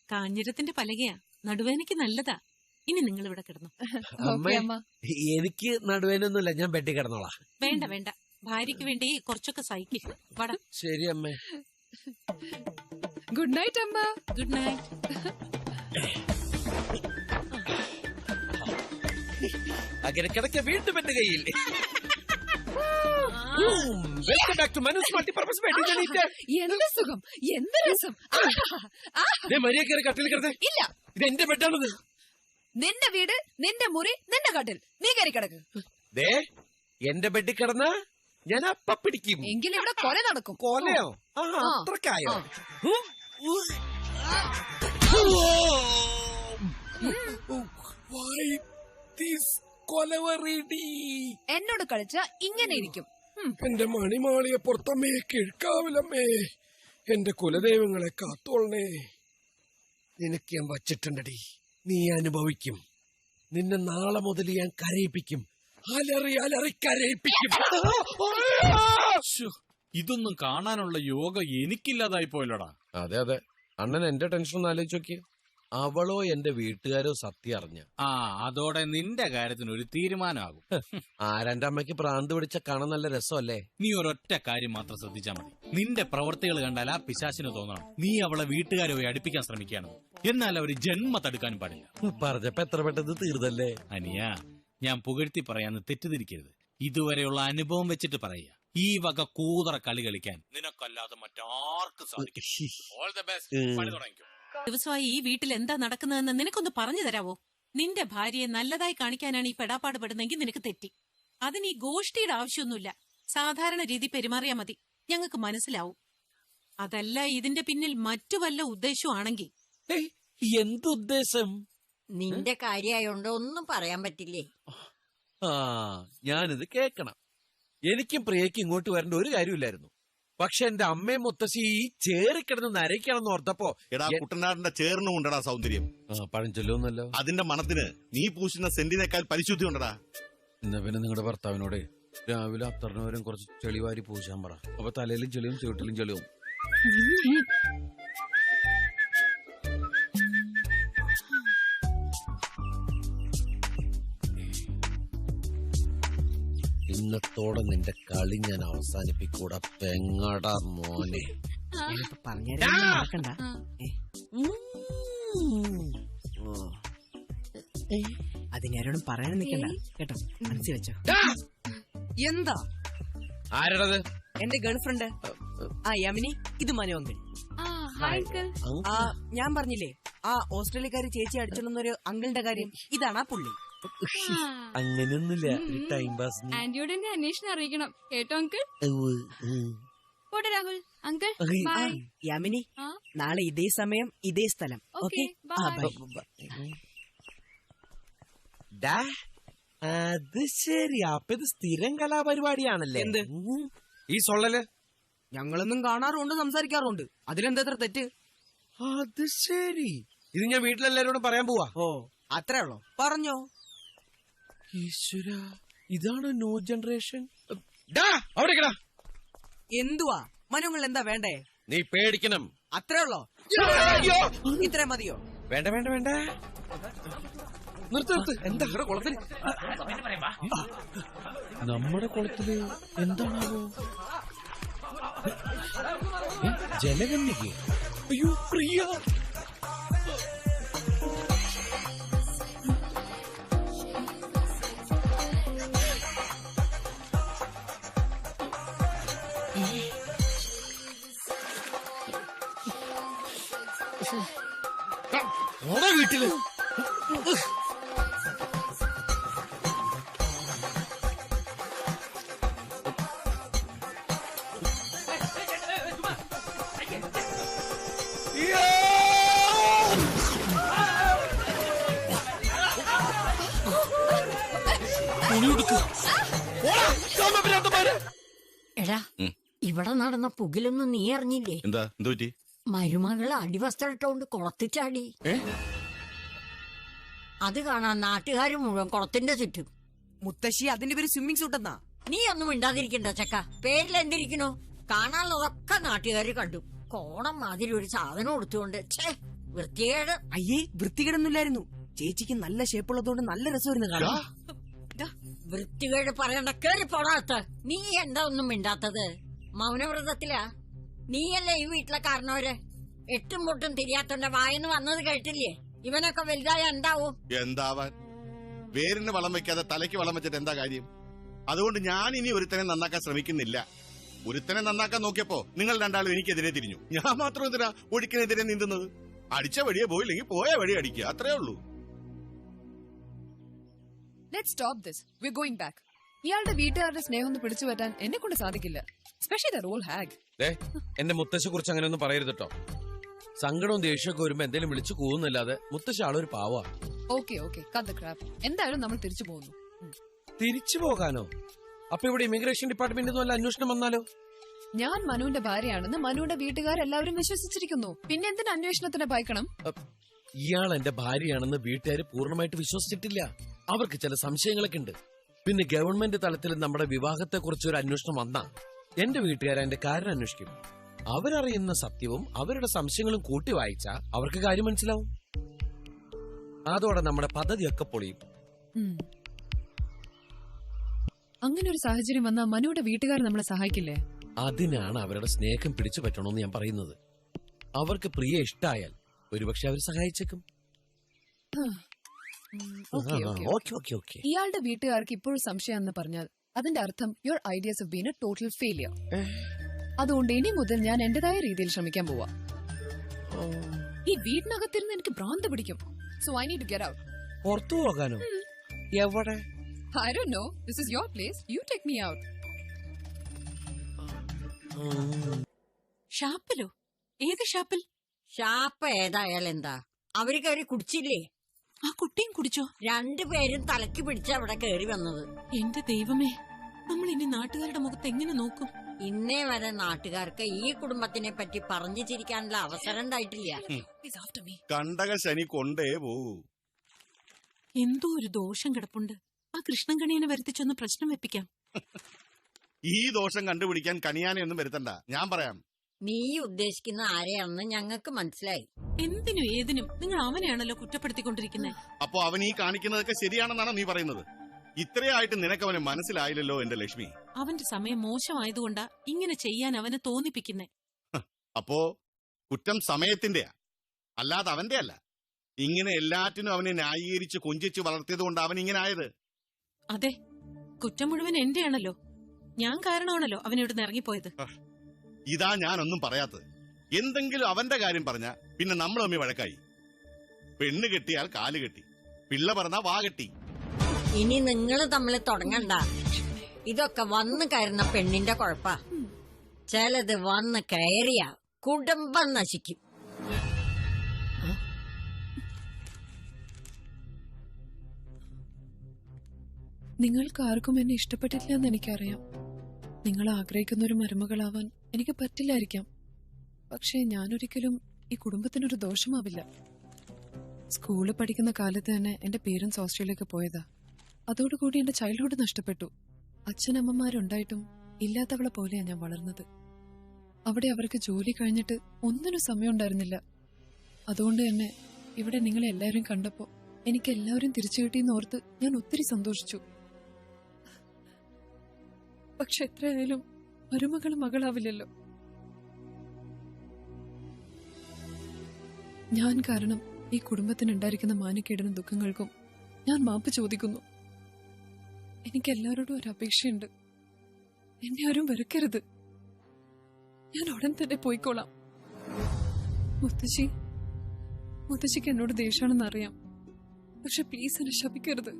കാഞ്ഞിരത്തിന്റെ പലകയാ, നടുവേദനയ്ക്ക് നല്ലതാ. ഇനി നിങ്ങൾ ഇവിടെ കിടന്നു. അമ്മ എനിക്ക് നടുവേനൊന്നുമില്ല, ഞാൻ ബെഡിൽ കിടന്നോളാം. വേണ്ട വേണ്ട, ഭാര്യയ്ക്ക് വേണ്ടി കുറച്ചൊക്കെ സഹിക്കും. വട. ശരി അമ്മേ. ഗുഡ് നൈറ്റ് അമ്മ. Good night. അങ്ങനെ കിടക്ക വീണ്ടും എന്റെ കയ്യിൽ. Welcome back to Manu's multipurpose bed. എന്ത് സുഖം, എന്ത് രസം. മരിയ കയറി കട്ടിൽ കിടന്നേ. ഇല്ല, ഇത് എന്റെ ബെഡാണത്. നിന്റെ വീട്, നിന്റെ മുറി, നിന്റെ കട്ടിൽ, നീ കയറി കിടക്ക്. ദേ എന്റെ ബെഡിൽ കിടന്ന ഞാൻ അപ്പ പിടിക്കും. എങ്കിലും ഇവിടെ കൊല നടക്കും. കൊലയോ? അത്രക്കായോ? എന്നോട് കളിച്ച ഇങ്ങനെ ഇരിക്കും. എന്റെ മണിമാളിയെ പുറത്തമ്മേ കിഴക്കാവിലമ്മേ, എന്റെ കുലദൈവങ്ങളെ കാത്തോളണേ. നിനക്ക് ഞാൻ വച്ചിട്ടുണ്ടടി, നീ അനുഭവിക്കും. നിന്നെ നാളെ മുതൽ ഞാൻ കരയിപ്പിക്കും. അലറി അലറി കരയിപ്പിക്കും. ഇതൊന്നും കാണാനുള്ള യോഗ എനിക്കില്ലാതായി പോയല്ലോടാ. അതെ അതെ, അണ്ണൻ എന്റെ ടെൻഷൻ ഒന്ന് ആലോചിച്ച് നോക്കി. അവളോ എന്റെ വീട്ടുകാരോ സത്യം അറിഞ്ഞ അതോടെ നിന്റെ കാര്യത്തിന് ഒരു തീരുമാനമാകും. ആരെന്റെ അമ്മയ്ക്ക് പ്രാന്ത് പിടിച്ച കാണാൻ നല്ല രസമല്ലേ? നീ ഒരൊറ്റ കാര്യം മാത്രം ശ്രദ്ധിച്ചാൽ മതി. നിന്റെ പ്രവർത്തികൾ കണ്ടാൽ ആ പിശാചിന് തോന്നണം നീ അവളെ വീട്ടുകാരെ പോയി അടുപ്പിക്കാൻ ശ്രമിക്കുകയാണ്. എന്നാൽ അവര് ജന്മ തടുക്കാനും പാടില്ല. പറഞ്ഞപ്പോ എത്ര പെട്ടെന്ന് തീർന്നല്ലേ? അനിയ, ഞാൻ പുകഴ്ത്തി പറയാന്ന് തെറ്റിദ്ധരിക്കരുത്. ഇതുവരെയുള്ള അനുഭവം വെച്ചിട്ട് പറയുക. ഈ വക കൂതറ കളി കളിക്കാൻ നിനക്കല്ലാതെ മറ്റാർക്കും സാധിക്കും. All the best. പണി തുടങ്ങിക്കോ. ദിവസമായി ഈ വീട്ടിൽ എന്താ നടക്കുന്നതെന്ന് നിനക്കൊന്ന് പറഞ്ഞു തരാവോ? നിന്റെ ഭാര്യയെ നല്ലതായി കാണിക്കാനാണ് ഈ പെടാപ്പാട് പെടുന്നെങ്കിൽ നിനക്ക് തെറ്റി. അതിന് ഈ ഗോഷ്ഠിയുടെ ആവശ്യമൊന്നുമില്ല. സാധാരണ രീതി പെരുമാറിയാ മതി, ഞങ്ങൾക്ക് മനസ്സിലാവും. അതല്ല ഇതിന്റെ പിന്നിൽ മറ്റു വല്ല ഉദ്ദേശമാണെങ്കിൽ. എന്തുദ്ദേശം? നിന്റെ കാര്യായോണ്ട് ഒന്നും പറയാൻ പറ്റില്ലേ. ഞാനിത് കേക്കണം. എനിക്കും പ്രിയയ്ക്ക് ഇങ്ങോട്ട് വരേണ്ട ഒരു കാര്യമില്ലായിരുന്നു. പക്ഷെ എന്റെ അമ്മയും മുത്തശ്ശി ഈ ചേറിക്കിടന്ന് നരയ്ക്കണമെന്ന് ഓർത്തപ്പോ എടാ കുട്ടനാടിന്റെ ചേറിനും ഉണ്ടടാ സൗന്ദര്യം. പഴഞ്ചൊല്ലോന്നല്ലോ. അതിന്റെ മണത്തിന് നീ പൂശുന്ന സെന്റിനേക്കാൾ പരിശുദ്ധി ഉണ്ടടാ. എന്നാ പിന്നെ നിങ്ങളുടെ ഭർത്താവിനോട് രാവിലെ അത്തറിനവരും കുറച്ച് ചെളിവാരി പൂശാൻ പറ. അപ്പൊ തലയിലും ചെളിയും ചുവട്ടിലും ചെളിയും. ഇന്നത്തോടെ നിന്റെ കളി ഞാൻ അവസാനിപ്പിക്കൂടാ പെങ്ങടാ മോനെ. അതിനാരോടും പറയാൻ നിൽക്കണ്ട കേട്ടോ, മനസ്സിൽ വെച്ചോ. എന്താ ആരടത്? എന്റെ ഗേൾഫ്രണ്ട് യമിനി. ഇത് മനു അങ്കിൾ. ഞാൻ പറഞ്ഞില്ലേ ആ ഓസ്ട്രേലിയക്കാരി ചേച്ചി അടിച്ചോന്നൊരു അങ്കിളിന്റെ കാര്യം, ഇതാണ് ആ പുള്ളി. അങ്ങനെയൊന്നുമില്ല, ടൈം പാസ്. ആന്റിയോട് എന്നെ അന്വേഷണം അറിയിക്കണം കേട്ടോ അങ്കിൾ. പോട്ടെ രാഹുൽ അങ്കിൾ. യാമിനി, നാളെ ഇതേ സമയം ഇതേ സ്ഥലം. ഓക്കെ, അത് ശരി. അപ്പൊ ഇത് സ്ഥിരം കലാപരിപാടിയാണല്ലേ? എന്ത് ഈ സൊള്ളല്? ഞങ്ങളൊന്നും കാണാറുണ്ട്, സംസാരിക്കാറുണ്ട്. അതിലെന്താ തെറ്റ്? അത് ശരി. ഇത് ഞാൻ വീട്ടിലെല്ലാരോടും പറയാൻ പോവാ. ഓ അത്രേ ഉള്ളോ? പറഞ്ഞോ. ഈശ്വര, ഇതാണ് ന്യൂ ജനറേഷൻ. അവിടെ എന്തുവാ മനുങ്ങൾ എന്താ വേണ്ടേ? നീ പേടിക്കണം. അത്രേ ഉള്ളോ? ഇത്രേ മതിയോ? വേണ്ട വേണ്ട വേണ്ട, നിർത്ത് നിർത്ത്. എന്താ കുളത്തിൽ? നമ്മുടെ കുളത്തില് എന്താണാവോ? ജലകന്യക. അയ്യോ പ്രിയ. വീട്ടില് എടാ, ഇവിടെ നടന്ന പുകിലൊന്നും നീ അറിഞ്ഞില്ലേ? എന്താ എന്തുപറ്റി? മരുമകള് അടിവസ്ത്രട്ടോണ്ട് കുളത്തിച്ചാടി. അത് കാണാൻ നാട്ടുകാർ മുഴുവൻ കുളത്തിന്റെ ചുറ്റും. മുത്തശ്ശി, അതിന്റെ പേര് സ്വിമ്മിംഗ് സൂട്ട് എന്നാ. നീ ഒന്നും മിണ്ടാതിരിക്കണ്ട ചക്ക. പേരിൽ എന്തിരിക്കണോ? കാണാനുള്ളതൊക്കെ നാട്ടുകാര് കണ്ടു. കോണം മാതിരി ഒരു സാധനം കൊടുത്തുകൊണ്ട് വൃത്തികേട്. അയ്യേ, വൃത്തികേടൊന്നുമില്ലായിരുന്നു. ചേച്ചിക്ക് നല്ല ഷേപ്പുള്ളതുകൊണ്ട് നല്ല രസമായിരുന്നു കാണാൻ. വൃത്തികേട് പറയണ്ട, കേറി പോടാത്ത. നീ എന്താ ഒന്നും മിണ്ടാത്തത്? മൗനവ്രതത്തിലാ? നീയല്ലേ ഈ വീട്ടിലെ കാരണവര്? എട്ടും പൊട്ടും തിരിയാത്തോണ്ട വായന്ന് വന്നത് കേട്ടില്ലേ? ഇവനൊക്കെ വലുതായ എന്താവും? എന്താവാൻ? വേരിന് വളം വെക്കാതെ തലയ്ക്ക് വളം വെച്ചിട്ട് എന്താ കാര്യം? അതുകൊണ്ട് ഞാൻ ഇനി ഒരുത്തനെ നന്നാക്കാൻ ശ്രമിക്കുന്നില്ല. ഒരുത്തനെ നന്നാക്കാൻ നോക്കിയപ്പോ നിങ്ങൾ രണ്ടാളും എനിക്കെതിരെ തിരിഞ്ഞു. ഞാൻ മാത്രം എന്തിനാ ഒഴുക്കിനെതിരെ നീന്തുന്നത്? അടിച്ച വഴിയെ പോയില്ലെങ്കിൽ പോയ വഴി അടിക്കുക, അത്രേ ഉള്ളൂ. Let's stop this. We're going back. ഇയാളുടെ വീട്ടുകാരുടെ സ്നേഹം ഒന്ന് പിടിച്ചു പറ്റാൻ എന്നെ കൊണ്ട് സാധിക്കില്ല. Especially the role hag. എന്റെ മുത്തശ്ശെ കുറിച്ച് അങ്ങനെ ഒന്നും പറയരുത് കേട്ടോ. സങ്കടവും ദേഷ്യമൊക്കെ വരുമ്പോ എന്തെങ്കിലും വിളിച്ചു കൂവുന്നല്ലാതെ മുത്തശ്ശ ആളൊരു പാവാ. Okay, cut the crap. എന്തായാലും നമ്മൾ തിരിച്ചു പോകുന്നു. തിരിച്ചു പോകാനോ? അപ്പൊ ഇവിടെ ഇമിഗ്രേഷൻ ഡിപ്പാർട്ട്മെന്റിൽ നിന്ന് വല്ല അന്വേഷണം വന്നാലോ? ഞാൻ മനുവിന്റെ ഭാര്യയാണെന്ന് മനുവിന്റെ വീട്ടുകാരെല്ലാവരും വിശ്വസിച്ചിരിക്കുന്നു. പിന്നെ എന്തിന് അന്വേഷണത്തിന് ഭയക്കണം? ഇയാൾ എന്റെ ഭാര്യയാണെന്ന് വീട്ടുകാർ പൂർണ്ണമായിട്ട് വിശ്വസിച്ചിട്ടില്ല. അവർക്ക് ചില സംശയങ്ങളൊക്കെ ഉണ്ട്. പിന്നെ ഗവൺമെന്റ് തലത്തിൽ നമ്മുടെ വിവാഹത്തെ കുറിച്ച് ഒരു അന്വേഷണം വന്നാ എന്റെ വീട്ടുകാരെ എന്റെ കാരണം അന്വേഷിക്കും. അവരറിയുന്ന സത്യവും അവരുടെ സംശയങ്ങളും കൂട്ടി വായിച്ചാ അവർക്ക് കാര്യം മനസ്സിലാവും. അതോടെ നമ്മുടെ പദ്ധതിയൊക്കെ പൊളിയും. അങ്ങനെ ഒരു സാഹചര്യം വന്നാൽ മനുവിടെ വീട്ടുകാർ നമ്മളെ സഹായിക്കില്ലേ? അതിനാണ് അവരുടെ സ്നേഹം പിടിച്ചു പറ്റണമെന്ന് ഞാൻ പറയുന്നത്. അവർക്ക് പ്രിയ ഇഷ്ടായാൽ ഒരുപക്ഷെ അവർ സഹായിച്ചേക്കും. ഇയാളുടെ വീട്ടുകാർക്ക് ഇപ്പോഴും സംശയം എന്ന് പറഞ്ഞാൽ അതിന്റെ അർത്ഥം your ideas have been A total failure. അതുകൊണ്ട് ഇനി മുതൽ ഞാൻ എന്റേതായ രീതിയിൽ ശ്രമിക്കാൻ പോവാ. ഈ വീടിനകത്തിരുന്ന് എനിക്ക് ഭ്രാന്ത് പിടിക്കും. So I need to get out. പുറത്തു പോകാനോ? എവിടെ? I don't know. This is your place. You take me out. ഷാപ്പിലോ? ഏത് ഷാപ്പിൽ? ഷാപ്പ് ഏതായാലെന്താ, അവര് കയറി കുടിച്ചില്ലേ? ആ കുട്ടിയും കുടിച്ചോ? രണ്ടുപേരും തലക്ക് പിടിച്ച അവിടെ കയറി വന്നത്. എന്റെ ദൈവമേ, നമ്മൾ ഇനി നാട്ടുകാരുടെ മുഖത്ത് എങ്ങനെ നോക്കും? ഇന്നേ വരെ നാട്ടുകാർക്ക് ഈ കുടുംബത്തിനെ പറ്റി പറഞ്ഞു ചിരിക്കാനുള്ള അവസരം ഉണ്ടായിട്ടില്ല. കണ്ടക ശനി കൊണ്ടേ പോകൂ. എന്തോ ഒരു ദോഷം കിടപ്പുണ്ട്. ആ കൃഷ്ണൻകണിയനെ വരുത്തിച്ചൊന്ന് പ്രശ്നം വെപ്പിക്കാം. ഈ ദോഷം കണ്ടുപിടിക്കാൻ കണിയാനെ ഒന്നും വരുത്തണ്ട, ഞാൻ പറയാം. നീ ഉദ്ദേശിക്കുന്ന ആരെയാണെന്ന് ഞങ്ങൾക്ക് മനസ്സിലായി. എന്തിനും ഏതിനും നിങ്ങൾ അവനെയാണല്ലോ കുറ്റപ്പെടുത്തിക്കൊണ്ടിരിക്കുന്നത്. അപ്പോ അവൻ ഈ കാണിക്കുന്നതൊക്കെ ശരിയാണെന്നാണോ നീ പറയുന്നത്? ഇത്രയായിട്ട് നിനക്ക് അവനെ മനസ്സിലായില്ലല്ലോ എന്റെ ലക്ഷ്മി. അവന്റെ സമയം മോശമായതുകൊണ്ടാ ഇങ്ങനെ ചെയ്യാൻ അവനെ തോന്നിപ്പിക്കുന്നേ. അപ്പോ കുറ്റം സമയത്തിന്റെയാ, അല്ലാതെ അവന്റെ അല്ല. ഇങ്ങനെ എല്ലാറ്റിനും അവനെ ന്യായീകരിച്ച് കൊഞ്ചിച്ച് വളർത്തിയത് കൊണ്ട് അവൻ ഇങ്ങനെ ആയത്. അതെ, കുറ്റം മുഴുവൻ എന്റെയാണല്ലോ. ഞാൻ കാരണമാണല്ലോ അവനിവിടുന്ന് ഇറങ്ങിപ്പോയത്. ഇതാ ഞാനൊന്നും പറയാത്തത്. എന്തെങ്കിലും അവന്റെ കാര്യം പറഞ്ഞ പിന്നെ നമ്മൾ തമ്മിൽ വഴക്കായി. പെണ്ണ് കെട്ടിയാൽ കാല് കെട്ടി, പിള്ള പറഞ്ഞാ വാ കെട്ടി. ഇനി നിങ്ങൾ തമ്മിൽ തുടങ്ങണ്ട. ഇതൊക്കെ വന്നു കയറുന്ന പെണ്ണിന്റെ കുഴപ്പാ. ചിലത് വന്ന് കയറിയ കുടുംബം നശിക്കും. നിങ്ങൾക്ക് ആർക്കും എന്നെ ഇഷ്ടപ്പെട്ടില്ല എന്ന് എനിക്കറിയാം. നിങ്ങൾ ആഗ്രഹിക്കുന്ന ഒരു മരുമകളാവാൻ എനിക്ക് പറ്റില്ലായിരിക്കാം. പക്ഷേ ഞാനൊരിക്കലും ഈ കുടുംബത്തിനൊരു ദോഷമാവില്ല. സ്കൂളിൽ പഠിക്കുന്ന കാലത്ത് തന്നെ എന്റെ പേരൻസ് ഓസ്ട്രേലിയക്ക് പോയതാ. അതോടുകൂടി എന്റെ ചൈൽഡ്ഹുഡ് നഷ്ടപ്പെട്ടു. അച്ഛനമ്മമാരുണ്ടായിട്ടും ഇല്ലാത്തവളെ പോലെയാ ഞാൻ വളർന്നത്. അവിടെ അവർക്ക് ജോലി കഴിഞ്ഞിട്ട് ഒന്നിനും സമയം ഉണ്ടായിരുന്നില്ല. അതുകൊണ്ട് തന്നെ ഇവിടെ നിങ്ങളെ എല്ലാവരും കണ്ടപ്പോ എനിക്ക് എല്ലാവരും തിരിച്ചു കിട്ടിയെന്ന് ഓർത്ത് ഞാൻ ഒത്തിരി സന്തോഷിച്ചു. പക്ഷെ എത്രയായാലും മരുമകൾ മകളാവില്ലല്ലോ. ഞാൻ കാരണം ഈ കുടുംബത്തിനുണ്ടായിരിക്കുന്ന മാനക്കേടിനും ദുഃഖങ്ങൾക്കും ഞാൻ മാപ്പ് ചോദിക്കുന്നു. എനിക്ക് എല്ലാവരോടും ഒരു അപേക്ഷയുണ്ട്. എന്നെ ആരും വെറുക്കരുത്. ഞാൻ ഉടൻ തന്നെ പോയിക്കോളാം. മുത്തശ്ശിക്ക് എന്നോട് ദേഷ്യമാണെന്ന് അറിയാം. പക്ഷെ പ്ലീസ് എന്നെ ശപിക്കരുത്.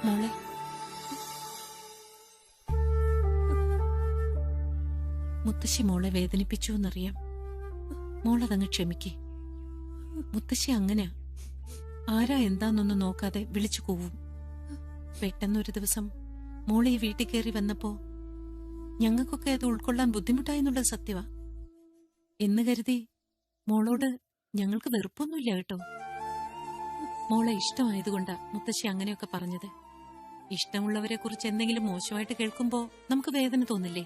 മോളെ, മുത്തശ്ശി മോളെ വേദനിപ്പിച്ചു എന്നറിയാം. മോളതങ്ങ് ക്ഷമിക്കേ. മുത്തശ്ശി അങ്ങനെ ആരാ എന്താന്നൊന്നും നോക്കാതെ വിളിച്ചു കൂവും. പെട്ടെന്നൊരു ദിവസം മോളെ ഈ വീട്ടിൽ കയറി വന്നപ്പോ ഞങ്ങൾക്കൊക്കെ അത് ഉൾക്കൊള്ളാൻ ബുദ്ധിമുട്ടായെന്നുള്ളത് സത്യവാ. എന്ന് കരുതി മോളോട് ഞങ്ങൾക്ക് വെറുപ്പൊന്നുമില്ല കേട്ടോ. മോളെ ഇഷ്ടമായതുകൊണ്ടാ മുത്തശ്ശി അങ്ങനെയൊക്കെ പറഞ്ഞത്. ഇഷ്ടമുള്ളവരെ കുറിച്ച് എന്തെങ്കിലും മോശമായിട്ട് കേൾക്കുമ്പോ നമുക്ക് വേദന തോന്നില്ലേ?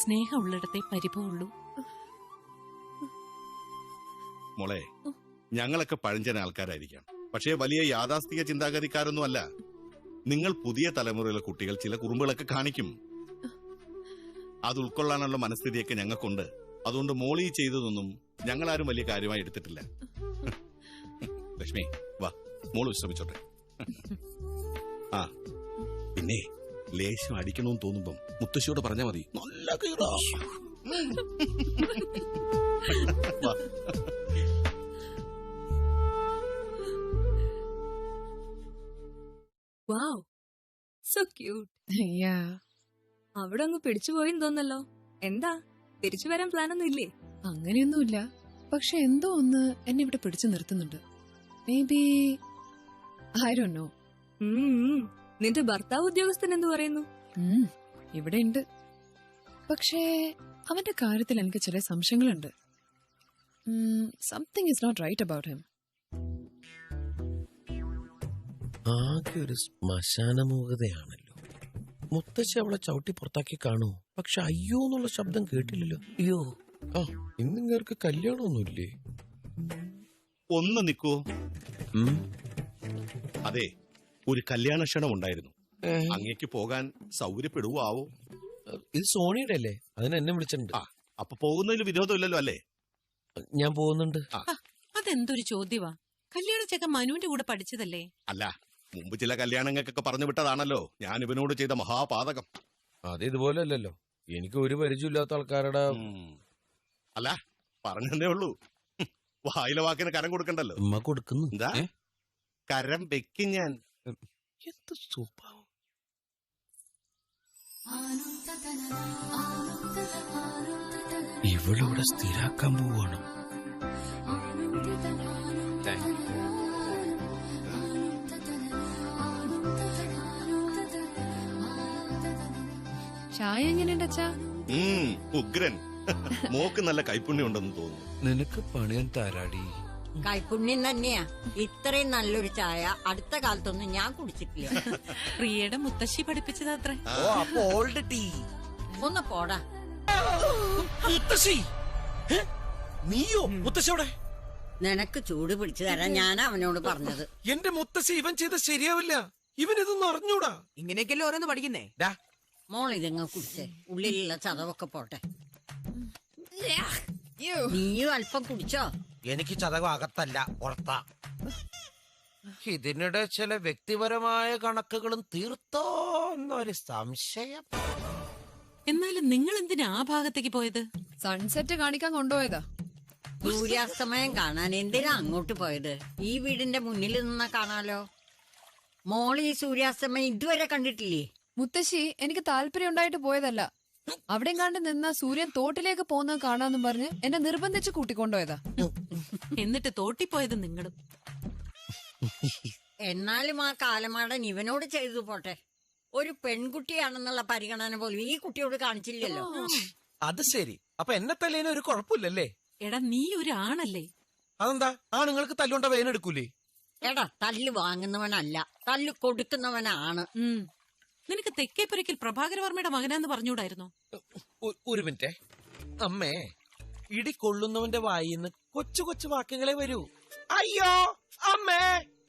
സ്നേഹമുള്ളിടത്തെ പരിഭവമുള്ളൂ. മോളെ, ഞങ്ങളൊക്കെ പഴഞ്ചൻ ആൾക്കാരായിരിക്കാം, പക്ഷേ വലിയ യാഥാസ്ഥിക ചിന്താഗതിക്കാരൊന്നും അല്ല. നിങ്ങൾ പുതിയ തലമുറയിലെ കുട്ടികൾ ചില കുറുമ്പുകളൊക്കെ കാണിക്കും. അത് ഉൾക്കൊള്ളാനുള്ള മനസ്ഥിതിയൊക്കെ ഞങ്ങൾക്കുണ്ട്. അതുകൊണ്ട് മോളി ചെയ്തതൊന്നും ഞങ്ങളാരും വലിയ കാര്യമായി എടുത്തിട്ടില്ല. ലക്ഷ്മി, വാ, മോള് വിശ്രമിച്ചോട്ടെ. ആ പിന്നെ ലേശം അടിക്കണമെന്ന് തോന്നുമ്പം മുത്തശ്ശിയോട് പറഞ്ഞാ മതി. നല്ല കീറാ. വാ. Wow, so cute. അവിടെ അങ്ങ് പിടിച്ചു പോയെന്ന് തോന്നല്ലോ. എന്താ, തിരിച്ചു വരാൻ പ്ലാൻ ഒന്നും ഇല്ലേ? അങ്ങനെയൊന്നുമില്ല, പക്ഷെ എന്തോ ഒന്ന് എന്നെ ഇവിടെ പിടിച്ചു നിർത്തുന്നുണ്ട്. Maybe I don't know. നിന്റെ ഭർത്താവ് ഉദ്യോഗസ്ഥൻ എന്ത് പറയുന്നു? ഇവിടെ ഉണ്ട്, പക്ഷേ അവന്റെ കാര്യത്തിൽ എനിക്ക് ചില സംശയങ്ങളുണ്ട്. Something is not right about him. ആകെ ഒരു ശ്മശാനമൂകതയാണല്ലോ. മുത്തശ്ശി അവളെ ചവിട്ടി പുറത്താക്കി കാണൂ, പക്ഷെ അയ്യോ എന്നുള്ള ശബ്ദം കേട്ടില്ലല്ലോ. അയ്യോ, ആ ഇന്നിങ്ങർക്ക് കല്യാണമൊന്നുമില്ലേ? ഒന്ന് നിക്കൂ. അതെ, ഒരു കല്യാണ ക്ഷണം ഉണ്ടായിരുന്നു. അങ്ങേക്ക് പോകാൻ സൗകര്യപ്പെടുവോ? ഇത് സോണിയുടെ അല്ലേ? അതിന് എന്നെ വിളിച്ചിട്ടുണ്ട്. അപ്പൊ പോകുന്നതിൽ വിരോധമില്ലല്ലോ അല്ലേ? ഞാൻ പോകുന്നുണ്ട്. അതെന്തൊരു ചോദ്യവാ? കല്യാണ ചെക്കൻ മനുവിന്റെ കൂടെ പഠിച്ചതല്ലേ? അല്ല, മുമ്പ് ചില കല്യാണങ്ങൾക്കൊക്കെ പറഞ്ഞു വിട്ടതാണല്ലോ ഞാൻ ഇവനോട് ചെയ്ത മഹാപാതകം. അത് ഇതുപോലെ അല്ലല്ലോ. എനിക്ക് ഒരു പരിചയമില്ലാത്ത ആൾക്കാരുടെ. അല്ല, പറഞ്ഞതേ ഉള്ളൂ. വായിലെ വാക്കിന് കരം കൊടുക്കണ്ടല്ലോ. ഉമ്മ കൊടുക്കുന്നു. എന്താ കരം വെക്കും ഞാൻ. എന്ത് സ്വഭാവം. ഇവളിവിടെ സ്ഥിരാക്കാൻ പോവാണ്. ചായ എങ്ങനെയുണ്ട് അച്ഛാ? ഉഗ്രൻ. മോക്ക് നല്ല കൈപ്പുണ്യം ഉണ്ടെന്ന് തോന്നുന്നു. നിനക്ക് പണിയാൻ തരാടി. കൈപ്പുണ്യം തന്നെയാ. ഇത്രയും നല്ലൊരു ചായ അടുത്ത കാലത്തൊന്നും ഞാൻ കുടിച്ചിട്ടില്ല. പ്രിയയുടെ മുത്തശ്ശി പഠിപ്പിച്ചതത്രേ. ഒന്ന് പോടാ. മുത്തശ്ശി, നീയോ? മുത്തശ്ശിയോടെ നിനക്ക് ചൂട് പിടിച്ചു തരാൻ ഞാൻ അവനോട് പറഞ്ഞത്. എന്റെ മുത്തശ്ശി, ഇവൻ ചെയ്ത ശരിയാവില്ല. ഇവനിതൊന്നും അറിഞ്ഞൂടാ. ഇങ്ങനെയൊക്കെയല്ലേ ഓരോന്ന് പഠിക്കുന്നേ. മോൾ ഇതങ്ങ് കുടിച്ചേ, ഉള്ളിലുള്ള ചതവൊക്കെ പോട്ടെ. നീയും അല്പം കുടിച്ചോ? എനിക്ക് ചതവ് അകത്തല്ല, പുറത്താ. ഇതിനിടെ ചില വ്യക്തിപരമായ കണക്കുകളും തീർത്തോ എന്നൊരു സംശയം. എന്നാലും നിങ്ങൾ എന്തിനാ ആ ഭാഗത്തേക്ക് പോയത്? സൺസെറ്റ് കാണിക്കാൻ കൊണ്ടുപോയതാ. സൂര്യാസ്തമയം കാണാൻ എന്തിനാ അങ്ങോട്ട് പോയത്? ഈ വീടിന്റെ മുന്നിൽ നിന്നാ കാണാലോ. മോൾ ഈ സൂര്യാസ്തമയം ഇതുവരെ കണ്ടിട്ടില്ലേ? മുത്തശ്ശി, എനിക്ക് താല്പര്യം ഉണ്ടായിട്ട് പോയതല്ല. അവിടെ കണ്ട് നിന്ന സൂര്യൻ തോട്ടിലേക്ക് പോകുന്നത് കാണാന്നും പറഞ്ഞ് എന്നെ നിർബന്ധിച്ച് കൂട്ടിക്കൊണ്ടുപോയതാ. എന്നിട്ട് തോട്ടിപ്പോയത് നിങ്ങളും. എന്നാലും ആ കാലമാടൻ ഇവനോട് ചെയ്തു പോട്ടെ. ഒരു പെൺകുട്ടിയാണെന്നുള്ള പരിഗണന പോലും ഈ കുട്ടിയോട് കാണിച്ചില്ലല്ലോ. അത് ശരി. അപ്പൊ എന്നെ തല്ലേന് ഒരു കുഴപ്പമില്ലല്ലേ? എടാ, നീ ഒരു ആണല്ലേ? അതെന്താ? ആണുങ്ങൾക്ക് തല്ലുകൊണ്ട വേനെടുക്കൂലേ? എടാ, തല്ല് വാങ്ങുന്നവനല്ല, തല്ല് കൊടുക്കുന്നവനാണ്. നിനക്ക് തെക്കേപ്പുരയ്ക്കൽ പ്രഭാകരവർമ്മയുടെ മകനാന്ന് പറഞ്ഞൂടായിരുന്നോ? ഒരു മിനിറ്റ് അമ്മേ. ഇടി കൊള്ളുന്നവന്റെ വായിന്ന് കൊച്ചു കൊച്ചു വാക്യങ്ങളെ വരൂ. അയ്യോ അമ്മേ,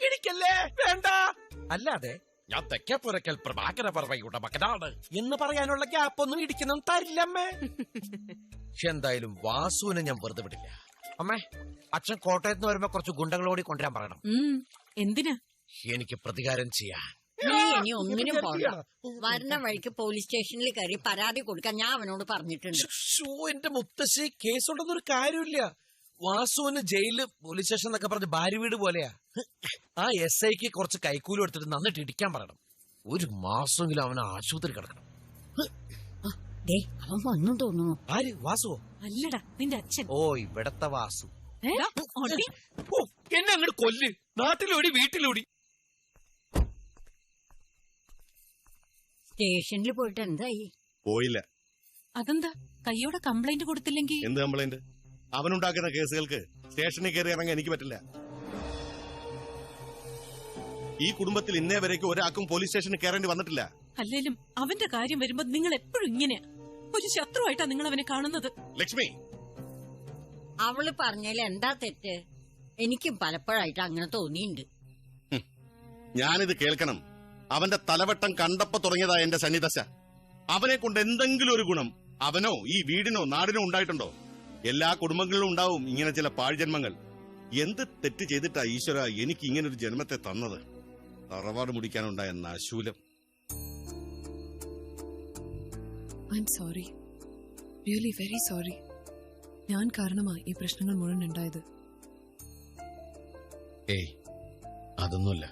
ഇടിക്കല്ലേ, വേണ്ട. അല്ലാതെ ഞാൻ തെക്കേപ്പുരയ്ക്കൽ പ്രഭാകരവർമ്മയുടെ മകനാണ് എന്ന് പറയാനുള്ള ഗ്യാപ്പൊന്നും ഇടിക്കണം തരില്ലമ്മേ. പക്ഷെ എന്തായാലും വാസുവിനെ ഞാൻ വെറുതെ വിടില്ല. അമ്മേ, അച്ഛൻ കോട്ടയത്ത് നിന്ന് വരുമ്പോ കുറച്ച് ഗുണ്ടകളോടി കൊണ്ടുവരാൻ പറയണം. എന്തിനാ? എനിക്ക് പ്രതികാരം ചെയ്യാൻ. നീ ഇനി ഒന്നിനും പോണ്ട. വരുന്ന വഴിക്ക് പോലീസ് സ്റ്റേഷനിൽ കയറി പരാതി കൊടുക്കാൻ ഞാൻ അവനോട് പറഞ്ഞിട്ടുണ്ട്. എന്റെ മുത്തശ്ശി, കേസുണ്ടെന്നൊരു കാര്യമില്ല. വാസുവിന് ജയിലില് പോലീസ് സ്റ്റേഷൻ എന്നൊക്കെ പറഞ്ഞ് ഭാര്യ വീട് പോലെയാ. ആ SIക്ക് കുറച്ച് കൈക്കൂലി എടുത്തിട്ട് നന്നിട്ട് ഇടിക്കാൻ പറയണം. ഒരു മാസമെങ്കിലും അവന് ആശുപത്രി കിടക്കണം. അവൻ വന്നു തോന്നുന്നു. ആര്? വാസുവോ? അല്ലടാ, നിന്റെ അച്ഛൻ. ഓ, ഇവിടത്തെ വാസു. എന്നെ അങ്ങോട്ട് കൊല്ല്. നാട്ടിലോടി വീട്ടിലോടി. സ്റ്റേഷനിൽ പോയിട്ട് എന്തായി? പോയില്ല. അതെന്താ കയ്യോടെ കംപ്ലൈന്റ് കൊടുത്തില്ലെങ്കിൽ? എന്ത് കംപ്ലൈന്റ്? അവനുണ്ടാക്കുന്ന കേസുകൾക്ക് സ്റ്റേഷനിൽ കയറി ഇറങ്ങാൻ എനിക്ക് പറ്റില്ല. ഈ കുടുംബത്തിൽ ഇന്നേ വരേക്കും ഒരാൾക്കും പോലീസ് സ്റ്റേഷനിൽ കയറേണ്ടി വന്നിട്ടില്ല. അല്ലേലും അവന്റെ കാര്യം വരുമ്പോ നിങ്ങൾ എപ്പോഴും ഇങ്ങനെയാ. ഒരു ശത്രുവായിട്ടാ നിങ്ങൾ അവനെ കാണുന്നത്. ലക്ഷ്മി, അവള് പറഞ്ഞാൽ എന്താ തെറ്റ്? എനിക്കും പലപ്പോഴായിട്ട് അങ്ങനെ തോന്നിയിട്ടുണ്ട്. ഞാനിത് കേൾക്കണം. അവന്റെ തലവട്ടം കണ്ടപ്പോ തുടങ്ങിയതാ എന്റെ ശനിദശ. അവനെ കൊണ്ട് എന്തെങ്കിലും ഒരു ഗുണം അവനോ ഈ വീടിനോ നാടിനോ ഉണ്ടായിട്ടുണ്ടോ? എല്ലാ കുടുംബങ്ങളിലും ഉണ്ടാവും ഇങ്ങനെ ചില പാഴ്ജന്മങ്ങൾ. എന്ത് തെറ്റ് ചെയ്തിട്ടാ ഈശ്വര എനിക്ക് ഇങ്ങനൊരു ജന്മത്തെ തന്നത്? തറവാട് മുടിക്കാനുണ്ടായ നാശൂലം. I'm sorry, really very sorry. ഞാൻ കാരണമായി ഈ പ്രശ്നങ്ങൾ മുഴുവൻ ഉണ്ടായത്. ഏയ്, അതൊന്നുമില്ല.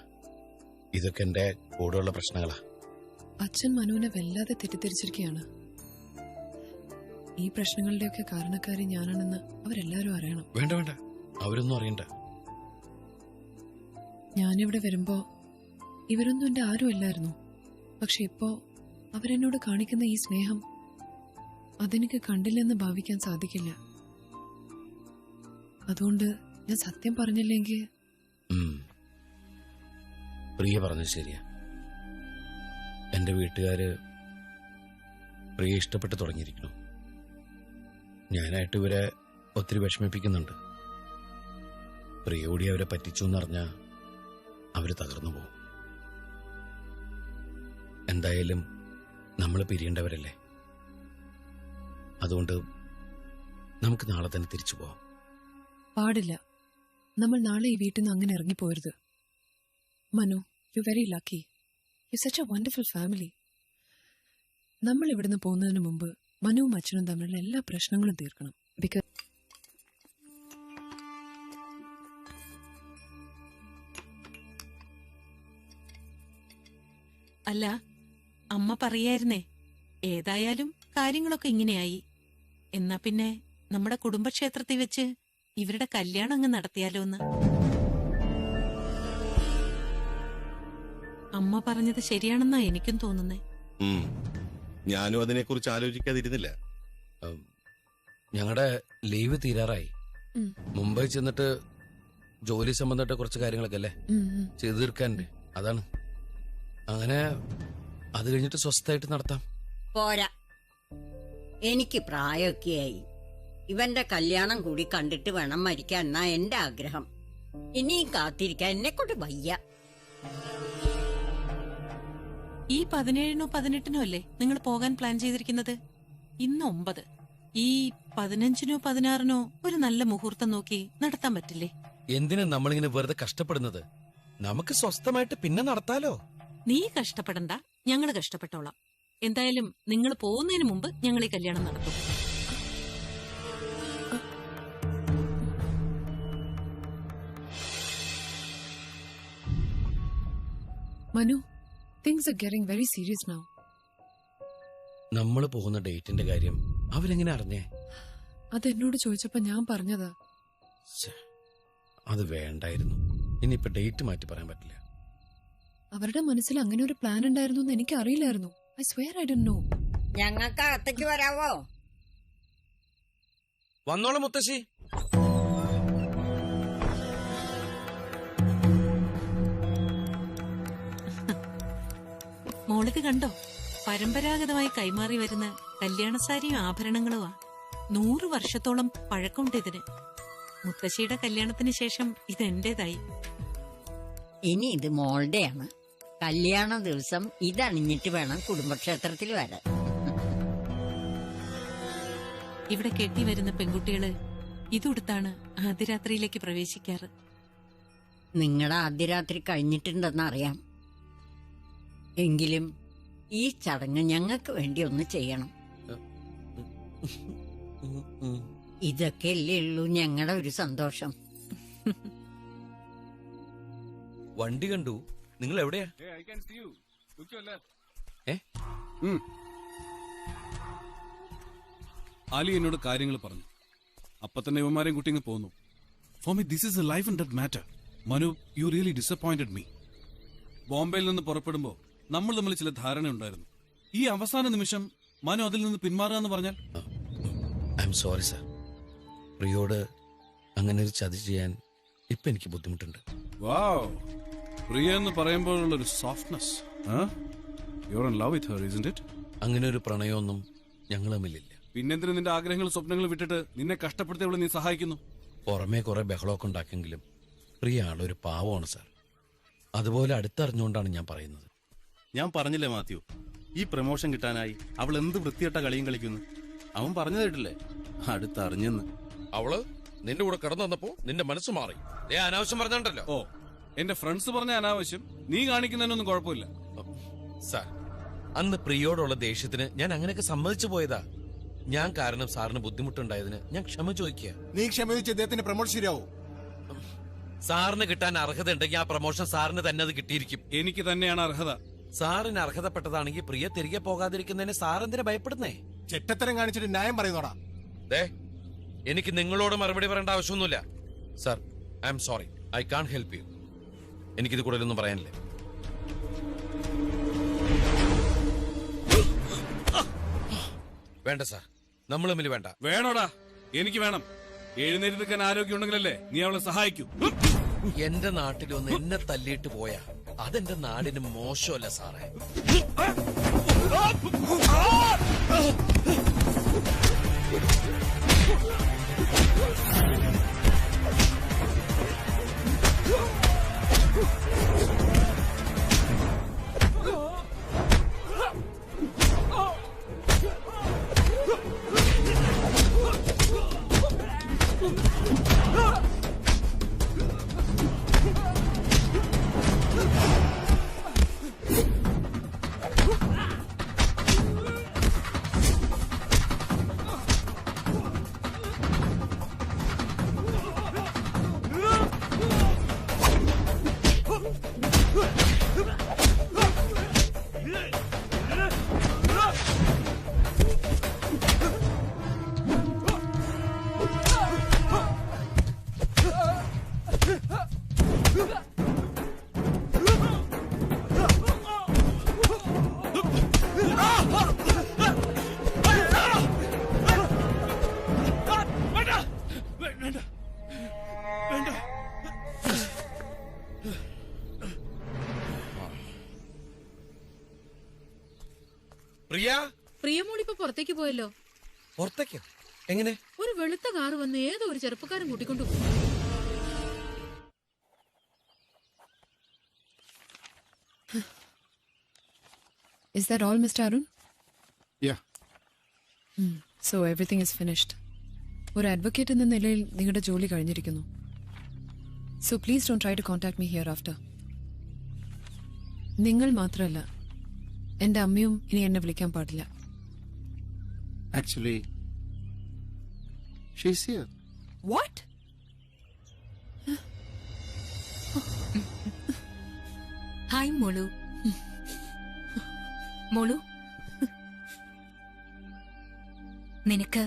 ഇതൊക്കെ എന്റെ കൂടെയുള്ള പ്രശ്നങ്ങളാ. അച്ഛൻ മനുവിനെ വല്ലാതെ തെറ്റിദ്ധരിച്ചിരിക്കുകയാണ്. ഈ പ്രശ്നങ്ങളുടെയൊക്കെ കാരണക്കാരി ഞാനാണെന്ന് അവരെല്ലാരും അറിയണം. വേണ്ട വേണ്ട, അവരൊന്നും അറിയണ്ട. ഞാനിവിടെ വരുമ്പോ ഇവരൊന്നും എന്റെ ആരും അല്ലായിരുന്നു. പക്ഷെ ഇപ്പോ അവരെന്നോട് കാണിക്കുന്ന ഈ സ്നേഹം അതെനിക്ക് കണ്ടില്ലെന്ന് ഭാവിക്കാൻ സാധിക്കില്ല. അതുകൊണ്ട് ഞാൻ സത്യം പറഞ്ഞില്ലെങ്കിൽ. പ്രിയ പറഞ്ഞത് ശരിയാ. എന്റെ വീട്ടുകാര് പ്രിയ ഇഷ്ടപ്പെട്ട് തുടങ്ങിയിരിക്കുന്നു. ഞാനായിട്ട് ഇവരെ ഒത്തിരി വിഷമിപ്പിക്കുന്നുണ്ട്. പ്രിയോടി അവരെ പറ്റിച്ചു എന്നറിഞ്ഞാ അവര് തകർന്നു പോകും. എന്തായാലും നമ്മൾ പിരിയേണ്ടവരല്ലേ. അതുകൊണ്ട് നമുക്ക് നാളെ തന്നെ തിരിച്ചു പോവാം. പാടില്ല. നമ്മൾ നാളെ ഈ വീട്ടിൽ നിന്ന് അങ്ങനെ ഇറങ്ങിപ്പോരുത്. Manu, you very lucky. You such a wonderful family. നമ്മൾ ഇവിടുന്ന് പോകുന്നതിന് മുമ്പ് മനുവും അച്ഛനും തമ്മിലുള്ള എല്ലാ പ്രശ്നങ്ങളും തീർക്കണം. ബിക്കോസ് അല്ല, അമ്മ പറയായിരുന്നേ ഏതായാലും കാര്യങ്ങളൊക്കെ ഇങ്ങനെയായി. എന്നാ പിന്നെ നമ്മുടെ കുടുംബക്ഷേത്രത്തിൽ വെച്ച് ഇവരുടെ കല്യാണം അങ്ങ് നടത്തിയാലോ എന്ന്. അമ്മ പറഞ്ഞത് ശരിയാണെന്നാ എനിക്കും തോന്നുന്നേ. ഞാനും അതിനെക്കുറിച്ച് ആലോചിക്കാതിരുന്നില്ല. ഞങ്ങളുടെ ലീവ് തീരാറായി. മുംബൈ ചെന്നിട്ട് ജോലി സംബന്ധമായിട്ട് കുറച്ച് കാര്യങ്ങളൊക്കെ അല്ലേ ചെയ്തു തീർക്കാനുണ്ട്. അതാണ്. അങ്ങനെ അത് കഴിഞ്ഞിട്ട് സ്വസ്ഥമായിട്ട് നടത്താം. പോരാ, എനിക്ക് പ്രായമൊക്കെയായി. ഇവന്റെ കല്യാണം കൂടി കണ്ടിട്ട് വേണം മരിക്കാൻ എന്നാ എന്റെ ആഗ്രഹം. ഇനിയും കാത്തിരിക്കാൻ എന്നെക്കൊണ്ട് വയ്യ. ഈ 17നോ 18നോ അല്ലേ നിങ്ങൾ പോകാൻ പ്ലാൻ ചെയ്തിരിക്കുന്നത്? ഇന്ന് 9. ഈ 15നോ 16നോ ഒരു നല്ല മുഹൂർത്തം നോക്കി നടത്താൻ പറ്റില്ലേ? എന്തിനാ നമ്മളിങ്ങനെ വെറുതെ കഷ്ടപ്പെടുന്നത്? നമുക്ക് സ്വസ്ഥമായിട്ട് പിന്നെ നടത്താലോ. നീ കഷ്ടപ്പെടണ്ട, ഞങ്ങൾ കഷ്ടപ്പെട്ടോളാം. എന്തായാലും നിങ്ങൾ പോകുന്നതിന് മുമ്പ് ഞങ്ങൾ ഈ കല്യാണം നടത്തും. Manu, things are getting very serious now. നമ്മൾ പോകുന്ന ഡേറ്റിന്റെ കാര്യം അവരെങ്ങനെ അറിഞ്ഞേ? അതെന്നോട് ചോദിച്ചപ്പോ ഞാൻ പറഞ്ഞതാ. അത് വേണ്ടായിരുന്നു. ഇനിയിപ്പോ ഡേറ്റ് മാറ്റി പറയാൻ പറ്റില്ല. അവരുടെ മനസ്സിൽ അങ്ങനെ ഒരു പ്ലാൻ ഉണ്ടായിരുന്നു എന്ന് എനിക്ക് അറിയില്ലായിരുന്നു. I swear I didn't know. ഞങ്ങൾക്ക് അകത്തേക്ക് വരാവോ? വന്നോളൂ മുത്തശ്ശി. മോളിത് കണ്ടോ? പരമ്പരാഗതമായി കൈമാറി വരുന്ന കല്യാണസാരിയും ആഭരണങ്ങളുമാ. 100 വർഷത്തോളം പഴക്കമുണ്ട് ഇതിന്. മുത്തശ്ശിയുടെ കല്യാണത്തിന് ശേഷം ഇതെന്റേതായി. ഇനി ഇത് മോളുടെയാണ്. കല്യാണ ദിവസം ഇതണിഞ്ഞിട്ട് വേണം കുടുംബക്ഷേത്രത്തിൽ വരാൻ. ഇവിടെ കെട്ടി വരുന്ന പെൺകുട്ടികള് ഇതുടുത്താണ് ആദ്യരാത്രിയിലേക്ക് പ്രവേശിക്കാറ്. നിങ്ങളുടെ ആദ്യരാത്രി കഴിഞ്ഞിട്ടുണ്ടെന്ന് അറിയാം. എങ്കിലും ഈ ചടങ്ങ് ഞങ്ങൾക്ക് വേണ്ടി ഒന്ന് ചെയ്യണം. ഇതൊക്കെയല്ലേ ഉള്ളൂ ഞങ്ങളുടെ ഒരു സന്തോഷം. വണ്ടി കണ്ടു. നിങ്ങൾ എവിടെയാ? ആലി എന്നോട് കാര്യങ്ങൾ പറഞ്ഞു. അപ്പൊ തന്നെ ഇവന്മാരെയും കുട്ടിങ്ങ് പോന്നു. For me this is A life and death matter. Manu, you really disappointed me. ബോംബെയിൽ നിന്ന് പുറപ്പെടുമ്പോൾ നമ്മൾ തമ്മിൽ ചില ധാരണ ഉണ്ടായിരുന്നു. ഈ അവസാന നിമിഷം മനു അതിൽ നിന്ന് പിന്മാറുക എന്ന് പറഞ്ഞാൽ? I'm sorry sir. പ്രിയോട് അങ്ങനെ ഒരു ചതി ചെയ്യാൻ ഇപ്പൊ എനിക്ക് ബുദ്ധിമുട്ടുണ്ട്. വാവ്, പ്രിയ എന്ന് പറയുമ്പോഴുള്ള ഒരു softness. You are in love with Har, isn't it? അങ്ങനെ ഒരു പ്രണയമൊന്നും ഞങ്ങൾ തമ്മിലില്ല. പിന്നെന്തിനു നിന്റെ ആഗ്രഹങ്ങളും സ്വപ്നങ്ങളും വിട്ടിട്ട് നിന്നെ കഷ്ടപ്പെടുത്തിയവളെ നീ സഹായിക്കുന്നു? പുറമേ കുറെ ബഹളമൊക്കെ ഉണ്ടാക്കെങ്കിലും പ്രിയ ആളൊരു പാവമാണ് സാർ. അതുപോലെ അടുത്തറിഞ്ഞുകൊണ്ടാണ് ഞാൻ പറയുന്നത്. ഞാൻ പറഞ്ഞില്ലേ മാത്യു, ഈ പ്രമോഷൻ കിട്ടാനായി അവൾ എന്ത് വൃത്തികെട്ട കളിയും കളിക്കുന്നു. അവൻ പറഞ്ഞു കേട്ടില്ലേ, അടുത്തറിഞ്ഞെന്ന്. അവള് നിന്റെ കൂടെ കടന്നു വന്നപ്പോ നിന്റെ മനസ്സ് മാറി. അനാവശ്യം പറഞ്ഞോണ്ടല്ലോ. ഓ, എന്റെ ഫ്രണ്ട്സ് പറഞ്ഞ അനാവശ്യം, നീ കാണിക്കുന്നതിനൊന്നും കുഴപ്പമില്ല സാർ. അന്ന് പ്രിയോടുള്ള ദേഷ്യത്തിന് ഞാൻ അങ്ങനെയൊക്കെ സമ്മതിച്ചു പോയതാ. ഞാൻ കാരണം സാറിന് ബുദ്ധിമുട്ടുണ്ടായതിന് ഞാൻ ക്ഷമ ചോദിക്കുക. നീ ക്ഷമ ചോദിച്ച ഇദ്ദേഹത്തിന്റെ പ്രമോഷൻ ശരിയാവോ? സാറിന് കിട്ടാൻ അർഹത ഉണ്ടെങ്കിൽ ആ പ്രമോഷൻ സാറിന് തന്നെ അത് കിട്ടിയിരിക്കും. എനിക്ക് തന്നെയാണ് അർഹത. സാറിന് അർഹതപ്പെട്ടതാണെങ്കിൽ പ്രിയ തിരികെ പോകാതിരിക്കുന്നതിന് സാർ എന്തിനാ ഭയപ്പെടുന്നേ? ചെറ്റത്തരം കാണിച്ചിട്ട് ന്യായം പറയുന്നോടാ. എനിക്ക് നിങ്ങളോട് മറുപടി പറയേണ്ട ആവശ്യമൊന്നുമില്ല sir. I am sorry, I can't help you. എനിക്കിത് കൂടുതലൊന്നും പറയാനില്ല. വേണ്ട സാർ, നമ്മൾ തമ്മിൽ വേണ്ട. വേണോടാ, എനിക്ക് വേണം. എഴുന്നേറ്റ് നിൽക്കാൻ ആരോഗ്യം ഉണ്ടെങ്കിലല്ലേ നീ അവളെ സഹായിക്കൂ. എന്റെ നാട്ടിലൊന്ന് എന്നെ തല്ലിയിട്ട് പോയാ അതെന്റെ നാടിന് മോശമല്ല സാറേ. പ്രിയമോളിപ്പോ പുറത്തേക്ക് പോയല്ലോ. പുറത്തേക്കോ? എങ്ങനെ? ഒരു വെളുത്ത കാറ് വന്ന് ഏതോ ഒരു ചെറുപ്പക്കാരൻ കൂട്ടിക്കൊണ്ടുപോയി. Is that all, Mr. Arun? Yeah. So everything is finished. ഒരു അഡ്വക്കേറ്റ് എന്ന നിലയിൽ നിങ്ങളുടെ ജോലി കഴിഞ്ഞിരിക്കുന്നു. So please don't try to contact me hereafter. നിങ്ങൾ മാത്രമല്ല, എന്റെ അമ്മയും ഇനി എന്നെ വിളിക്കാൻ പാടില്ല. Actually, she's here. What? Hi മോളു. മോളു, നിനക്ക്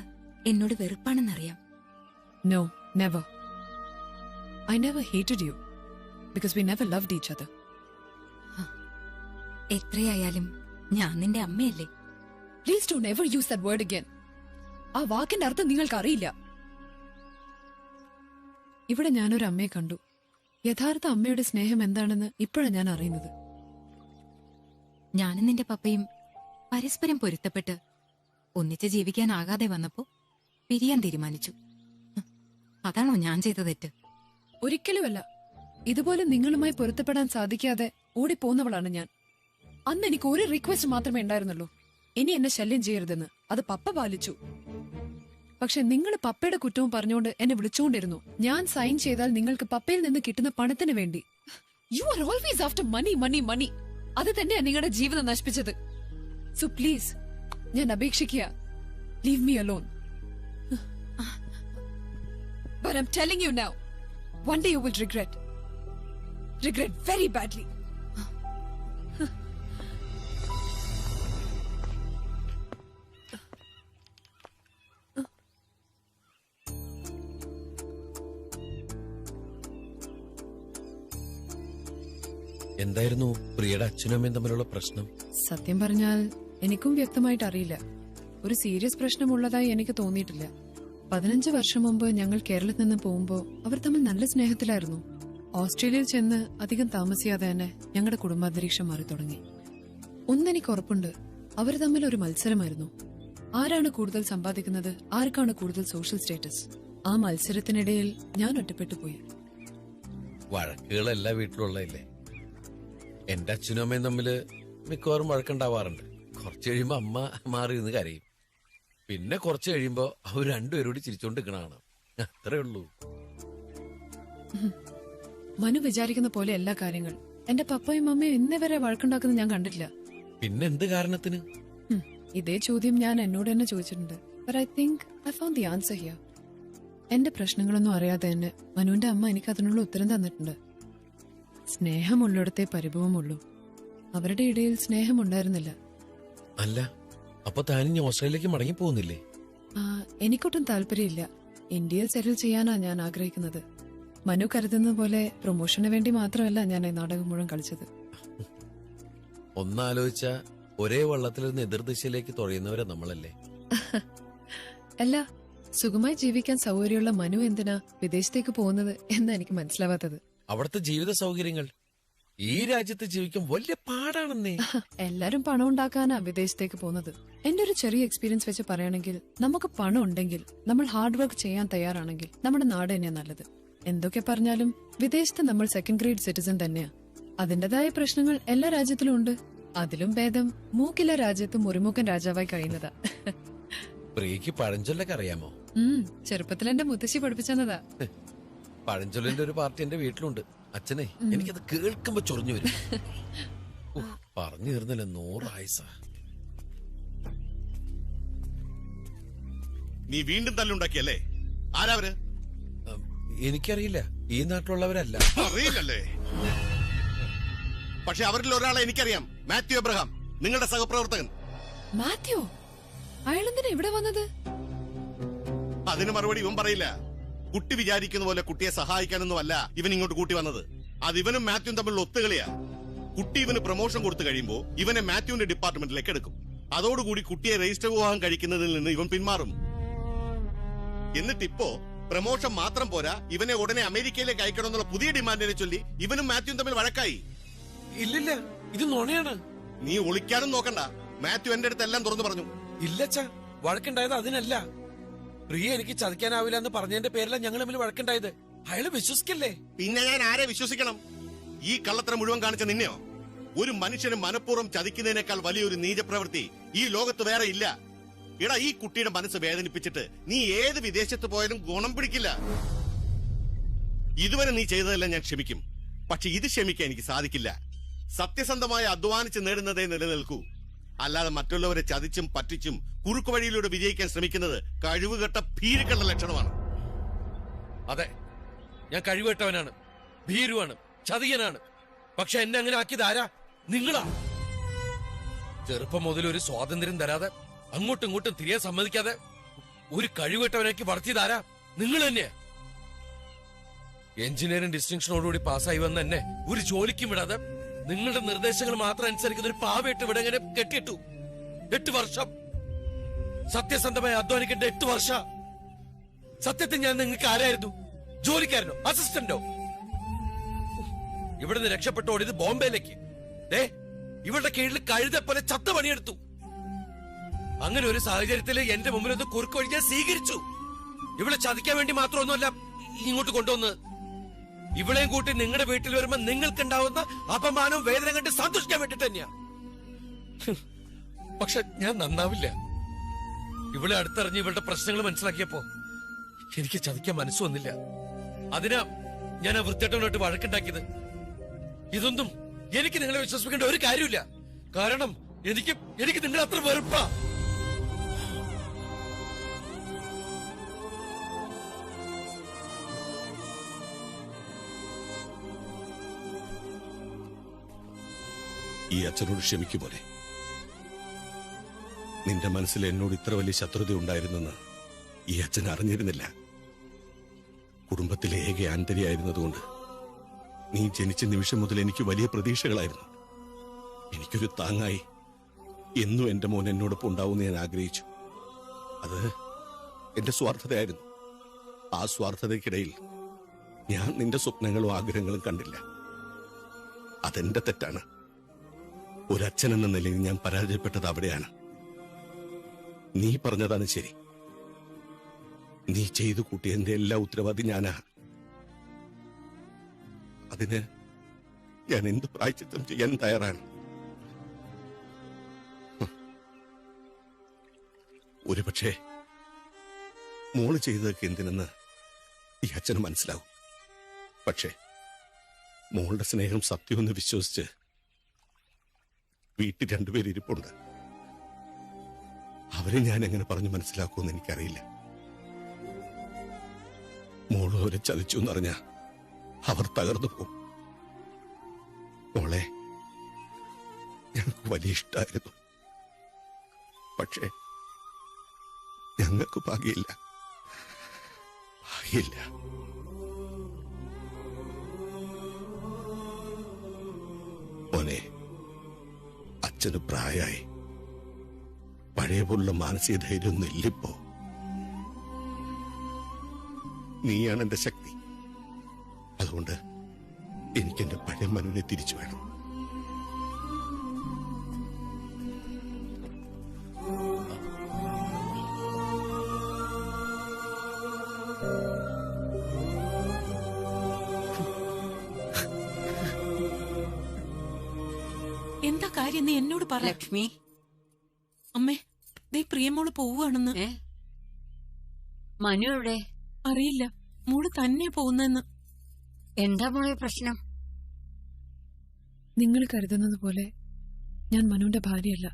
എന്നോട് വെറുപ്പാണെന്നറിയാം. No, never. I never hated you because we never loved each other. എത്രയായാലും ഞാൻ നിന്റെ അമ്മയല്ലേ. Please don't ever use that word again. ആ വാക്കിന്റെ അർത്ഥം നിങ്ങൾക്ക് അറിയില്ല. ഇവിടെ ഞാനൊരു അമ്മയെ കണ്ടു. യഥാർത്ഥ അമ്മയുടെ സ്നേഹം എന്താണെന്ന് ഇപ്പോഴാണ് ഞാൻ അറിയുന്നത്. ഞാനും നിന്റെ പപ്പയും പരസ്പരം പൊരുത്തപ്പെട്ട് ഒന്നിച്ച് ജീവിക്കാനാകാതെ വന്നപ്പോ പിരിയാൻ തീരുമാനിച്ചു. അതാണോ ഞാൻ ചെയ്ത തെറ്റ്? ഒരിക്കലുമല്ല. ഇതുപോലെ നിങ്ങളുമായി പൊരുത്തപ്പെടാൻ സാധിക്കാതെ ഓടിപ്പോന്നവളാണ് ഞാൻ. അന്ന് എനിക്ക് ഒരു റിക്വസ്റ്റ് മാത്രമേ ഉണ്ടായിരുന്നുള്ളൂ, ഇനി എന്നെ ശല്യം ചെയ്യരുതെന്ന്. അത് പപ്പ പാലിച്ചു. പക്ഷെ നിങ്ങൾ പപ്പയുടെ കുറ്റവും പറഞ്ഞുകൊണ്ട് എന്നെ വിളിച്ചുകൊണ്ടിരുന്നു. ഞാൻ സൈൻ ചെയ്താൽ നിങ്ങൾക്ക് പപ്പയിൽ നിന്ന് കിട്ടുന്ന പണത്തിന് വേണ്ടി. You are always after money money money. അത് തന്നെയാ നിങ്ങളുടെ ജീവിതം നശിപ്പിച്ചത്. സോ പ്ലീസ്, ഞാൻ അപേക്ഷിക്കുക, leave me alone. But I'm telling you now, one day you will regret very badly. എന്തായിരുന്നു പ്രിയയുടെ അച്ഛനും അമ്മയും തമ്മിലുള്ള പ്രശ്നം? സത്യം പറഞ്ഞാൽ എനിക്കും വ്യക്തമായിട്ട് അറിയില്ല. ഒരു സീരിയസ് പ്രശ്നമുള്ളതായി എനിക്ക് തോന്നിയിട്ടില്ല. 15 വർഷം മുമ്പ് ഞങ്ങൾ കേരളത്തിൽ നിന്ന് പോകുമ്പോൾ അവർ തമ്മിൽ നല്ല സ്നേഹത്തിലായിരുന്നു. ഓസ്ട്രേലിയയിൽ ചെന്ന് അധികം താമസിയാതെ തന്നെ ഞങ്ങളുടെ കുടുംബാന്തരീക്ഷം മാറി തുടങ്ങി. ഒന്നെനിക്ക് ഉറപ്പുണ്ട്, അവർ തമ്മിൽ ഒരു മത്സരമായിരുന്നു. ആരാണ് കൂടുതൽ സമ്പാദിക്കുന്നത്, ആർക്കാണ് കൂടുതൽ സോഷ്യൽ സ്റ്റേറ്റസ്. ആ മത്സരത്തിനിടയിൽ ഞാൻ ഒറ്റപ്പെട്ടു പോയി. വഴക്കുകൾ എല്ലാ വീട്ടിലുള്ളതല്ലേ. എന്റെ അച്ഛനും അമ്മയും തമ്മില് മിക്കവാറും വഴക്കുണ്ടാവാറുണ്ട്. കുറച്ച് കഴിയുമ്പോ അമ്മ മാറി നിന്ന് കരയും. പിന്നെ കുറച്ച് കഴിയുമ്പോ അവർ രണ്ടുപേരോട് ചിരിച്ചോണ്ട് നിൽക്കണതാണ്. അത്രേ ഉള്ളൂ. മനു വിചാരിക്കുന്ന പോലെ എല്ലാ കാര്യങ്ങൾ. എന്റെ പപ്പയും അമ്മയും ഇന്നേ വരെ വഴക്കുണ്ടാക്കുന്നത് ഞാൻ കണ്ടിട്ടില്ല. പിന്നെ എന്ത് കാരണത്തിന്? ഇതേ ചോദ്യം ഞാൻ എന്നോട് തന്നെ ചോദിച്ചിട്ടുണ്ട്. But I think I found the answer here. എന്റെ പ്രശ്നങ്ങളൊന്നും അറിയാതെ തന്നെ മനുവിന്റെ അമ്മ എനിക്ക് അതിനുള്ള ഉത്തരം തന്നിട്ടുണ്ട്. സ്നേഹമുള്ളിടത്തെ പരിഭവമുള്ളൂ. അവരുടെ ഇടയിൽ സ്നേഹം ഉണ്ടായിരുന്നില്ല. അല്ല, അപ്പൊ താനിഞ്ഞ് ഓസ്ട്രേലിയക്ക് മടങ്ങി പോകുന്നില്ലേ? എനിക്കൊട്ടും താല്പര്യമില്ല. ഇന്ത്യയിൽ സെറ്റിൽ ചെയ്യാനാ ഞാൻ ആഗ്രഹിക്കുന്നത്. മനു കരുതുന്ന പോലെ പ്രൊമോഷന് വേണ്ടി മാത്രമല്ല ഞാൻ ഈ നാടകം മുഴുവൻ കളിച്ചത്. ഒന്നാലോചിച്ച ഒരേ വള്ളത്തിലിരുന്ന് എതിർദിശയിലേക്ക് തുഴയുന്നവരെ നമ്മളല്ലേ? അല്ല, സുഖമായി ജീവിക്കാൻ സൗകര്യമുള്ള മനു എന്തിനാ വിദേശത്തേക്ക് പോകുന്നത് എന്നാ എനിക്ക് മനസ്സിലാവാത്തത്. അവിടുത്തെ ജീവിത സൗകര്യങ്ങൾ ഈ രാജ്യത്ത് ജീവിക്കാൻ വലിയ പാടാണെന്നേ. എല്ലാരും പണം ഉണ്ടാക്കാനാ വിദേശത്തേക്ക് പോകുന്നത്. എന്റെ ഒരു ചെറിയ എക്സ്പീരിയൻസ് വെച്ച് പറയുകയാണെങ്കിൽ, നമുക്ക് പണം ഉണ്ടെങ്കിൽ, നമ്മൾ ഹാർഡ് വർക്ക് ചെയ്യാൻ തയ്യാറാണെങ്കിൽ നമ്മുടെ നാട് തന്നെയാ നല്ലത്. എന്തൊക്കെ പറഞ്ഞാലും വിദേശത്ത് നമ്മൾ സെക്കൻഡ് ഗ്രേഡ് സിറ്റിസൺ തന്നെയാ. അതിന്റേതായ പ്രശ്നങ്ങൾ എല്ലാ രാജ്യത്തിലും ഉണ്ട്. അതിലും ഭേദം മൂക്കില്ല രാജ്യത്ത് മുറിമൂക്കൻ രാജാവായി കഴിയുന്നതാ. പ്രിയക്ക് പഴഞ്ചൊല്ലൊക്കെ അറിയാമോ? ചെറുപ്പത്തിൽ എന്റെ മുത്തശ്ശി പഠിപ്പിച്ചെന്നതാ. പഴഞ്ചൊല്ലിന്റെ ഒരു പാർട്ടി എന്റെ വീട്ടിലുണ്ട്. അച്ഛനെ എനിക്കത് കേൾക്കുമ്പോ ചൊറിഞ്ഞു വരും. പറഞ്ഞു തീർന്നില്ല 100 ആയുസ. നീ വീണ്ടും തല്ലുണ്ടാക്കിയല്ലേ? ആരാവര്? എനിക്കറിയില്ല. ഈ നാട്ടിലുള്ളവരല്ല. അറിയില്ലല്ലേ? പക്ഷെ അവരിൽ ഒരാളെ എനിക്കറിയാം. മാത്യു എബ്രഹാം, നിങ്ങളുടെ സഹപ്രവർത്തകൻ. മാത്യു? അയാളെന്തിനാ ഇവിടെ വന്നത്? അതിന് മറുപടി ഇവൻ പറയില്ല. കുട്ടി വിചാരിക്കുന്ന പോലെ കുട്ടിയെ സഹായിക്കാനൊന്നുമല്ല ഇവൻ ഇങ്ങോട്ട് കൂട്ടി വന്നത്. അത് ഇവനും മാത്യുവും തമ്മിലുള്ള ഒത്തുകളിയാ. കുട്ടി ഇവന് പ്രൊമോഷൻ കൊടുത്തു കഴിയുമ്പോ ഇവനെ മാത്യുവിന്റെ ഡിപ്പാർട്ട്മെന്റിലേക്ക് എടുക്കും. അതോടുകൂടി കുട്ടിയെ രജിസ്റ്റർ വിവാഹം കഴിക്കുന്നതിൽ നിന്ന് ഇവൻ പിന്മാറും. എന്നിട്ടിപ്പോ പ്രൊമോഷൻ മാത്രം പോരാ, ഇവനെ ഉടനെ അമേരിക്കയിലേക്ക് അയക്കണമെന്നുള്ള പുതിയ ഡിമാൻഡിനെ ചൊല്ലി ഇവനും മാത്യുവും തമ്മിൽ വഴക്കായി. ഇല്ലില്ല, ഇത് നുണയാണ്. നീ ഒളിക്കാനും നോക്കണ്ട. മാത്യു എന്റെ അടുത്ത് എല്ലാം തുറന്നു പറഞ്ഞു. ഇല്ലച്ചാ, വഴക്കുണ്ടായത് അതിനല്ല. പ്രിയ എനിക്ക് ചതിക്കാനാവില്ല എന്ന് പറഞ്ഞതിന്റെ പേരിലാണ് ഞങ്ങൾ തമ്മിൽ വഴക്കുണ്ടായത്. അയാള് വിശ്വസിക്കല്ലേ? പിന്നെ ഞാൻ ആരെ വിശ്വസിക്കണം? ഈ കള്ളത്തരം മുഴുവൻ കാണിച്ച നിന്നെയോ? ഒരു മനുഷ്യന് മനഃപൂർവ്വം ചതിക്കുന്നതിനേക്കാൾ വലിയൊരു നീചപ്രവൃത്തി ഈ ലോകത്ത് വേറെ ഇല്ല. എടാ, ഈ കുട്ടിയുടെ മനസ്സ് വേദനിപ്പിച്ചിട്ട് നീ ഏത് വിദേശത്ത് പോയാലും ഗുണം പിടിക്കില്ല. ഇതുവരെ നീ ചെയ്തതെല്ലാം ഞാൻ ക്ഷമിക്കും. പക്ഷെ ഇത് ക്ഷമിക്കാൻ എനിക്ക് സാധിക്കില്ല. സത്യസന്ധമായി അധ്വാനിച്ച് നേടുന്നതേ നിലനിൽക്കൂ. അല്ലാതെ മറ്റുള്ളവരെ ചതിച്ചും പറ്റിച്ചും കുറുക്കു വഴിയിലൂടെ വിജയിക്കാൻ ശ്രമിക്കുന്നത് കഴിവുകെട്ട ഭീരുക്കളുടെ ലക്ഷണമാണ്. അതെ, ഞാൻ കഴിവുകെട്ടവനാണ്, ഭീരുവാണ്, ചതിയനാണ്. പക്ഷെ എന്നെ അങ്ങനെ ആക്കിയത് ആരാ? നിങ്ങളാ. ചെറുപ്പം മുതൽ ഒരു സ്വാതന്ത്ര്യം തരാതെ, അങ്ങോട്ടും ഇങ്ങോട്ടും തിരികെ സമ്മതിക്കാതെ ഒരു കഴിവുകെട്ടവനാക്കി വളർത്തിയതാരാ? നിങ്ങൾ തന്നെയാ. എഞ്ചിനീയറിംഗ് ഡിസ്റ്റിങ്ഷനോടുകൂടി പാസ്സായി വന്ന എന്നെ ഒരു ജോലിക്കും വിടാതെ നിങ്ങളുടെ നിർദ്ദേശങ്ങൾ മാത്രം അനുസരിക്കുന്ന ഒരു പാവയിട്ട് ഇവിടെ ഇങ്ങനെ കെട്ടിയിട്ടു. 8 വർഷം സത്യസന്ധമായി അധ്വാനിക്കേണ്ട 8 വർഷം. സത്യത്തിൽ ഞാൻ നിങ്ങൾക്ക് ആരായിരുന്നു? ജോലിക്കാരനോ? അസിസ്റ്റന്റോ? ഇവിടുന്ന് രക്ഷപ്പെട്ട് ഓടിയത് ബോംബെയിലേക്ക്. ഇവരുടെ കീഴിൽ കഴുതെ പോലെ ചത്ത പണിയെടുത്തു. അങ്ങനെ ഒരു സാഹചര്യത്തിൽ എന്റെ മുമ്പിൽ ഒന്ന് കുറുക്ക് വഴി ഞാൻ സ്വീകരിച്ചു. ഇവിടെ ചതിക്കാൻ വേണ്ടി മാത്രമൊന്നുമല്ല ഇങ്ങോട്ട് കൊണ്ടുവന്ന്. ഇവളെയും കൂട്ടി നിങ്ങളുടെ വീട്ടിൽ വരുമ്പോ നിങ്ങൾക്കുണ്ടാവുന്ന അപമാനവും വേദന കണ്ട് സന്തോഷിക്കാൻ വേണ്ടിട്ട് തന്നെയാ. പക്ഷെ ഞാൻ നന്നാവില്ല. ഇവളെ അടുത്തറിഞ്ഞ് ഇവളുടെ പ്രശ്നങ്ങൾ മനസ്സിലാക്കിയപ്പോ എനിക്ക് ചതിക്കാൻ മനസ്സ് വന്നില്ല. അതിനാ ഞാൻ ആ വൃത്തിയേട്ടവനായിട്ട് വഴക്കുണ്ടാക്കിയത്. ഇതൊന്നും എനിക്ക് നിങ്ങളെ വിശ്വസിപ്പിക്കേണ്ട ഒരു കാര്യമില്ല. കാരണം എനിക്ക് നിങ്ങൾ അത്ര വെറുപ്പാ. ഈ അച്ഛനോട് ക്ഷമിക്കുപോലെ. നിന്റെ മനസ്സിൽ എന്നോട് ഇത്ര വലിയ ശത്രുത ഉണ്ടായിരുന്നെന്ന് ഈ അച്ഛൻ അറിഞ്ഞിരുന്നില്ല. കുടുംബത്തിലെ ഏക ആന്തരിയായിരുന്നതുകൊണ്ട് നീ ജനിച്ച നിമിഷം മുതൽ എനിക്ക് വലിയ പ്രതീക്ഷകളായിരുന്നു. എനിക്കൊരു താങ്ങായി എന്നും എന്റെ മോൻ എന്നോടൊപ്പം ഉണ്ടാവുമെന്ന് ഞാൻ ആഗ്രഹിച്ചു. അത് എന്റെ സ്വാർത്ഥതയായിരുന്നു. ആ സ്വാർത്ഥതയ്ക്കിടയിൽ ഞാൻ നിന്റെ സ്വപ്നങ്ങളും ആഗ്രഹങ്ങളും കണ്ടില്ല. അതെന്റെ തെറ്റാണ്. ഒരച്ഛൻ എന്ന നിലയിൽ ഞാൻ പരാജയപ്പെട്ടത് അവിടെയാണ്. നീ പറഞ്ഞതാണ് ശരി. നീ ചെയ്തു കൂട്ടിയതിന്റെ എല്ലാ ഉത്തരവാദി ഞാനാ. അതിന് ഞാൻ എന്ത് പ്രായശ്ചിത്തം ചെയ്യാൻ തയ്യാറാണ്. ഒരുപക്ഷെ മോള് ചെയ്തതൊക്കെ എന്തിനെന്ന് ഈ അച്ഛന് മനസ്സിലാവും. പക്ഷേ മോളുടെ സ്നേഹം സത്യമെന്ന് വിശ്വസിച്ച് വീട്ടിൽ രണ്ടുപേരിപ്പുണ്ട്. അവരെ ഞാൻ എങ്ങനെ പറഞ്ഞു മനസ്സിലാക്കുമെന്ന് എനിക്കറിയില്ല. മോള് അവരെ ചതിച്ചു എന്നറിഞ്ഞ അവർ തകർന്നു പോകും. മോളെ ഞങ്ങൾക്ക് വലിയ ഇഷ്ടമായിരുന്നു. പക്ഷേ ഞങ്ങൾക്ക് ഭാഗ്യമില്ല. മോനെ, അച്ഛന് പ്രായമായി. പഴയ പോലുള്ള മാനസിക ധൈര്യമൊന്നും ഇല്ലിപ്പോ. നീയാണ് എന്റെ ശക്തി. അതുകൊണ്ട് എനിക്കെന്റെ പഴയ മനുവിനെ തിരിച്ചു വേണം. എന്താ കാര്യം നീ എന്നോട് പറ. ലക്ഷ്മി, അമ്മേ, ദേ പ്രിയമോള് പോവുകയാണെന്ന്. മനു എവിടെ? അറിയില്ല, മോള് തന്നെ പോകുന്നെന്ന്. എന്താ മോളെ പ്രശ്നം? നിങ്ങൾ കരുതുന്നത് പോലെ ഞാൻ മനുവിന്റെ ഭാര്യയല്ല.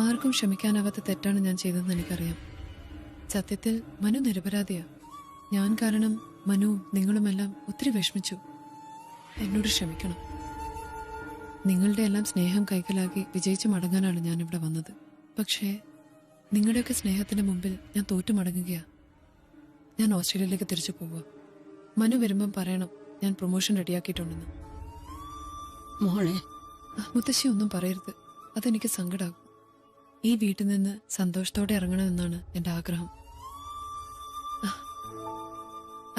ആർക്കും ക്ഷമിക്കാനാവാത്ത തെറ്റാണ് ഞാൻ ചെയ്തതെന്ന് എനിക്കറിയാം. സത്യത്തിൽ മനു നിരപരാധിയാ. ഞാൻ കാരണം മനു നിങ്ങളുമെല്ലാം ഒത്തിരി വിഷമിച്ചു. എന്നോട് ക്ഷമിക്കണം. നിങ്ങളുടെ എല്ലാം സ്നേഹം കൈക്കലാക്കി വിജയിച്ചു മടങ്ങാനാണ് ഞാൻ ഇവിടെ വന്നത്. പക്ഷേ നിങ്ങളുടെയൊക്കെ സ്നേഹത്തിന്റെ മുമ്പിൽ ഞാൻ തോറ്റു മടങ്ങുകയാ. ഞാൻ ഓസ്ട്രേലിയയിലേക്ക് തിരിച്ചു പോവുക. മനു വരുമ്പം പറയണം ഞാൻ പ്രൊമോഷൻ റെഡിയാക്കിയിട്ടുണ്ടെന്ന്. മോളെ, മുത്തശ്ശി ഒന്നും പറയരുത്, അതെനിക്ക് സങ്കടാകും. ഈ വീട്ടിൽ നിന്ന് സന്തോഷത്തോടെ ഇറങ്ങണമെന്നാണ് എന്റെ ആഗ്രഹം.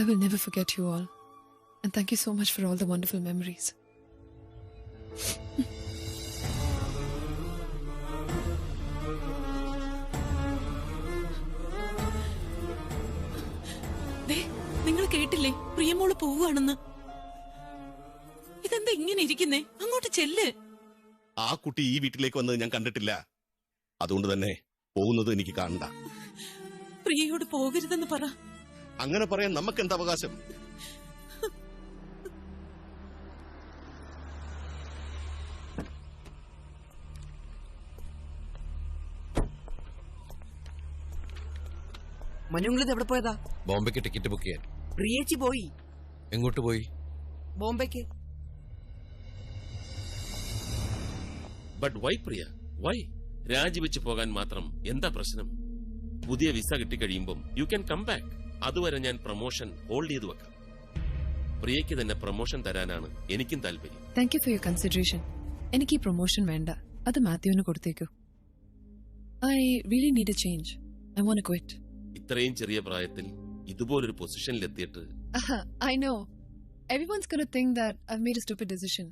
I will never forget you all. And thank you so much for all the wonderful memories. നിങ്ങൾ കേട്ടില്ലേ, പ്രിയമോള് പോവുകയാണെന്ന്. ഇതെന്താ ഇങ്ങനെ ഇരിക്കുന്നേ? അങ്ങോട്ട് ചെല്ല്. ആ കുട്ടി ഈ വീട്ടിലേക്ക് വന്നത് ഞാൻ കണ്ടിട്ടില്ല. അതുകൊണ്ട് തന്നെ പോകുന്നത് എനിക്ക് കാണണ്ട. പ്രിയയോട് പോകരുതെന്ന് പറ. അങ്ങനെ പറയാൻ നമുക്ക് എന്താ അവകാശം? മനുങ്ങളിത് എവിടെ പോയതാ? ബോംബെക്ക് ടിക്കറ്റ് ബുക്ക് ചെയ്യാൻ. പ്രിയേച്ചി പോയി. എങ്ങോട്ട് പോയി? ബോംബെക്ക്. But why Priya, why? രാജിവെച്ച് പോകാൻ മാത്രം എന്താ പ്രശ്നം? പുതിയ വിസ കിട്ടിക്കഴിയുമ്പം യു ക്യാൻ കം ബാക്ക്. അതുവരെ ഞാൻ പ്രൊമോഷൻ ഹോൾഡ് ചെയ്ത് വെക്കാം. പ്രിയയ്ക്ക് തന്നെ പ്രൊമോഷൻ തരാനാണ് എനിക്കും താല്പര്യം. Thank you for your consideration. എനിക്ക് ഈ പ്രൊമോഷൻ വേണ്ട, അത് മാത്യുവിന് കൊടുത്തേക്കൂ. I really need a change. I want to quit. ഇത്രയും ചെറിയ പ്രായത്തിൽ ഇതുപോലൊരു പൊസിഷനിലെത്തിയിട്ട് I know. Everyone's gonna think that I've made a stupid decision.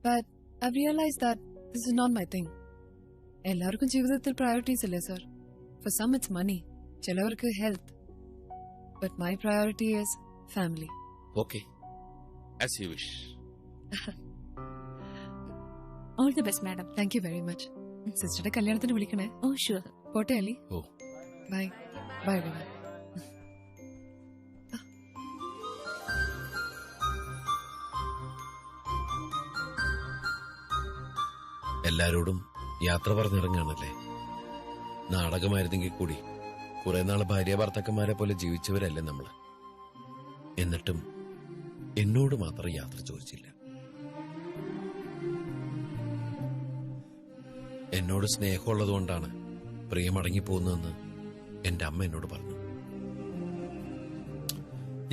But I've realized that this is not my thing. എല്ലാവർക്കും ജീവിതത്തിൽ പ്രയോറിറ്റീസ് അല്ലേ sir? For some it's money, ചിലവർക്ക് health. But my priority is family. Okay. As you wish. All the best, madam. Thank you very much. സിസ്റ്ററുടെ കല്യാണത്തിന് വിളിക്കണേ. Oh, sure. പോട്ടെ അലി. ഓ. Bye. Bye everyone. എല്ലാരോടും യാത്ര പറഞ്ഞിറങ്ങാണല്ലേ. നാടകമായിരുന്നെങ്കിൽ കൂടി കുറെ നാൾ ഭാര്യ ഭർത്താക്കന്മാരെ പോലെ ജീവിച്ചവരല്ലേ നമ്മള്. എന്നിട്ടും എന്നോട് മാത്രം യാത്ര ചോദിച്ചില്ല. എന്നോട് സ്നേഹമുള്ളതുകൊണ്ടാണ് പ്രിയ മടങ്ങിപ്പോകുന്നതെന്ന് എന്റെ അമ്മ എന്നോട് പറഞ്ഞു.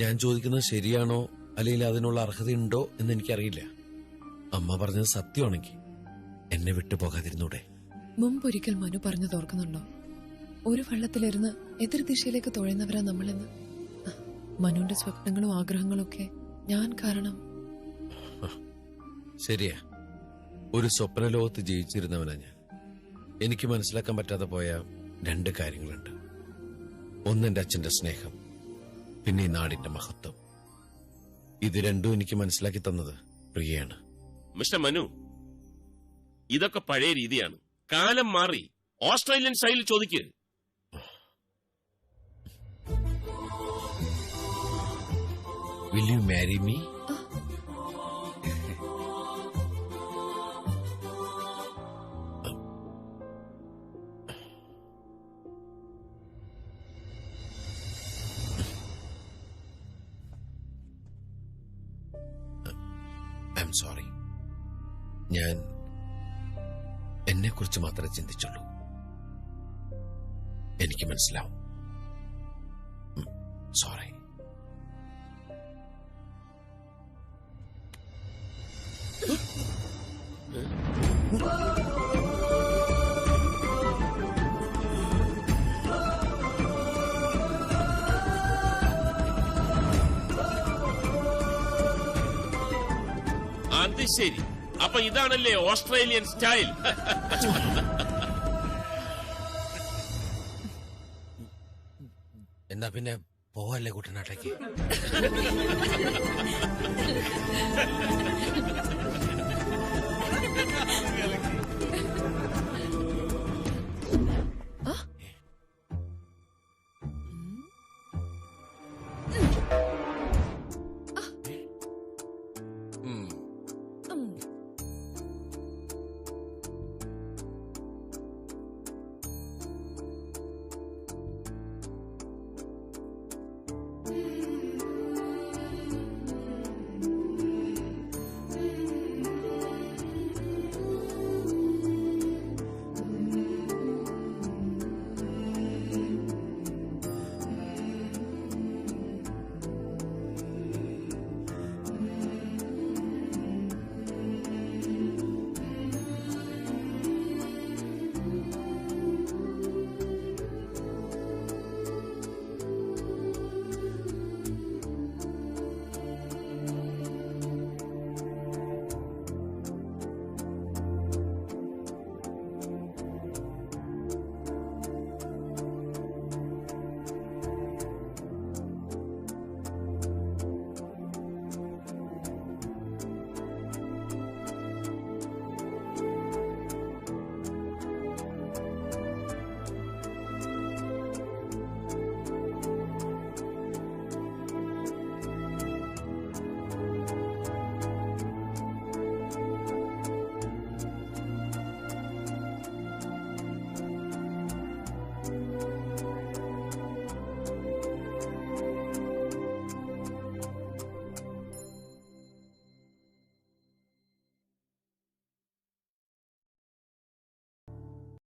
ഞാൻ ചോദിക്കുന്നത് ശരിയാണോ അല്ലെങ്കിൽ അതിനുള്ള അർഹതയുണ്ടോ എന്ന് എനിക്കറിയില്ല. അമ്മ പറഞ്ഞത് സത്യമാണെങ്കിൽ എന്നെ വിട്ടു പോകാതിരുന്നൂടെ? മുമ്പൊരിക്കൽ മനു പറഞ്ഞു തോർക്കുന്നുണ്ടോ, ഒരു വെള്ളത്തിലിരുന്ന് എതിർ ദിശയിലേക്ക് തുഴയുന്നവരാ നമ്മളെന്ന്. മനുവിന്റെ സ്വപ്നങ്ങളും ആഗ്രഹങ്ങളും ഒക്കെ ഞാൻ കാരണം. ശരിയാ, ഒരു സ്വപ്ന ലോകത്ത് ജീവിച്ചിരുന്നവനാ ഞാൻ. എനിക്ക് മനസ്സിലാക്കാൻ പറ്റാതെ പോയ 2 കാര്യങ്ങളുണ്ട്. ഒന്ന് എന്റെ അച്ഛന്റെ സ്നേഹം, പിന്നെ ഈ നാടിന്റെ മഹത്വം. ഇത് രണ്ടും എനിക്ക് മനസ്സിലാക്കി തന്നത് പ്രിയയാണ്. മിസ്റ്റർ മനു, ഇതൊക്കെ പഴയ രീതിയാണ്. കാലം മാറി. ഓസ്ട്രേലിയൻ സ്റ്റൈലിൽ ചോദിക്കുക. Will you marry me? I'm sorry. ഞാൻ എന്നെക്കുറിച്ച് മാത്രമേ ചിന്തിച്ചുള്ളൂ. എനിക്ക് മനസ്സിലാവും. സോറി. അത് ശരി. അപ്പൊ ഇതാണല്ലേ ഓസ്ട്രേലിയൻ സ്റ്റൈൽ? എന്നാ പിന്നെ പോവല്ലേ കുട്ടനാട്ടേക്ക്?